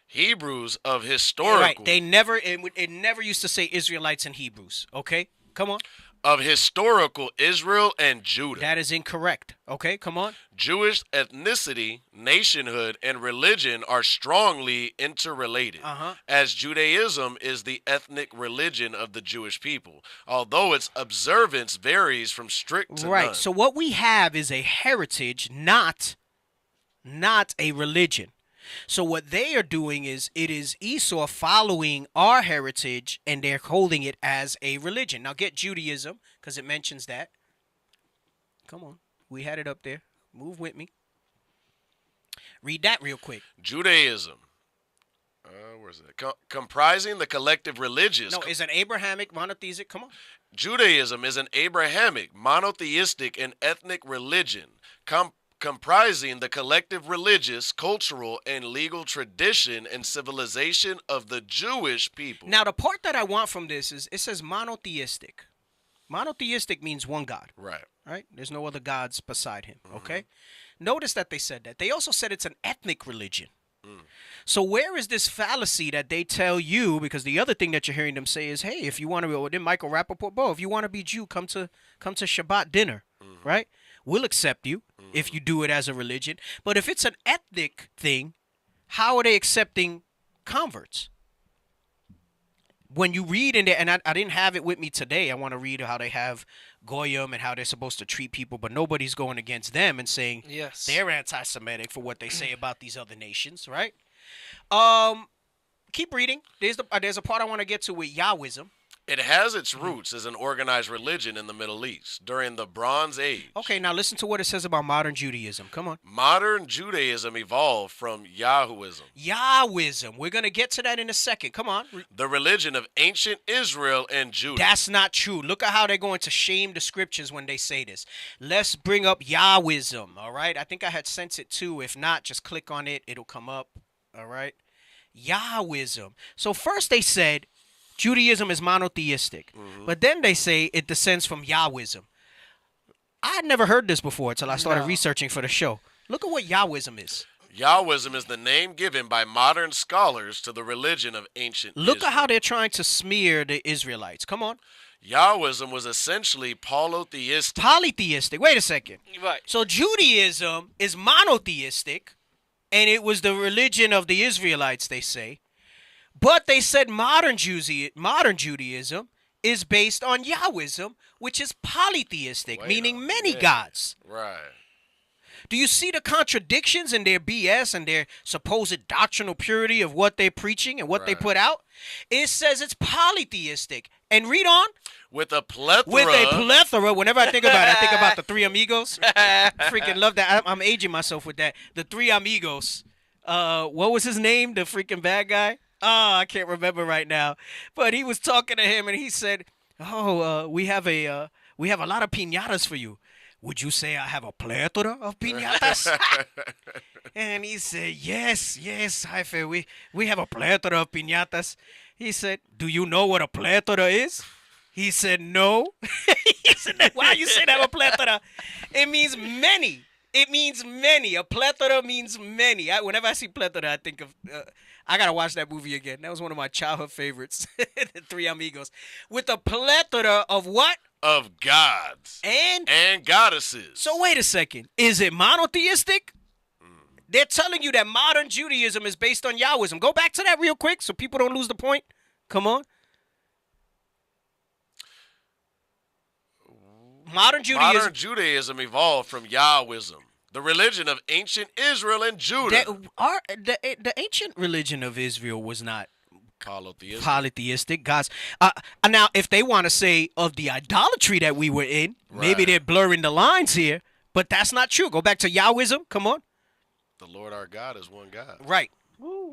Hebrews of historical. Right, they never, it never used to say Israelites and Hebrews, okay? Come on. Of historical Israel and Judah. That is incorrect. Okay, come on. Jewish ethnicity, nationhood, and religion are strongly interrelated, as Judaism is the ethnic religion of the Jewish people, although its observance varies from strict to none. So what we have is a heritage, not a religion. So what they are doing is, it is Esau following our heritage, and they're holding it as a religion. Now get Judaism, because it mentions that. Come on. We had it up there. Move with me. Read that real quick. Judaism. Where's it? Comprising the collective religious. No, is an Abrahamic monotheistic. Come on. Judaism is an Abrahamic, monotheistic, and ethnic religion. Comprising the collective religious, cultural, and legal tradition and civilization of the Jewish people. Now, the part that I want from this is, it says monotheistic. Monotheistic means one God. Right? There's no other gods beside him, okay? Notice that they said that. They also said it's an ethnic religion. So where is this fallacy that they tell you, because the other thing that you're hearing them say is, hey, if you want to be, then Michael Rappaport, bro, if you want to be Jew, come to Shabbat dinner, right? We'll accept you if you do it as a religion. But if it's an ethnic thing, how are they accepting converts? When you read in there, and I didn't have it with me today. I want to read how they have Goyim and how they're supposed to treat people, but nobody's going against them and saying they're anti-Semitic for what they say about these other nations, right? Keep reading. There's a part I want to get to with Yahwism. It has its roots as an organized religion in the Middle East during the Bronze Age. Okay, now listen to what it says about modern Judaism. Come on. Modern Judaism evolved from Yahwism. Yahwism. We're going to get to that in a second. Come on. The religion of ancient Israel and Judah. That's not true. Look at how they're going to shame the scriptures when they say this. Let's bring up Yahwism, all right? I think I had sent it too. If not, just click on it. It'll come up, all right? Yahwism. So first they said Judaism is monotheistic. But then they say it descends from Yahwism. I had never heard this before until I started researching for the show. Look at what Yahwism is. Yahwism is the name given by modern scholars to the religion of ancient Look Israel. at how they're trying to smear the Israelites. Come on. Yahwism was essentially polytheistic. Polytheistic. Wait a second. Right. So Judaism is monotheistic, and it was the religion of the Israelites, they say. But they said modern Judaism is based on Yahwism, which is polytheistic, meaning many gods. Right. Do you see the contradictions in their BS and their supposed doctrinal purity of what they're preaching and what they put out? It says it's polytheistic. And read on. With a plethora. Whenever I think about it, I think about the Three Amigos. Freaking love that. I'm aging myself with that. The Three Amigos. What was his name? The freaking bad guy? Oh, I can't remember right now. But he was talking to him and he said, we have a lot of piñatas for you. Would you say I have a plethora of piñatas? And he said, yes, Jefe, we have a plethora of piñatas. He said, do you know what a plethora is? He said, no. He said, why you say that a plethora? It means many. It means many. A plethora means many. Whenever I see plethora, I think of... I got to watch that movie again. That was one of my childhood favorites. The Three Amigos. With a plethora of what? Of gods. And goddesses. So wait a second. Is it monotheistic? They're telling you that modern Judaism is based on Yahwism. Go back to that real quick so people don't lose the point. Come on. Modern Judaism evolved from Yahwism, the religion of ancient Israel and Judah. The ancient religion of Israel was not polytheistic. Gods. Now, if they want to say of the idolatry that we were in, maybe they're blurring the lines here, but that's not true. Go back to Yahwism. Come on. The Lord our God is one God. Right.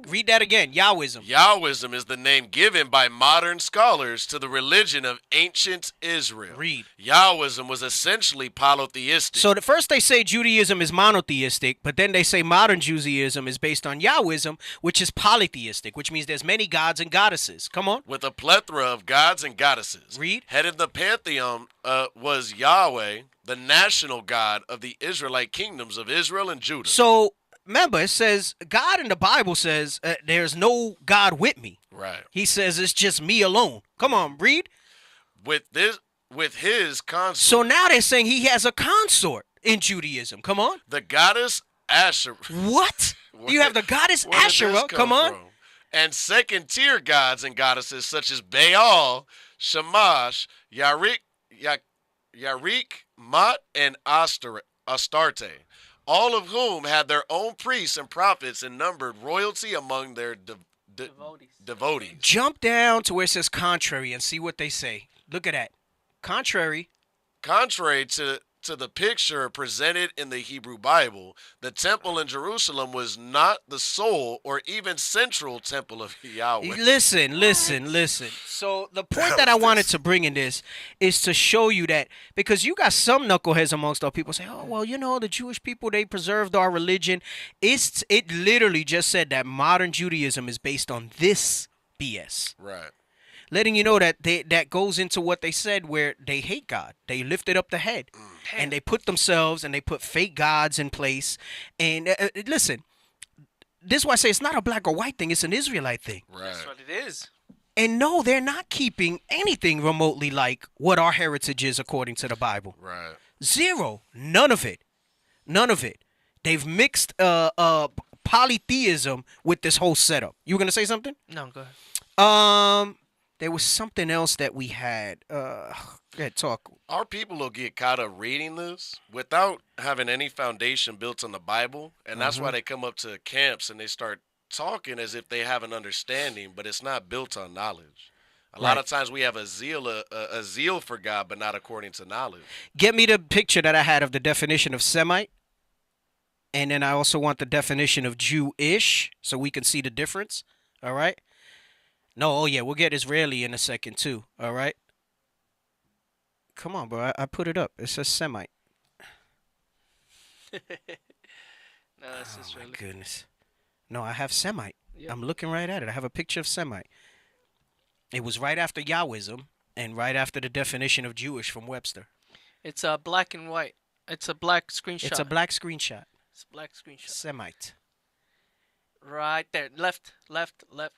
Read that again. Yahwism. Yahwism is the name given by modern scholars to the religion of ancient Israel. Read. Yahwism was essentially polytheistic. So at first they say Judaism is monotheistic, but then they say modern Judaism is based on Yahwism, which is polytheistic, which means there's many gods and goddesses. Come on. With a plethora of gods and goddesses. Read. Headed the pantheon was Yahweh, the national god of the Israelite kingdoms of Israel and Judah. So remember, it says, God in the Bible says, there's no God with me. Right. He says, it's just me alone. Come on, read. With his consort. So now they're saying he has a consort in Judaism. Come on. The goddess Asherah. What? You have the goddess Asherah. Come on. From? And second-tier gods and goddesses such as Baal, Shamash, Yarik, Mot, and Astarte. All of whom had their own priests and prophets and numbered royalty among their devotees. Jump down to where it says contrary and see what they say. Look at that. Contrary to the picture presented in the Hebrew Bible, the temple in Jerusalem was not the sole or even central temple of Yahweh. Listen. So the point that I wanted to bring in this is to show you that, because you got some knuckleheads amongst our people say, oh, well, the Jewish people, they preserved our religion. It literally just said that modern Judaism is based on this BS. Right. Letting you know that that goes into what they said, where they hate God. They lifted up the head, and they put themselves and they put fake gods in place. And listen, this is why I say it's not a black or white thing. It's an Israelite thing. Right. That's what it is. And no, they're not keeping anything remotely like what our heritage is according to the Bible. Right. Zero. None of it. They've mixed polytheism with this whole setup. You were going to say something? No, go ahead. There was something else that we had. Go ahead, talk. Our people will get caught up reading this without having any foundation built on the Bible, and that's why they come up to camps and they start talking as if they have an understanding, but it's not built on knowledge. A lot of times we have a zeal for God, but not according to knowledge. Get me the picture that I had of the definition of Semite, and then I also want the definition of Jewish, so we can see the difference. All right. No, oh yeah, we'll get Israeli in a second too. All right. Come on, bro. I put it up. It says Semite. No, that's Israeli. My goodness. No, I have Semite. Yep. I'm looking right at it. I have a picture of Semite. It was right after Yahwism and right after the definition of Jewish from Webster. It's black and white. It's a black screenshot. It's a black screenshot. It's a black screenshot. Semite. Right there. Left. Right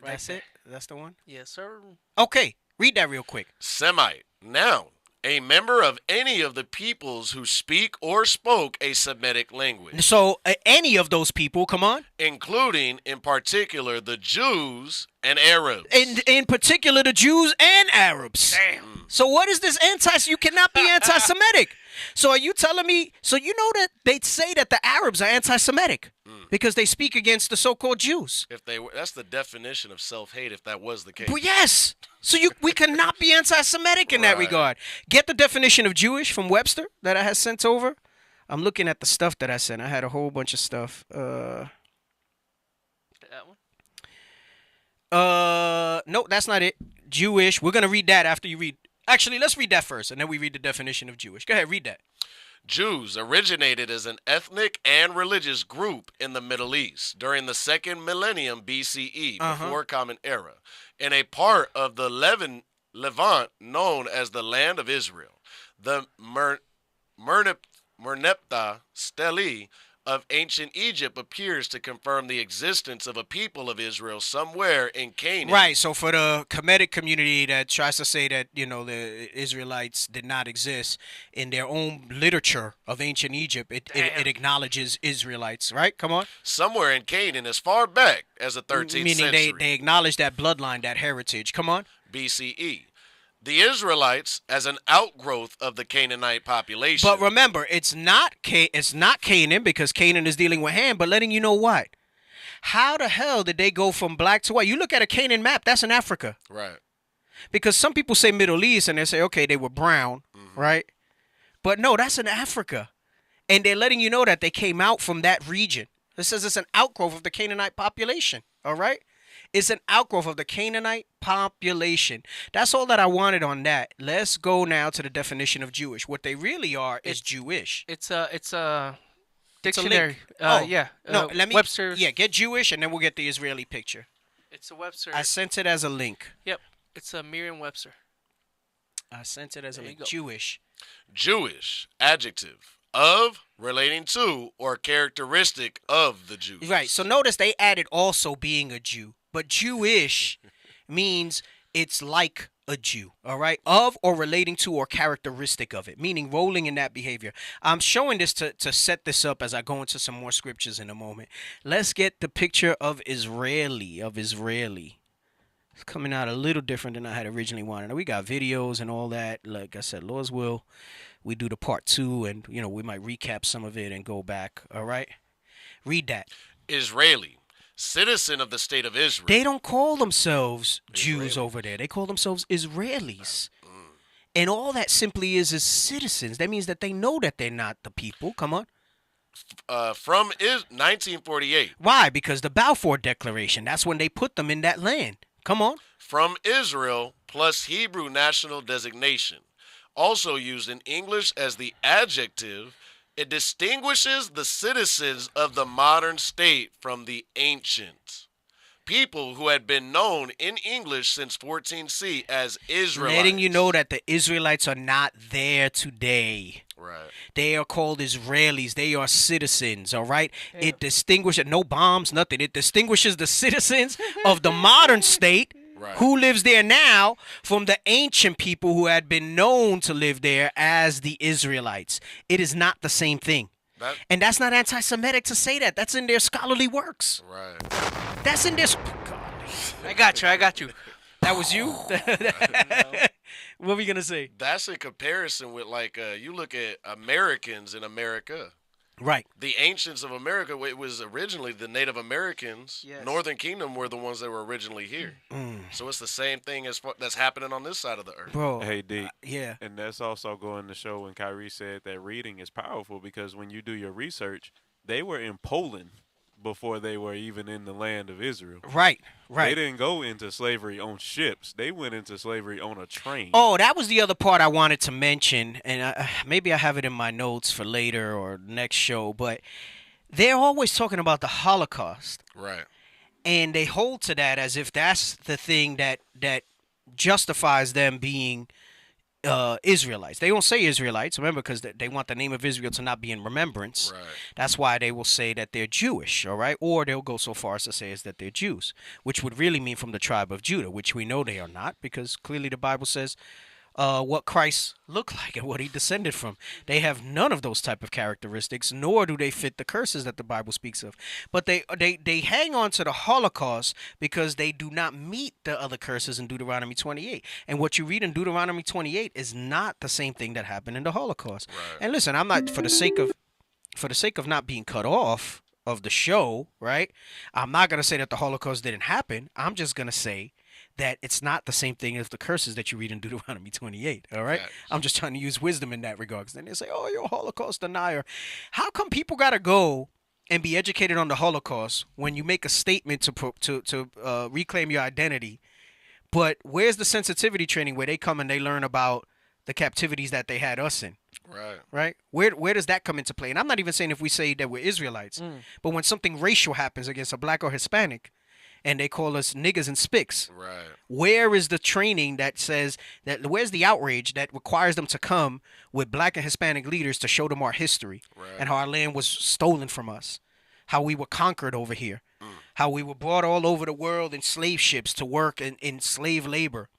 That's there. it? That's the one? Yes, sir. Okay. Read that real quick. Semite. Noun. A member of any of the peoples who speak or spoke a Semitic language. So, any of those people, come on. Including, in particular, the Jews and Arabs. In particular, the Jews and Arabs. Damn. So what is this you cannot be anti-Semitic. So are you telling me, so you know that they say that the Arabs are anti-Semitic because they speak against the so-called Jews. If they were, that's the definition of self-hate if that was the case. Well, yes. So we cannot be anti-Semitic in that regard. Get the definition of Jewish from Webster that I had sent over. I'm looking at the stuff that I sent. I had a whole bunch of stuff. That one? No, that's not it. Jewish. We're going to read that after you read. Actually, let's read that first, and then we read the definition of Jewish. Go ahead, read that. Jews originated as an ethnic and religious group in the Middle East during the second millennium BCE, before Common Era, in a part of the Levant known as the Land of Israel. The Merneptah Stele of ancient Egypt appears to confirm the existence of a people of Israel somewhere in Canaan. Right. So for the Kemetic community that tries to say that, the Israelites did not exist, in their own literature of ancient Egypt, it acknowledges Israelites. Right? Come on. Somewhere in Canaan as far back as the 13th century. Meaning they acknowledge that bloodline, that heritage. Come on. BCE. The Israelites as an outgrowth of the Canaanite population. But remember, it's not Canaan, because Canaan is dealing with Ham, but letting you know what? How the hell did they go from black to white? You look at a Canaan map, that's in Africa. Right. Because some people say Middle East and they say, okay, they were brown, right? But no, that's in Africa. And they're letting you know that they came out from that region. It says it's an outgrowth of the Canaanite population, all right? It's an outgrowth of the Canaanite population. That's all that I wanted on that. Let's go now to the definition of Jewish. What they really are is Jewish. It's a dictionary. Let me. Webster. Yeah, get Jewish, and then we'll get the Israeli picture. It's a Webster. I sent it as a link. Yep, it's a Merriam-Webster. I sent it as a link. Jewish. Jewish, adjective, of, relating to, or characteristic of the Jews. Right. So notice they added also being a Jew. But Jewish means it's like a Jew, all right? Of or relating to or characteristic of it, meaning rolling in that behavior. I'm showing this to set this up as I go into some more scriptures in a moment. Let's get the picture of Israeli. It's coming out a little different than I had originally wanted. Now, we got videos and all that. Like I said, Lord's will, we do the part 2, and, we might recap some of it and go back, all right? Read that. Israeli. Citizen of the state of Israel. They don't call themselves Jews over there. They call themselves Israelis. And all that simply is citizens. That means that they know that they're not the people. Come on. From 1948. Why? Because the Balfour Declaration, that's when they put them in that land. Come on. From Israel plus Hebrew national designation. Also used in English as the adjective. It distinguishes the citizens of the modern state from the ancients. People who had been known in English since 14C as Israelites. Letting you know that the Israelites are not there today. Right. They are called Israelis. They are citizens, all right? Yeah. It distinguishes, no bombs, nothing. It distinguishes the citizens of the modern state. Right. Who lives there now from the ancient people who had been known to live there as the Israelites. It is not the same thing. And that's not anti-Semitic to say that. That's in their scholarly works. Right. That's in their... I got you. That was you? What were we going to say? That's in comparison with, you look at Americans in America. Right. The ancients of America, it was originally the Native Americans. Yes. Northern Kingdom were the ones that were originally here. So it's the same thing that's happening on this side of the earth. Bro. Hey, D. Yeah. And that's also going to show when Kyrie said that reading is powerful, because when you do your research, they were in Poland before they were even in the land of Israel. Right. They didn't go into slavery on ships. They went into slavery on a train. Oh, that was the other part I wanted to mention, and maybe I have it in my notes for later or next show, but they're always talking about the Holocaust. Right. And they hold to that as if that's the thing that justifies them being Israelites. They don't say Israelites, remember, because they want the name of Israel to not be in remembrance. Right. That's why they will say that they're Jewish, all right? Or they'll go so far as to say is that they're Jews, which would really mean from the tribe of Judah, which we know they are not, because clearly the Bible says what Christ looked like and what he descended from. They have none of those type of characteristics, nor do they fit the curses that the Bible speaks of. But they hang on to the Holocaust because they do not meet the other curses in Deuteronomy 28. And what you read in Deuteronomy 28 is not the same thing that happened in the Holocaust. Right. And listen, I'm not, for the sake of not being cut off of the show, right? I'm not going to say that the Holocaust didn't happen. I'm just going to say that it's not the same thing as the curses that you read in Deuteronomy 28, all right? Yes. I'm just trying to use wisdom in that regard. Because then they say, oh, you're a Holocaust denier. How come people got to go and be educated on the Holocaust when you make a statement to reclaim your identity, but where's the sensitivity training where they come and they learn about the captivities that they had us in? Right? Where does that come into play? And I'm not even saying if we say that we're Israelites, but when something racial happens against a black or Hispanic, and they call us niggas and spics. Right. Where is the training that says that? Where's the outrage that requires them to come with black and Hispanic leaders to show them our history and how our land was stolen from us, how we were conquered over here, how we were brought all over the world in slave ships to work in slave labor,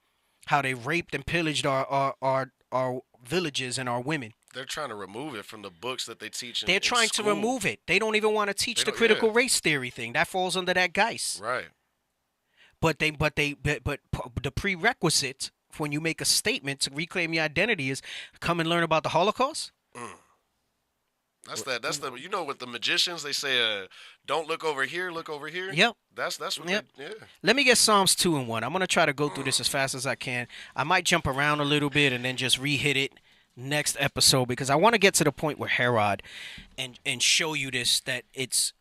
how they raped and pillaged our villages and our women. They're trying to remove it from the books that they teach in They're trying to remove it. They don't even want to teach the critical race theory thing. That falls under that Geist. Right. But the prerequisite when you make a statement to reclaim your identity is come and learn about the Holocaust. That's the you know with the magicians they say don't look over here, look over here. Yep. That's what they. Let me get Psalms 2 and 1. I'm gonna try to go through this as fast as I can. I might jump around a little bit and then just re-hit it next episode because I want to get to the point where Herod and show you this, that it's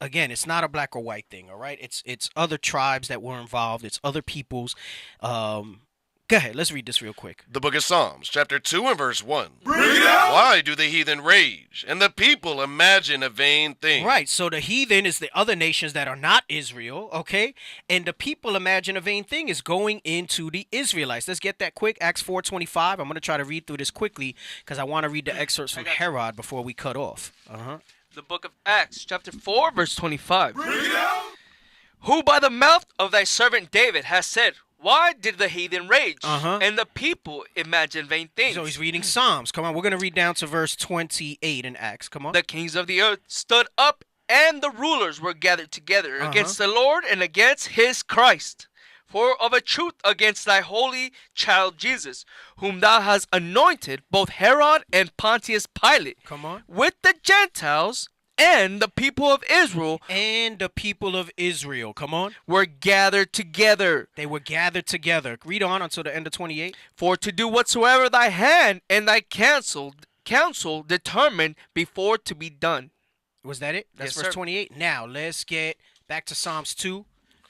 again, it's not a black or white thing, all right? It's other tribes that were involved, it's other peoples. Go ahead, let's read this real quick. The book of Psalms, chapter 2 and verse 1. Bring it out! Why do the heathen rage, and the people imagine a vain thing? Right, so the heathen is the other nations that are not Israel, okay? And the people imagine a vain thing is going into the Israelites. Let's get that quick, Acts 4:25. I'm going to try to read through this quickly because I want to read the excerpts from Herod before we cut off. The book of Acts, chapter 4, verse 25. Bring it out! Who by the mouth of thy servant David has said, why did the heathen rage and the people imagine vain things? So he's reading Psalms. Come on, we're going to read down to verse 28 in Acts. Come on. The kings of the earth stood up and the rulers were gathered together against the Lord and against his Christ. For of a truth against thy holy child Jesus, whom thou hast anointed, both Herod and Pontius Pilate, come on, with the Gentiles and the people of Israel. And the people of Israel, come on, were gathered together. They were gathered together. Read on until the end of 28. For to do whatsoever thy hand and thy counsel determined before to be done. Was that it? That's verse 28. Now, let's get back to Psalms 2.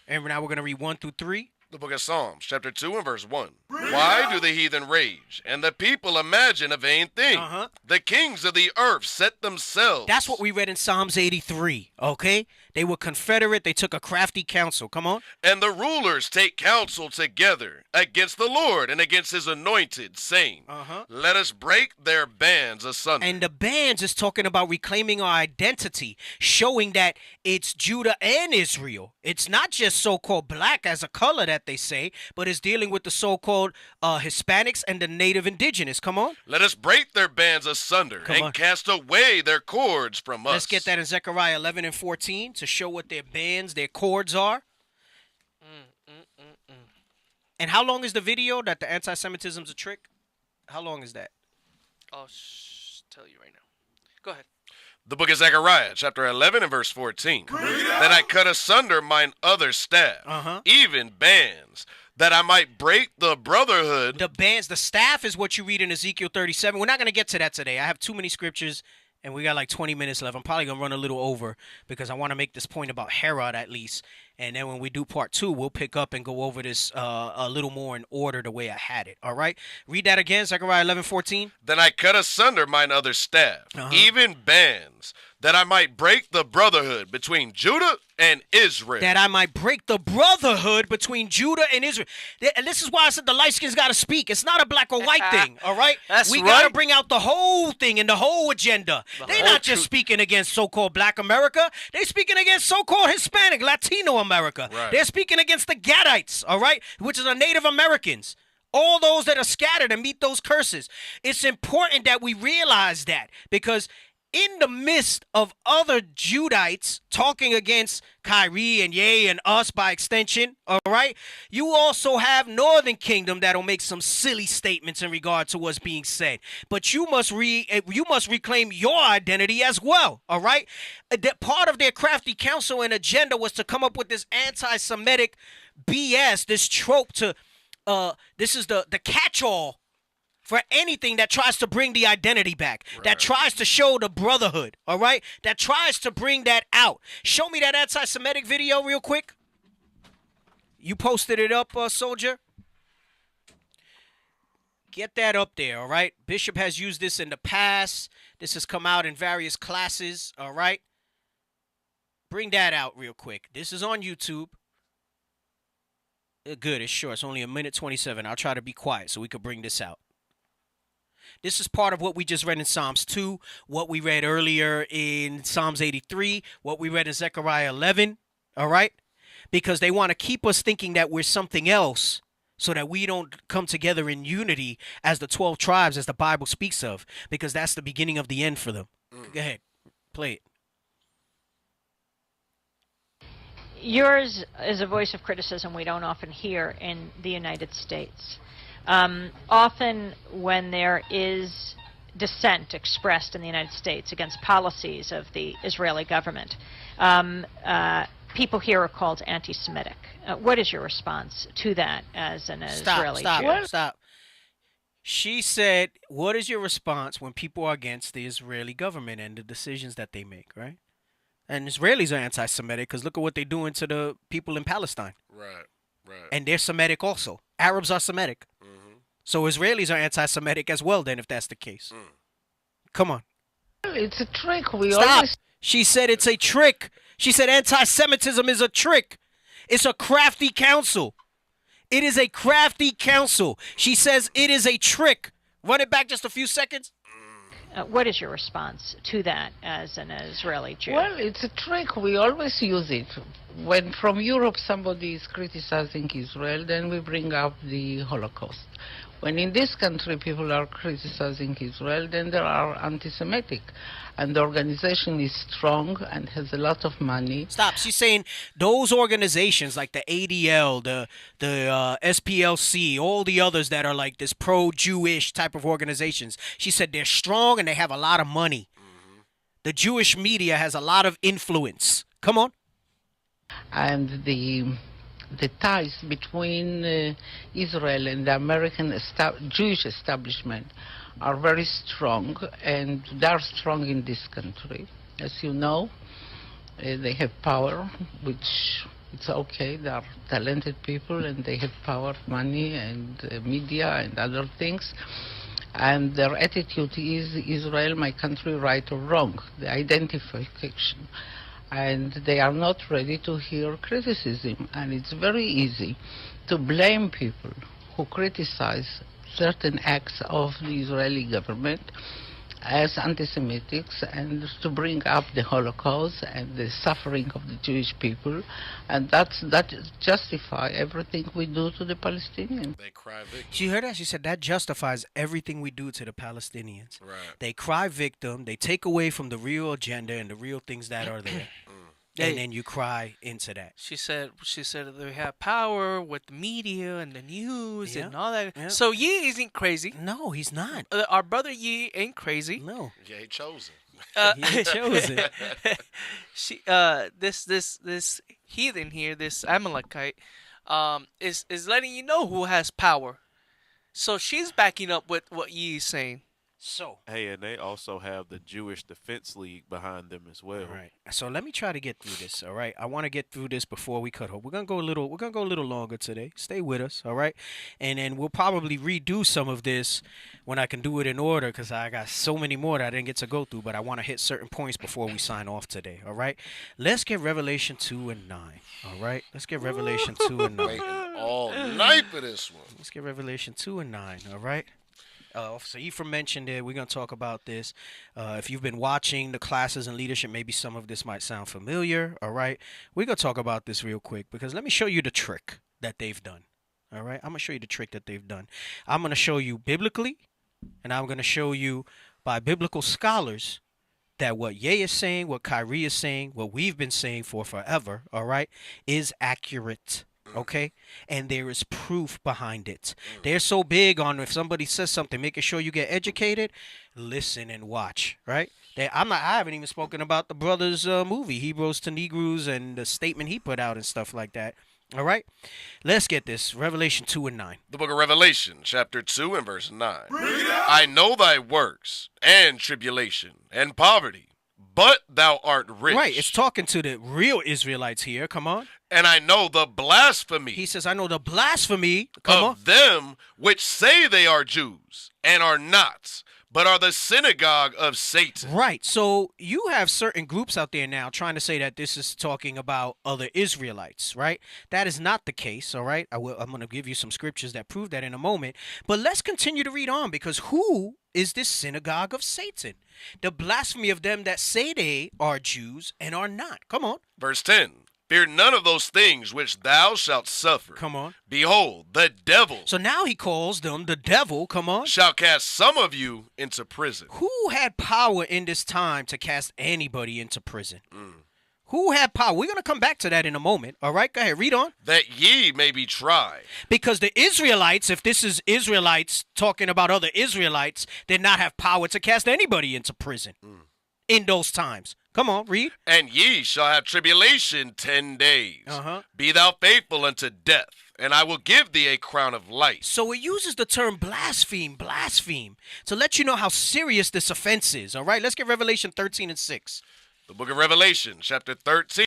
And now we're going to read 1 through 3. The book of Psalms, chapter 2 and verse 1. Why do the heathen rage, and the people imagine a vain thing? The kings of the earth set themselves. That's what we read in Psalms 83, okay? They were confederate. They took a crafty counsel. Come on. And the rulers take counsel together against the Lord and against his anointed, saying, let us break their bands asunder. And the bands is talking about reclaiming our identity, showing that it's Judah and Israel. It's not just so-called black as a color that they say, but it's dealing with the so-called Hispanics and the native indigenous. Come on. Let us break their bands asunder and cast away their cords from us. Let's get that in Zechariah 11 and 14 to show what their bands, their cords are. And how long is the video that the anti-Semitism's a trick? How long is that? I'll tell you right now. Go ahead. The book of Zechariah, chapter 11 and verse 14. Then I cut asunder mine other staff, even bands, that I might break the brotherhood. The bands, the staff is what you read in Ezekiel 37. We're not going to get to that today. I have too many scriptures, and we got like 20 minutes left. I'm probably going to run a little over because I want to make this point about Herod at least. And then when we do part 2, we'll pick up and go over this a little more in order the way I had it. All right? Read that again, Zechariah 11:14. Then I cut asunder mine other staff, even bands, that I might break the brotherhood between Judah and Israel. That I might break the brotherhood between Judah and Israel. And this is why I said the light skins got to speak. It's not a black or white thing, all right? We got to bring out the whole thing and the whole agenda. They're not just speaking against so-called black America. They're speaking against so-called Hispanic, Latino America. Right. They're speaking against the Gadites, all right, which is the Native Americans. All those that are scattered and meet those curses. It's important that we realize that because in the midst of other Judites talking against Kyrie and Ye and us by extension, all right, you also have Northern Kingdom that'll make some silly statements in regard to what's being said. But you must reclaim your identity as well, all right? That part of their crafty counsel and agenda was to come up with this anti-Semitic BS, this trope to, this is the catch-all for anything that tries to bring the identity back, that tries to show the brotherhood, all right? That tries to bring that out. Show me that anti-Semitic video real quick. You posted it up, Soldier. Get that up there, all right? Bishop has used this in the past. This has come out in various classes, all right? Bring that out real quick. This is on YouTube. Good, it's short. It's only 1:27. I'll try to be quiet so we could bring this out. This is part of what we just read in Psalms 2, what we read earlier in Psalms 83, what we read in Zechariah 11, all right? Because they want to keep us thinking that we're something else so that we don't come together in unity as the 12 tribes as the Bible speaks of, because that's the beginning of the end for them. Go ahead, play it. Yours is a voice of criticism we don't often hear in the United States. Often when there is dissent expressed in the United States against policies of the Israeli government, people here are called anti-Semitic. What is your response to that as an Israeli Jew? Stop. She said, what is your response when people are against the Israeli government and the decisions that they make, right? And Israelis are anti-Semitic because look at what they're doing to the people in Palestine. Right. And they're Semitic also. Arabs are Semitic. So Israelis are anti-Semitic as well then, if that's the case. Come on. It's a trick. Stop. She said it's a trick. She said anti-Semitism is a trick. It's a crafty counsel. It is a crafty counsel. She says it is a trick. Run it back just a few seconds. What is your response to that as an Israeli Jew? Well, it's a trick. We always use it. When from Europe somebody is criticizing Israel, then we bring up the Holocaust. When in this country people are criticizing Israel, then they are anti-Semitic. And the organization is strong and has a lot of money. Stop. She's saying those organizations like the ADL, the SPLC, all the others that are like this pro-Jewish type of organizations, she said they're strong and they have a lot of money. The Jewish media has a lot of influence. Come on. And the ties between Israel and the American Jewish establishment are very strong, and they are strong in this country. As you know, they have power, which it's okay. They are talented people, and they have power, money, and media, and other things. And their attitude is Israel, my country, right or wrong, the identification. And they are not ready to hear criticism. And it's very easy to blame people who criticize certain acts of the Israeli government as anti-Semitics and to bring up the Holocaust and the suffering of the Jewish people. And that justify everything we do to the Palestinians. They cry victim. She heard that? She said that justifies everything we do to the Palestinians. Right. They cry victim. They take away from the real agenda and the real things that are there. And then you cry into that. She said they have power with the media and the news and all that. Yeah. So Yi isn't crazy. No, he's not. Our brother Yi ain't crazy. No. Yeah, he chosen. He ain't chosen. This heathen here, this Amalekite, is letting you know who has power. So she's backing up with what Yi is saying. So hey, and they also have the Jewish Defense League behind them as well. All right. So let me try to get through this. All right. I want to get through this before we cut off. We're gonna go a little longer today. Stay with us. All right. And then we'll probably redo some of this when I can do it in order because I got so many more that I didn't get to go through. But I want to hit certain points before we sign off today. All right. Let's get Revelation 2 and 9. All right. Let's get Revelation 2 and 9. Waiting all night for this one. Let's get Revelation 2 and 9. All right. So Ephraim mentioned it. We're going to talk about this. If you've been watching the classes in leadership, maybe some of this might sound familiar. All right. We're going to talk about this real quick because let me show you the trick that they've done. All right. I'm going to show you the trick that they've done. I'm going to show you biblically, and I'm going to show you by biblical scholars that what Ye is saying, what Kyrie is saying, what we've been saying for forever, all right, is accurate. Okay, and there is proof behind it. They're so big on if somebody says something, making sure you get educated, listen and watch. Right? I haven't even spoken about the brothers' movie, Hebrews to Negroes, and the statement he put out and stuff like that. All right, let's get this. Revelation 2 and 9. The book of Revelation, chapter 2 and verse 9. I know thy works and tribulation and poverty, but thou art rich. Right, it's talking to the real Israelites here. Come on. And I know the blasphemy. He says, I know the blasphemy of them which say they are Jews and are not, but are the synagogue of Satan. Right. So you have certain groups out there now trying to say that this is talking about other Israelites, right? That is not the case, all right? I'm going to give you some scriptures that prove that in a moment. But let's continue to read on, because who is this synagogue of Satan? The blasphemy of them that say they are Jews and are not. Come on. Verse 10. Fear none of those things which thou shalt suffer. Come on. Behold, the devil. So now he calls them the devil. Come on. Shall cast some of you into prison. Who had power in this time to cast anybody into prison? Who had power? We're going to come back to that in a moment. All right, go ahead. Read on. That ye may be tried. Because the Israelites, if this is Israelites talking about other Israelites, did not have power to cast anybody into prison in those times. Come on, read. And ye shall have tribulation 10 days. Be thou faithful unto death, and I will give thee a crown of life. So it uses the term blaspheme, to let you know how serious this offense is. All right, let's get Revelation 13 and 6. The book of Revelation, chapter 13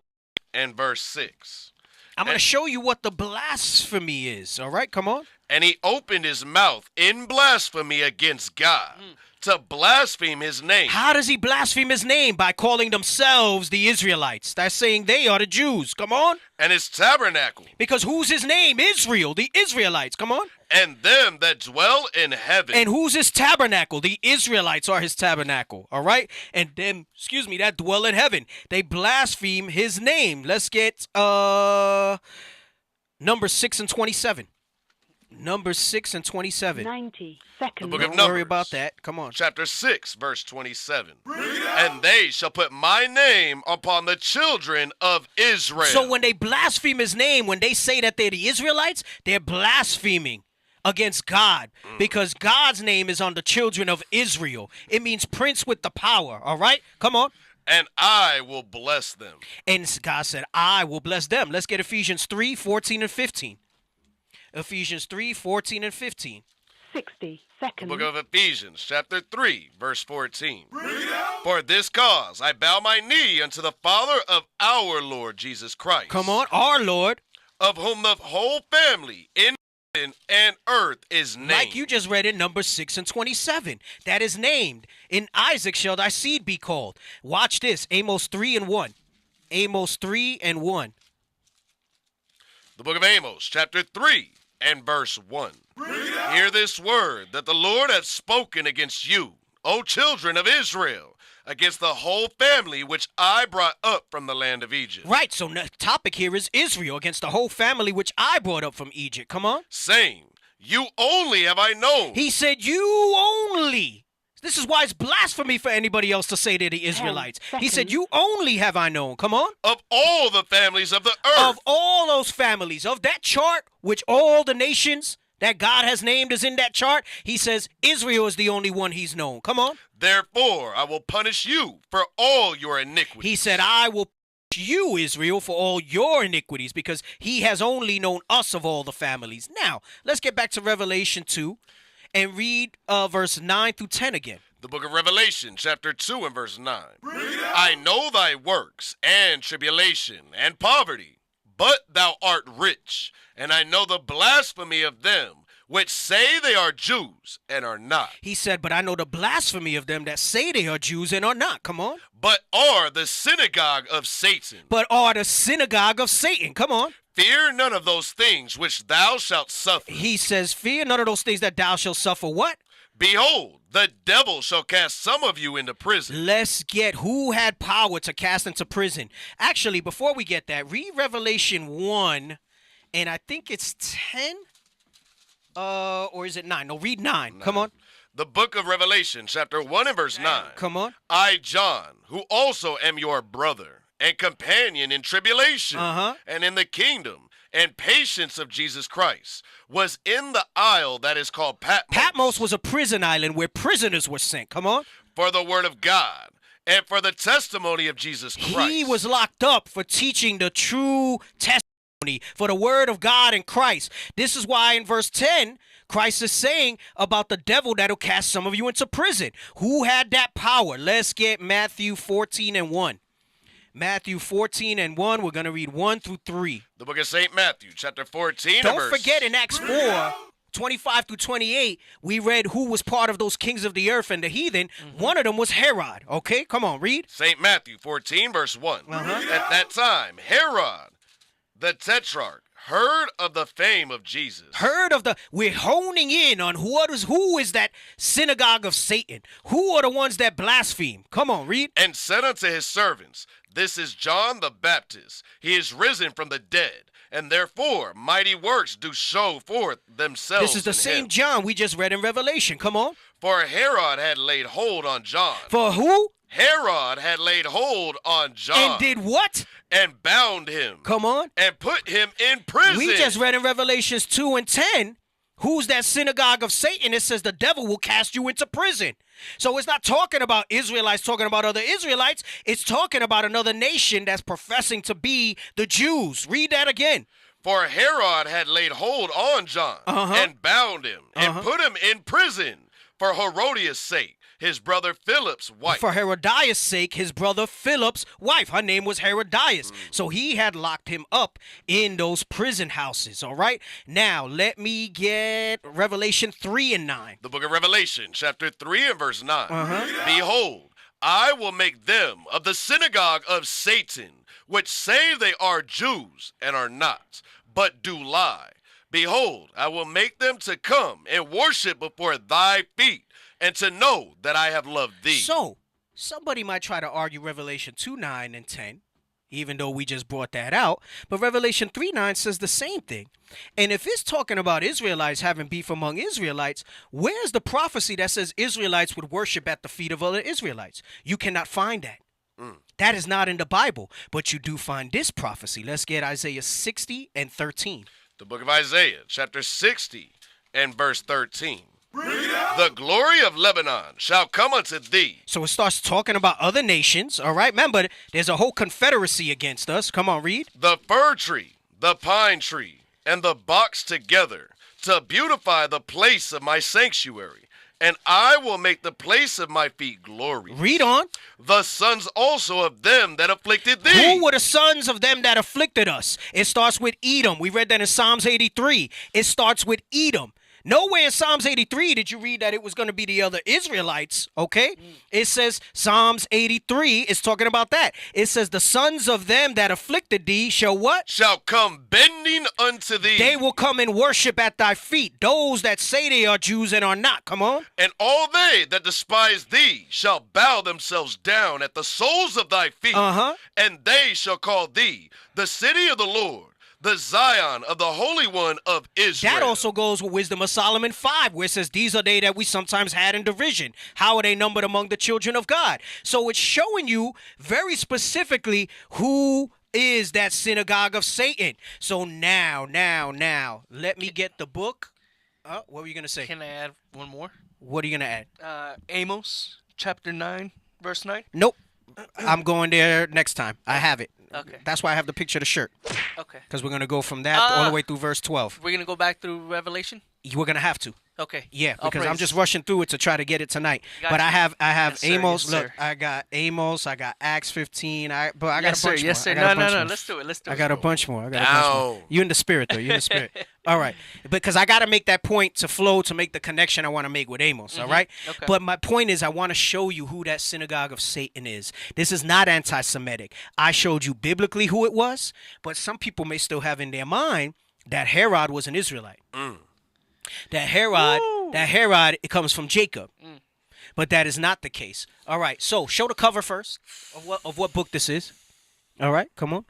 and verse 6. I'm going to show you what the blasphemy is. All right, come on. And he opened his mouth in blasphemy against God, to blaspheme his name. How does he blaspheme his name? By calling themselves the Israelites. That's saying they are the Jews. Come on. And his tabernacle. Because who's his name? Israel, the Israelites. Come on. And them that dwell in heaven. And who's his tabernacle? The Israelites are his tabernacle. All right. And them, that dwell in heaven. They blaspheme his name. Let's get number 6 and 27. Number 6 and 27. 90 seconds. The book of Don't Numbers. worry about that. Come on. Chapter 6, verse 27. And they shall put my name upon the children of Israel. So when they blaspheme his name, when they say that they're the Israelites, they're blaspheming against God, because God's name is on the children of Israel. It means prince with the power. All right? Come on. And I will bless them. And God said, I will bless them. Let's get Ephesians 3, 14 and 15. Ephesians 3, 14 and 15. 60 The seconds. book of Ephesians, chapter 3, verse 14. For this cause I bow my knee unto the Father of our Lord Jesus Christ. Come on, our Lord. Of whom the whole family in heaven and earth is named. Like you just read in Numbers 6 and 27. That is named. In Isaac shall thy seed be called. Watch this. Amos 3 and 1. Amos 3 and 1. The book of Amos, chapter 3 and verse 1. Hear this word that the Lord hath spoken against you, O children of Israel, against the whole family which I brought up from the land of Egypt. Right, so the topic here is Israel against the whole family which I brought up from Egypt. Come on. Saying, you only have I known. He said, you only. This is why it's blasphemy for anybody else to say they're the Israelites. He said, you only have I known. Come on. Of all the families of the earth. Of all those families, of that chart, which all the nations that God has named is in that chart, he says Israel is the only one he's known. Come on. Therefore, I will punish you for all your iniquities. He said, I will punish you, Israel, for all your iniquities, because he has only known us of all the families. Now, let's get back to Revelation 2. And read verse 9 through 10 again. The book of Revelation, chapter 2 and verse 9. I know thy works and tribulation and poverty, but thou art rich. And I know the blasphemy of them which say they are Jews and are not. He said, but I know the blasphemy of them that say they are Jews and are not. Come on. But are the synagogue of Satan. But are the synagogue of Satan. Come on. Fear none of those things which thou shalt suffer. He says, fear none of those things that thou shalt suffer. What? Behold, the devil shall cast some of you into prison. Let's get who had power to cast into prison. Actually, before we get that, read Revelation 1, and I think it's 10, or is it 9? No, read 9. Come on. The book of Revelation, chapter 1 and verse 9. Come on. I, John, who also am your brother and companion in tribulation and in the kingdom and patience of Jesus Christ, was in the isle that is called Patmos. Patmos was a prison island where prisoners were sent. Come on. For the word of God and for the testimony of Jesus Christ. He was locked up for teaching the true testimony for the word of God and Christ. This is why in verse 10, Christ is saying about the devil that'll cast some of you into prison. Who had that power? Let's get Matthew 14 and 1. Matthew 14 and 1. We're going to read 1 through 3. The book of St. Matthew, chapter 14. Don't forget in Acts 4, 25 through 28, we read who was part of those kings of the earth and the heathen. One of them was Herod. Okay, come on, read. St. Matthew 14, verse 1. At that time, Herod, the Tetrarch, heard of the fame of Jesus. We're honing in on who is that synagogue of Satan? Who are the ones that blaspheme? Come on, read. And said unto his servants, this is John the Baptist. He is risen from the dead, and therefore mighty works do show forth themselves. This is the same John we just read in Revelation. Come on. For Herod had laid hold on John. For who? Herod had laid hold on John. And did what? And bound him. Come on. And put him in prison. We just read in Revelations 2 and 10, who's that synagogue of Satan? It says the devil will cast you into prison. So it's not talking about Israelites talking about other Israelites. It's talking about another nation that's professing to be the Jews. Read that again. For Herod had laid hold on John and bound him and put him in prison for Herodias' sake, his brother Philip's wife. For Herodias' sake, his brother Philip's wife. Her name was Herodias. So he had locked him up in those prison houses, all right? Now, let me get Revelation 3 and 9. The book of Revelation, chapter 3 and verse 9. Behold, I will make them of the synagogue of Satan, which say they are Jews and are not, but do lie. Behold, I will make them to come and worship before thy feet, and to know that I have loved thee. So, somebody might try to argue Revelation 2, 9, and 10, even though we just brought that out. But Revelation 3, 9 says the same thing. And if it's talking about Israelites having beef among Israelites, where's the prophecy that says Israelites would worship at the feet of other Israelites? You cannot find that. That is not in the Bible. But you do find this prophecy. Let's get Isaiah 60 and 13. The book of Isaiah, chapter 60 and verse 13. The glory of Lebanon shall come unto thee. So it starts talking about other nations, all right? Remember, there's a whole confederacy against us. Come on, read. The fir tree, the pine tree, and the box together, to beautify the place of my sanctuary. And I will make the place of my feet glorious. Read on. The sons also of them that afflicted thee. Who were the sons of them that afflicted us? It starts with Edom. We read that in Psalms 83. It starts with Edom. Nowhere in Psalms 83 did you read that it was going to be the other Israelites, okay? It says Psalms 83 is talking about that. It says the sons of them that afflicted thee shall what? Shall come bending unto thee. They will come and worship at thy feet. Those that say they are Jews and are not. Come on. And all they that despise thee shall bow themselves down at the soles of thy feet. And they shall call thee the city of the Lord, the Zion of the Holy One of Israel. That also goes with Wisdom of Solomon 5, where it says, these are they that we sometimes had in derision. How are they numbered among the children of God? So it's showing you very specifically who is that synagogue of Satan. So now, let me get the book. What were you going to say? Can I add one more? What are you going to add? Amos, chapter 9, verse 9. Nope. I'm going there next time. I have it. Okay. That's why I have the picture of the shirt. Okay. Because we're going to go from that all the way through verse 12. We're going to go back through Revelation? We're going to have to. Okay. Yeah, because I'm just rushing through it to try to get it tonight. Gotcha. But I have Yes, Amos. sir. Yes, Look, sir. I got Amos. I got Acts 15. I got Yes, a bunch sir. more. Yes, sir. I got a bunch No. more. Let's do it. I got a bunch more. You in the spirit, though. You in the spirit. All right. Because I got to make that point to flow to make the connection I want to make with Amos. All right? Okay. But my point is I want to show you who that synagogue of Satan is. This is not anti-Semitic. I showed you biblically who it was, but some people may still have in their mind that Herod was an Israelite. That Herod, it comes from Jacob. But that is not the case. All right, so show the cover first of what book this is. All right, come on.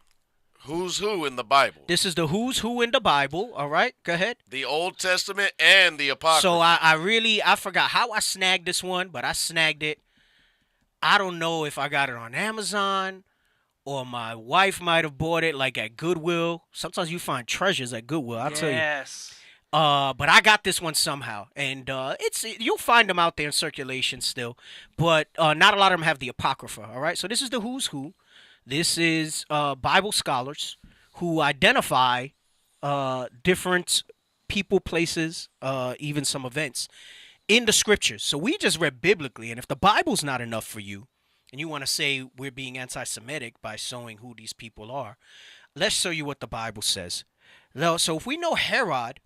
Who's who in the Bible? This is the who's who in the Bible. All right, go ahead. The Old Testament and the Apocrypha. So I forgot how I snagged this one, but I snagged it. I don't know if I got it on Amazon or my wife might have bought it like at Goodwill. Sometimes you find treasures at Goodwill, I'll tell you. Yes. But I got this one somehow, and you'll find them out there in circulation still, but not a lot of them have the Apocrypha. All right, so this is the who's who. This is Bible scholars who identify different people, places, even some events in the scriptures. So we just read biblically, and if the Bible's not enough for you, and you want to say we're being anti-Semitic by showing who these people are, let's show you what the Bible says. So if we know Herod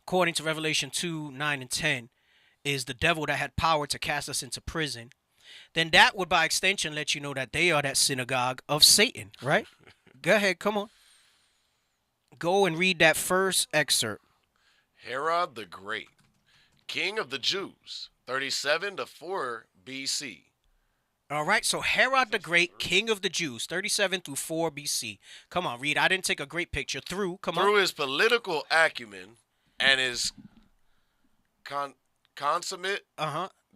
according to Revelation 2, 9, and 10, is the devil that had power to cast us into prison, then that would, by extension, let you know that they are that synagogue of Satan, right? Go ahead, come on. Go and read that first excerpt. Herod the Great, king of the Jews, 37 to 4 BC. All right, so Herod the Great, king of the Jews, 37 through 4 BC. Come on, read. I didn't take a great picture. Through his political acumen and his consummate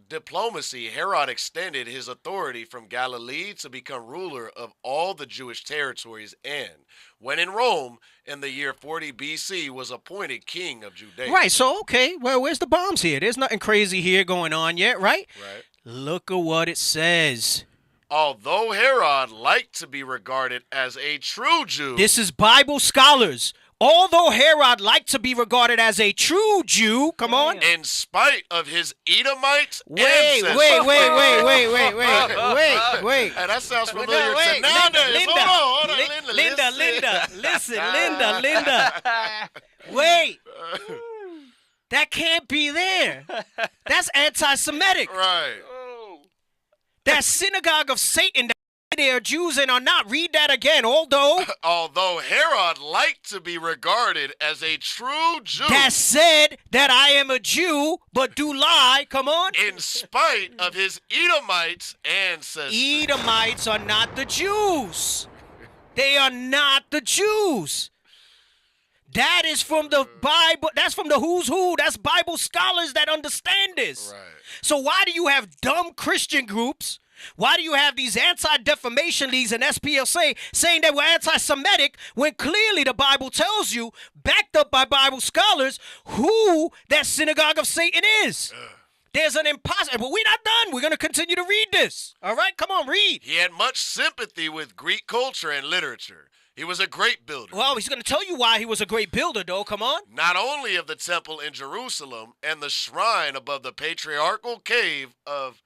diplomacy, Herod extended his authority from Galilee to become ruler of all the Jewish territories, and when in Rome in the year 40 BC was appointed king of Judea. Right, so, okay, well, where's the bombs here? There's nothing crazy here going on yet, right? Right. Look at what it says. Although Herod liked to be regarded as a true Jew. This is Bible scholars. Although Herod liked to be regarded as a true Jew, come on. In spite of his Edomite Wait. ancestors. Wait. And that sounds familiar to nowadays. Hold on, Linda, listen. Wait. That can't be there. That's anti-Semitic. Right. That synagogue of Satan, that they are Jews and are not. Read that again. Although Herod liked to be regarded as a true Jew. That said that I am a Jew, but do lie. Come on. In spite of his Edomite ancestors. Edomites are not the Jews. They are not the Jews. That is from the Bible. That's from the who's who. That's Bible scholars that understand this. Right. So why do you have dumb Christian groups? Why do you have these anti-defamation leagues and SPLC saying that we're anti-Semitic when clearly the Bible tells you, backed up by Bible scholars, who that synagogue of Satan is? There's an impossible. But we're not done. We're going to continue to read this. All right? Come on, read. He had much sympathy with Greek culture and literature. He was a great builder. Well, he's going to tell you why he was a great builder, though. Come on. Not only of the temple in Jerusalem and the shrine above the patriarchal cave of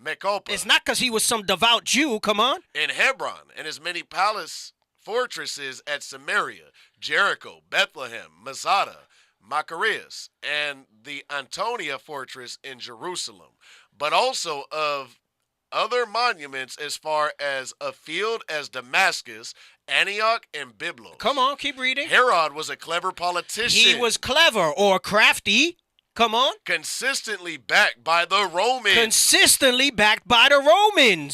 Mekopa. It's not because he was some devout Jew. Come on. In Hebron and his many palace fortresses at Samaria, Jericho, Bethlehem, Masada, Maccareus, and the Antonia fortress in Jerusalem, but also of other monuments as far as a field as Damascus, Antioch, and Byblos. Come on, keep reading. Herod was a clever politician. He was clever or crafty. Come on. Consistently backed by the Romans.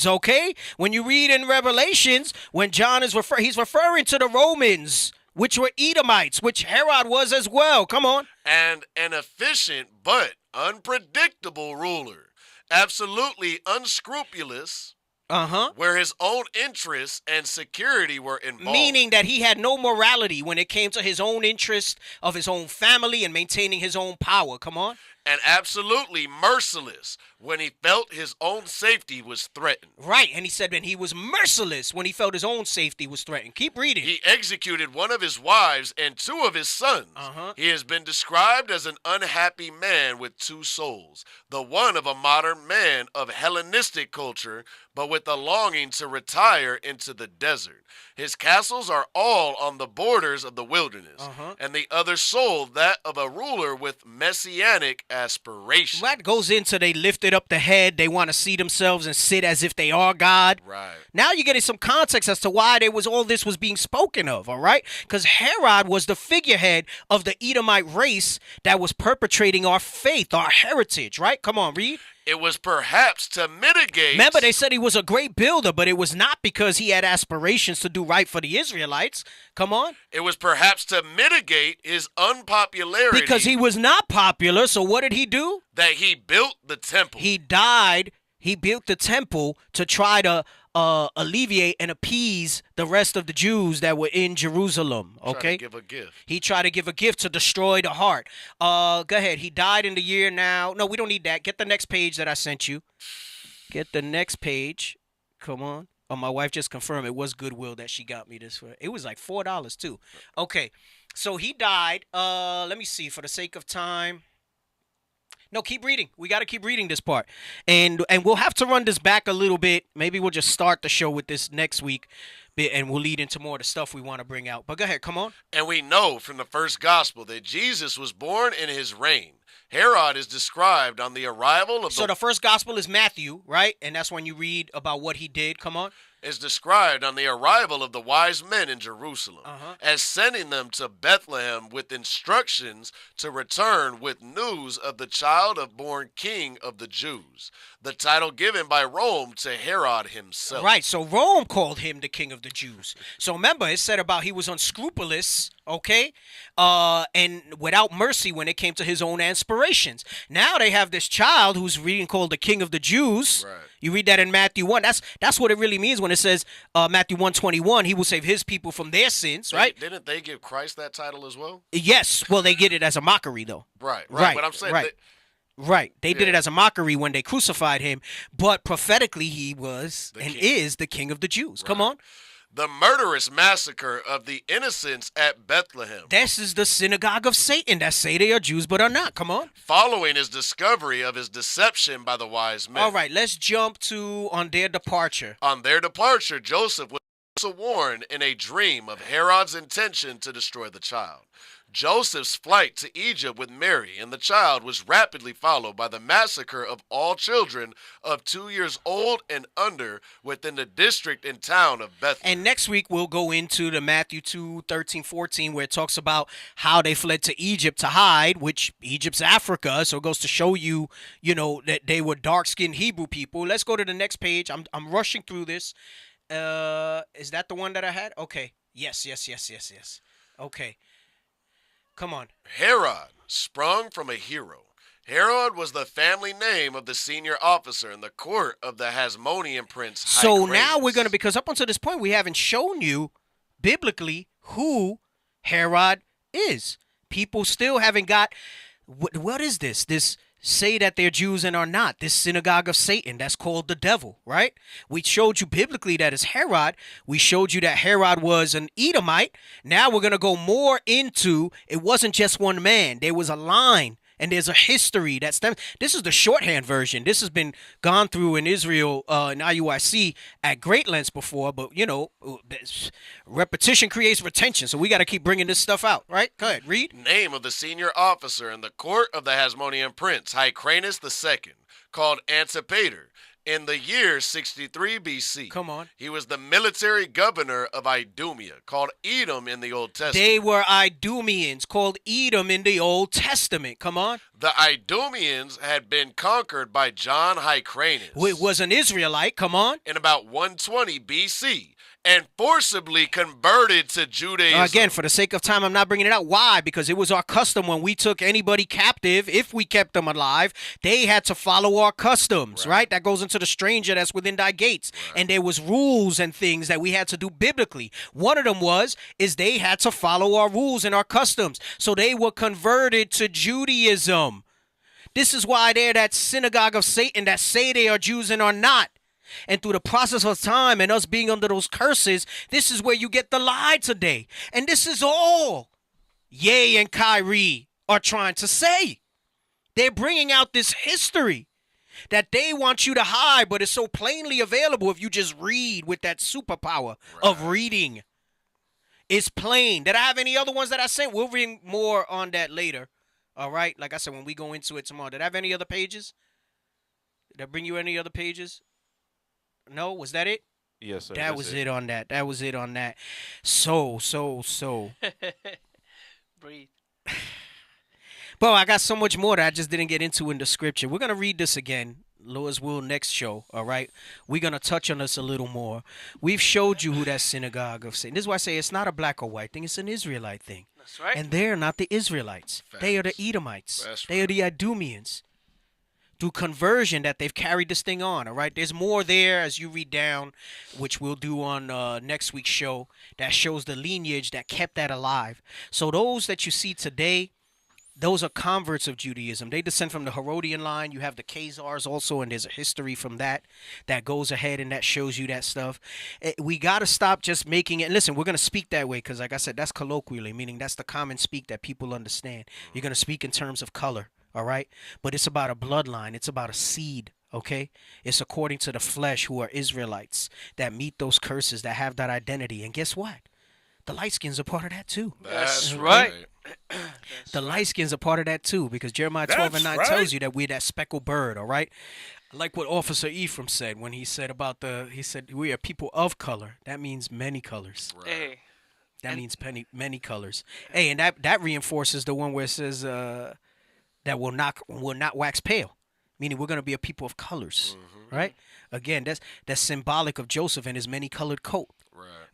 Okay? When you read in Revelations, when John is he's referring to the Romans, which were Edomites, which Herod was as well. Come on. And an efficient but unpredictable ruler. Absolutely unscrupulous. Where his own interests and security were involved. Meaning that he had no morality when it came to his own interest of his own family and maintaining his own power. Come on. And absolutely merciless when he felt his own safety was threatened. Right, and he said that he was merciless when he felt his own safety was threatened. Keep reading. He executed one of his wives and two of his sons. He has been described as an unhappy man with two souls. The one of a modern man of Hellenistic culture, but with a longing to retire into the desert. His castles are all on the borders of the wilderness, and the other soul that of a ruler with messianic aspirations. That goes into they lifted up the head. They want to see themselves and sit as if they are God. Right. Now you're getting some context as to why all this was being spoken of, all right? Because Herod was the figurehead of the Edomite race that was perpetrating our faith, our heritage, right? Come on, read. It was perhaps to mitigate. Remember, they said he was a great builder, but it was not because he had aspirations to do right for the Israelites. Come on. It was perhaps to mitigate his unpopularity. Because he was not popular, so what did he do? That he built the temple. He died. He built the temple to try to alleviate and appease the rest of the Jews that were in Jerusalem. Okay, give a gift. He tried to give a gift to destroy the heart. Go ahead. He died in the year now. No, we don't need that. Get the next page that I sent you. Get the next page. Come on. Oh, my wife just confirmed it was Goodwill that she got me this for. It was like $4 too. Okay, so he died. Let me see. For the sake of time. No, keep reading. We got to keep reading this part. And we'll have to run this back a little bit. Maybe we'll just start the show with this next week and we'll lead into more of the stuff we want to bring out. But go ahead, come on. And we know from the first gospel that Jesus was born in his reign. Herod is described on the arrival of So the first gospel is Matthew, right? And that's when you read about what he did. Come on. Is described on the arrival of the wise men in Jerusalem as sending them to Bethlehem with instructions to return with news of the child of born king of the Jews, the title given by Rome to Herod himself. Right, so Rome called him the king of the Jews. So remember, it said about he was unscrupulous, okay, and without mercy when it came to his own aspirations. Now they have this child who's being called the king of the Jews. Right. You read that in Matthew 1. That's what it really means when it says Matthew 1:21, he will save his people from their sins, right? Didn't they give Christ that title as well? Yes. Well, they get it as a mockery, though. Right. But I'm saying Right. They did it as a mockery when they crucified him, but prophetically he was is the king of the Jews. Right. Come on. The murderous massacre of the innocents at Bethlehem. This is the synagogue of Satan that say they are Jews but are not. Come on. Following his discovery of his deception by the wise men. All right, let's jump to on their departure. On their departure, Joseph was also warned in a dream of Herod's intention to destroy the child. Joseph's flight to Egypt with Mary and the child was rapidly followed by the massacre of all children of 2 years old and under within the district and town of Bethlehem. And next week we'll go into the Matthew 2:13-14 where it talks about how they fled to Egypt to hide, which Egypt's Africa, so it goes to show you, that they were dark-skinned Hebrew people. Let's go to the next page. I'm rushing through this. Is that the one that I had? Okay. Yes. Okay. Come on. Herod, sprung from a hero. Herod was the family name of the senior officer in the court of the Hasmonean prince. So now we're going to, because up until this point, we haven't shown you biblically who Herod is. People still haven't got, what is this? This say that they're Jews and are not. This synagogue of Satan, that's called the devil, right? We showed you biblically that it's Herod. We showed you that Herod was an Edomite. Now we're going to go more into, it wasn't just one man. There was a line and there's a history that stems. This is the shorthand version. This has been gone through in Israel, in IUIC at great lengths before, but repetition creates retention. So we got to keep bringing this stuff out, right? Go ahead, read. Name of the senior officer in the court of the Hasmonean prince, Hyrcanus II, called Antipater. In the year 63 BC, come on, he was the military governor of Idumea, called Edom in the Old Testament. They were Idumeans, called Edom in the Old Testament. Come on. The Idumeans had been conquered by John Hyrcanus. Who was an Israelite, come on. In about 120 BC. And forcibly converted to Judaism. Again, for the sake of time, I'm not bringing it out. Why? Because it was our custom when we took anybody captive, if we kept them alive, they had to follow our customs, right? That goes into the stranger that's within thy gates. Right. And there was rules and things that we had to do biblically. One of them is they had to follow our rules and our customs. So they were converted to Judaism. This is why they're that synagogue of Satan that say they are Jews and are not. And through the process of time and us being under those curses, this is where you get the lie today. And this is all Ye and Kyrie are trying to say. They're bringing out this history that they want you to hide, but it's so plainly available if you just read with that superpower of reading. It's plain. Did I have any other ones that I sent? We'll read more on that later. All right? Like I said, when we go into it tomorrow. Did I have any other pages? Did I bring you any other pages? No, was that it? Yes, sir. That was it on that. That was it on that. So. Breathe. But I got so much more that I just didn't get into in the scripture. We're going to read this again, Lord's will, next show, all right? We're going to touch on this a little more. We've showed you who that synagogue of Satan. This is why I say it's not a black or white thing. It's an Israelite thing. That's right. And they're not the Israelites. Facts. They are the Edomites. They are the Idumeans. Through conversion that they've carried this thing on, all right? There's more there as you read down, which we'll do on next week's show, that shows the lineage that kept that alive. So those that you see today, those are converts of Judaism. They descend from the Herodian line. You have the Khazars also, and there's a history from that goes ahead and that shows you that stuff. We got to stop just making it. And listen, we're going to speak that way because, like I said, that's colloquially, meaning that's the common speak that people understand. You're going to speak in terms of color. All right. But it's about a bloodline. It's about a seed. Okay, it's according to the flesh, who are Israelites that meet those curses, that have that identity. And guess what? The light skins are part of that too. That's right. The light skins are part of that too, because Jeremiah 12 and 9 tells you that we're that speckled bird. All right. I like what Officer Ephraim said when he said about he said we are people of color. That means many colors. Right. Hey, That means many colors. Hey, and that reinforces the one where it says that will not wax pale, meaning we're going to be a people of colors, right? Again, that's symbolic of Joseph and his many-colored coat,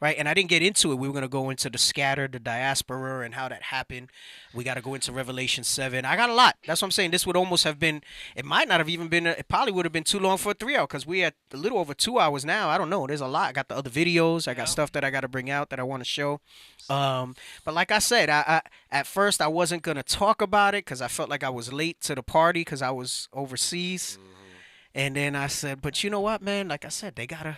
right? And I didn't get into it. We were going to go into the scattered, the diaspora, and how that happened. We got to go into Revelation 7. I got a lot. That's what I'm saying. This would almost have been, it might not have even been, it probably would have been too long for a 3 hour, because we at a little over 2 hours now. I don't know. There's a lot. I got the other videos. I got stuff that I got to bring out that I want to show. But like I said, I at first I wasn't going to talk about it because I felt like I was late to the party because I was overseas. And then I said, but you know what, man? Like I said, they gotta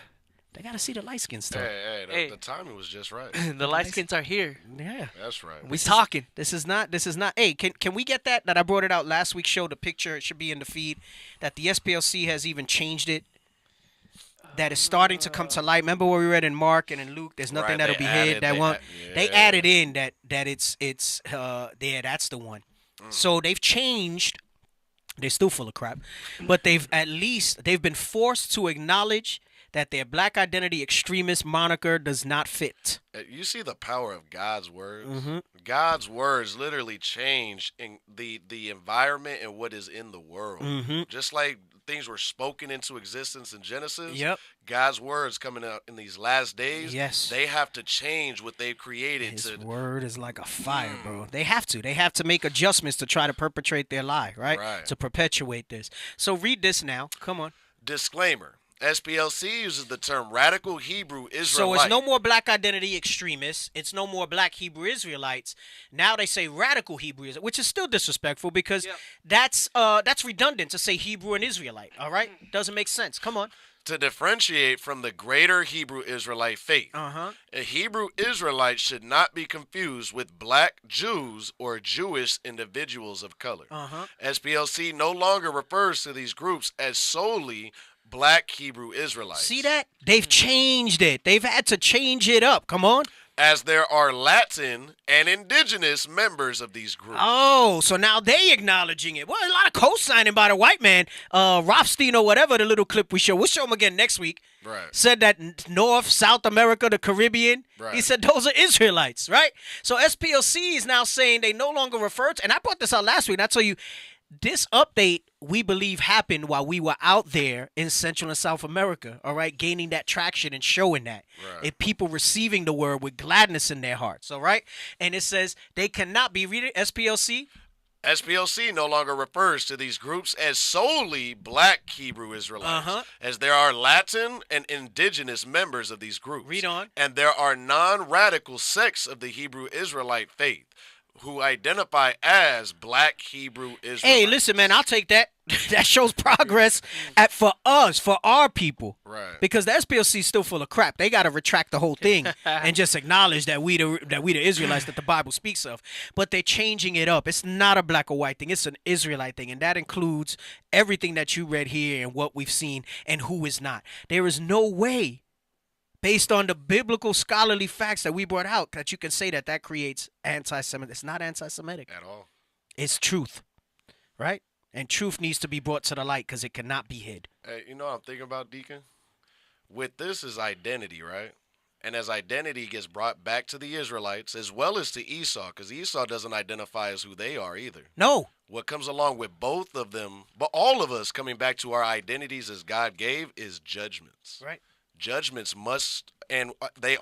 see the light skin stuff. Hey, the timing was just right. The light skins are here. Yeah, that's right. We talking. This is not. Hey, can we get that I brought it out last week? Show the picture. It should be in the feed. That the SPLC has even changed it. That is starting to come to light. Remember what we read in Mark and in Luke? There's nothing that'll be hid. They added in that it's there. That's the one. So they've changed. They're still full of crap, but they've been forced to acknowledge that their black identity extremist moniker does not fit. You see the power of God's words. God's words literally change in the environment and what is in the world. Just like things were spoken into existence in Genesis. Yep. God's words coming out in these last days. Yes. They have to change what they've created. His word is like a fire, bro. They have to make adjustments to try to perpetrate their lie, right? To perpetuate this. So read this now. Come on. Disclaimer. SPLC uses the term radical Hebrew Israelite. So it's no more black identity extremists. It's no more black Hebrew Israelites. Now they say radical Hebrew Israelite, which is still disrespectful because that's redundant to say Hebrew and Israelite. All right? Doesn't make sense. Come on. To differentiate from the greater Hebrew Israelite faith. A Hebrew Israelite should not be confused with black Jews or Jewish individuals of color. SPLC no longer refers to these groups as solely black Hebrew Israelites. See that? They've changed it. They've had to change it up. Come on. As there are Latin and indigenous members of these groups. Oh, so now they acknowledging it. Well, a lot of co-signing by the white man. Rothstein or whatever, the little clip we show. We'll show him again next week. Right. Said that North, South America, the Caribbean. Right. He said those are Israelites, right? So SPLC is now saying they no longer refer to, and I brought this out last week, and I tell you, this update, we believe, happened while we were out there in Central and South America, all right, gaining that traction and showing that. And people receiving the word with gladness in their hearts, all right? And it says they cannot be, read it, SPLC. SPLC no longer refers to these groups as solely black Hebrew Israelites, as there are Latin and indigenous members of these groups. Read on. And there are non-radical sects of the Hebrew Israelite faith who identify as black Hebrew Israelites. Hey, listen, man, I'll take that. That shows progress for us, for our people. Right. Because the SPLC is still full of crap. They got to retract the whole thing and just acknowledge that we the Israelites that the Bible speaks of. But they're changing it up. It's not a black or white thing. It's an Israelite thing. And that includes everything that you read here and what we've seen and who is not. There is no way, based on the biblical scholarly facts that we brought out, that you can say that creates anti-Semitic. It's not anti-Semitic. At all. It's truth, right? And truth needs to be brought to the light because it cannot be hid. Hey, you know what I'm thinking about, Deacon? With this is identity, right? And as identity gets brought back to the Israelites, as well as to Esau, because Esau doesn't identify as who they are either. No. What comes along with both of them, but all of us coming back to our identities as God gave, is judgments. Right. Judgments must, and they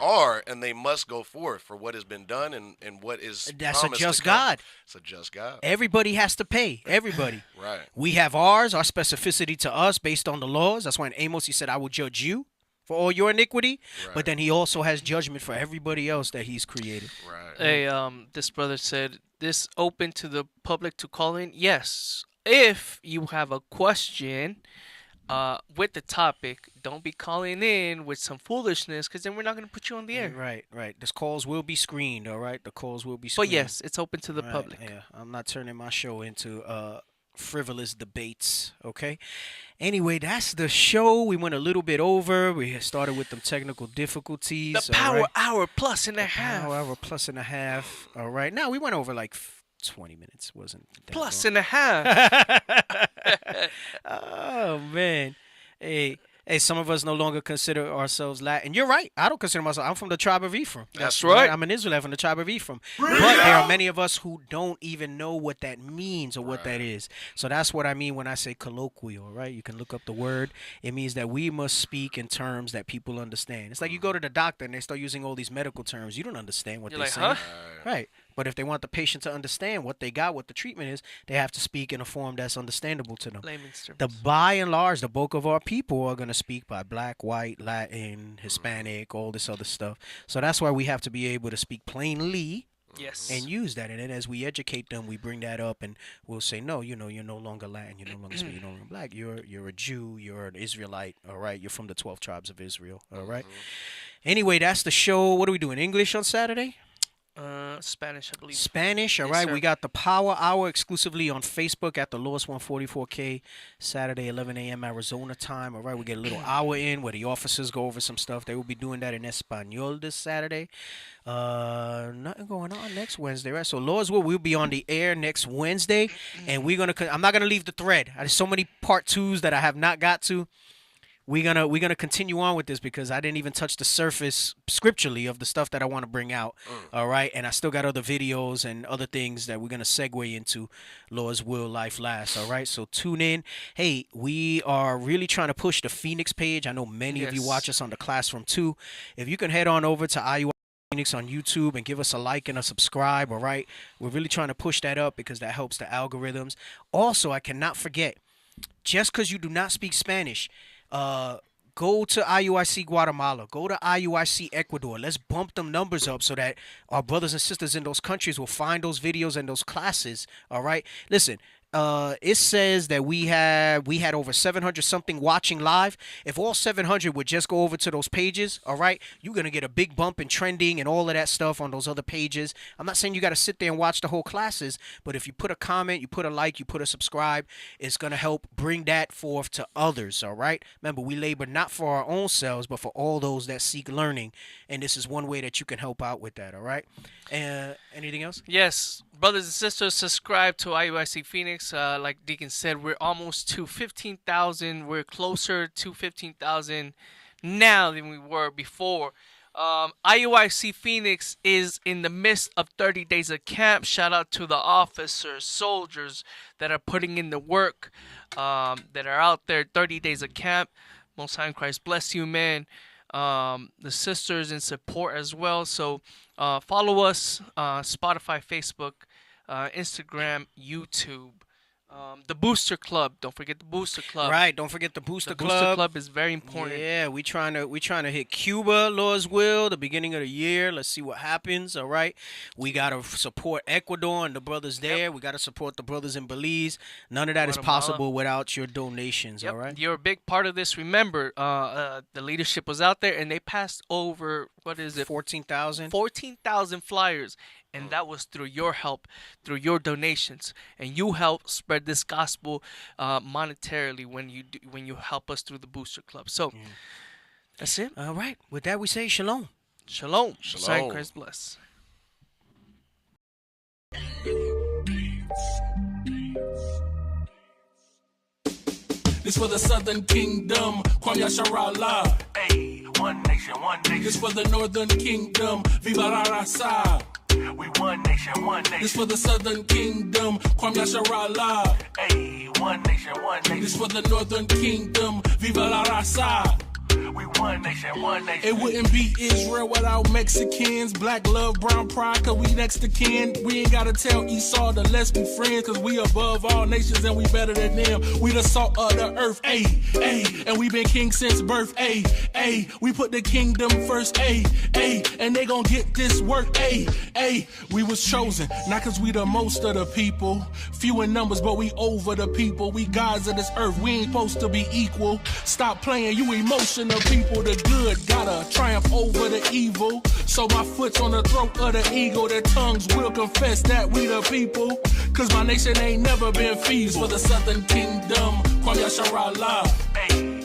must go forth for what has been done and what is That's a promised just to come. God. It's a just God. Everybody has to pay. Everybody. Right. We have our specificity to us based on the laws. That's why in Amos he said, I will judge you for all your iniquity. Right. But then he also has judgment for everybody else that he's created. Right. Hey, this brother said, this open to the public to call in? Yes. If you have a question with the topic, don't be calling in with some foolishness, because then we're not going to put you on the air. Right. This calls will be screened, all right? The calls will be screened. But yes, it's open to the public. Yeah, I'm not turning my show into frivolous debates, okay? Anyway, that's the show. We went a little bit over. We started with them technical difficulties. The power right? hour plus and a half. Power hour plus and a half. All right. Now, we went over like 20 minutes. Wasn't that plus long. and a half. Oh, man. Hey, some of us no longer consider ourselves Latin. You're right. I don't consider myself. I'm from the tribe of Ephraim. That's right. I'm an Israelite from the tribe of Ephraim. But there are many of us who don't even know what that means or what that is. So that's what I mean when I say colloquial, right? You can look up the word. It means that we must speak in terms that people understand. It's like you go to the doctor and they start using all these medical terms. You don't understand what they're saying. Right. But if they want the patient to understand what they got, what the treatment is, they have to speak in a form that's understandable to them. By and large, the bulk of our people are going to speak by black, white, Latin, Hispanic, all this other stuff. So that's why we have to be able to speak plainly. Yes. And use that. And then as we educate them, we bring that up and we'll say, no, you're no longer Latin. You're no longer you're no longer black. You're a Jew. You're an Israelite. All right. You're from the 12 tribes of Israel. All right. Anyway, that's the show. What are we doing? English on Saturday? Spanish, I believe. Spanish, all right. We got the Power Hour exclusively on Facebook at the Lois 144K, Saturday, 11 a.m. Arizona time. All right, we get a little hour in where the officers go over some stuff. They will be doing that in Espanol this Saturday. Nothing going on next Wednesday, right? So Lord's will, we'll be on the air next Wednesday, and I'm not gonna leave the thread. There's so many part 2s that I have not got to. We're gonna continue on with this because I didn't even touch the surface scripturally of the stuff that I want to bring out. All right, and I still got other videos and other things that we're gonna segue into. Lord's will, life lasts. All right, so tune in. Hey, we are really trying to push the Phoenix page. I know many of you watch us on the Classroom 2. If you can head on over to IUIC Phoenix on YouTube and give us a like and a subscribe. All right, we're really trying to push that up because that helps the algorithms. Also, I cannot forget, just because you do not speak Spanish, go to IUIC Guatemala, go to IUIC Ecuador. Let's bump them numbers up so that our brothers and sisters in those countries will find those videos and those classes. All right, listen. It says that we had over 700 something watching live. If all 700 would just go over to those pages, all right, you're gonna get a big bump in trending and all of that stuff on those other pages. I'm not saying you got to sit there and watch the whole classes, but if you put a comment, you put a like, you put a subscribe, it's gonna help bring that forth to others. All right. Remember, we labor not for our own selves, but for all those that seek learning, and this is one way that you can help out with that. All right. Anything else? Yes, brothers and sisters, subscribe to IUIC Phoenix. Like Deacon said, we're almost to 15,000. We're closer to 15,000 now than we were before. IUIC Phoenix is in the midst of 30 days of camp. Shout out to the officers, soldiers that are putting in the work, that are out there. 30 days of camp. Most High in Christ bless you, man. The sisters in support as well. So follow us, Spotify, Facebook, Instagram, YouTube. The Booster Club. Don't forget the Booster Club. Right. Don't forget the Booster Club. Booster Club is very important. Yeah, we trying to hit Cuba, Lord's will, the beginning of the year. Let's see what happens. All right. We gotta support Ecuador and the brothers there. We gotta support the brothers in Belize. None of that is possible without your donations. All right. You're a big part of this. Remember, the leadership was out there and they passed over 14,000 flyers. And that was through your help, through your donations, and you help spread this gospel monetarily when you help us through the Booster Club. So that's it. All right. With that, we say shalom. Shalom. Shalom. Christ bless. This for the Southern Kingdom, Kwam Yasharallah. Hey, one nation, one nation. This for the Northern Kingdom, Viva la Raza. We one nation, one nation. This for the Southern Kingdom, Kwam Yasharallah. Hey, one nation, one nation. This for the Northern Kingdom, Viva la Raza. We one nation, one nation. It wouldn't be Israel without Mexicans. Black love, brown pride, cause we next to kin. We ain't gotta tell Esau to let's be friends, cause we above all nations and we better than them. We the salt of the earth, ayy, ayy. And we been king since birth, ayy, ayy. We put the kingdom first, ayy, ayy. And they gon' get this work, ayy, ayy. We was chosen, not cause we the most of the people. Few in numbers, but we over the people. We gods of this earth, we ain't supposed to be equal. Stop playing, you emotional. the people, the good gotta triumph over the evil. So my foot's on the throat of the eagle. Their tongues will confess that we the people. Cause my nation ain't never been feeble. For the southern kingdom, Kwame Yasharala. Hey.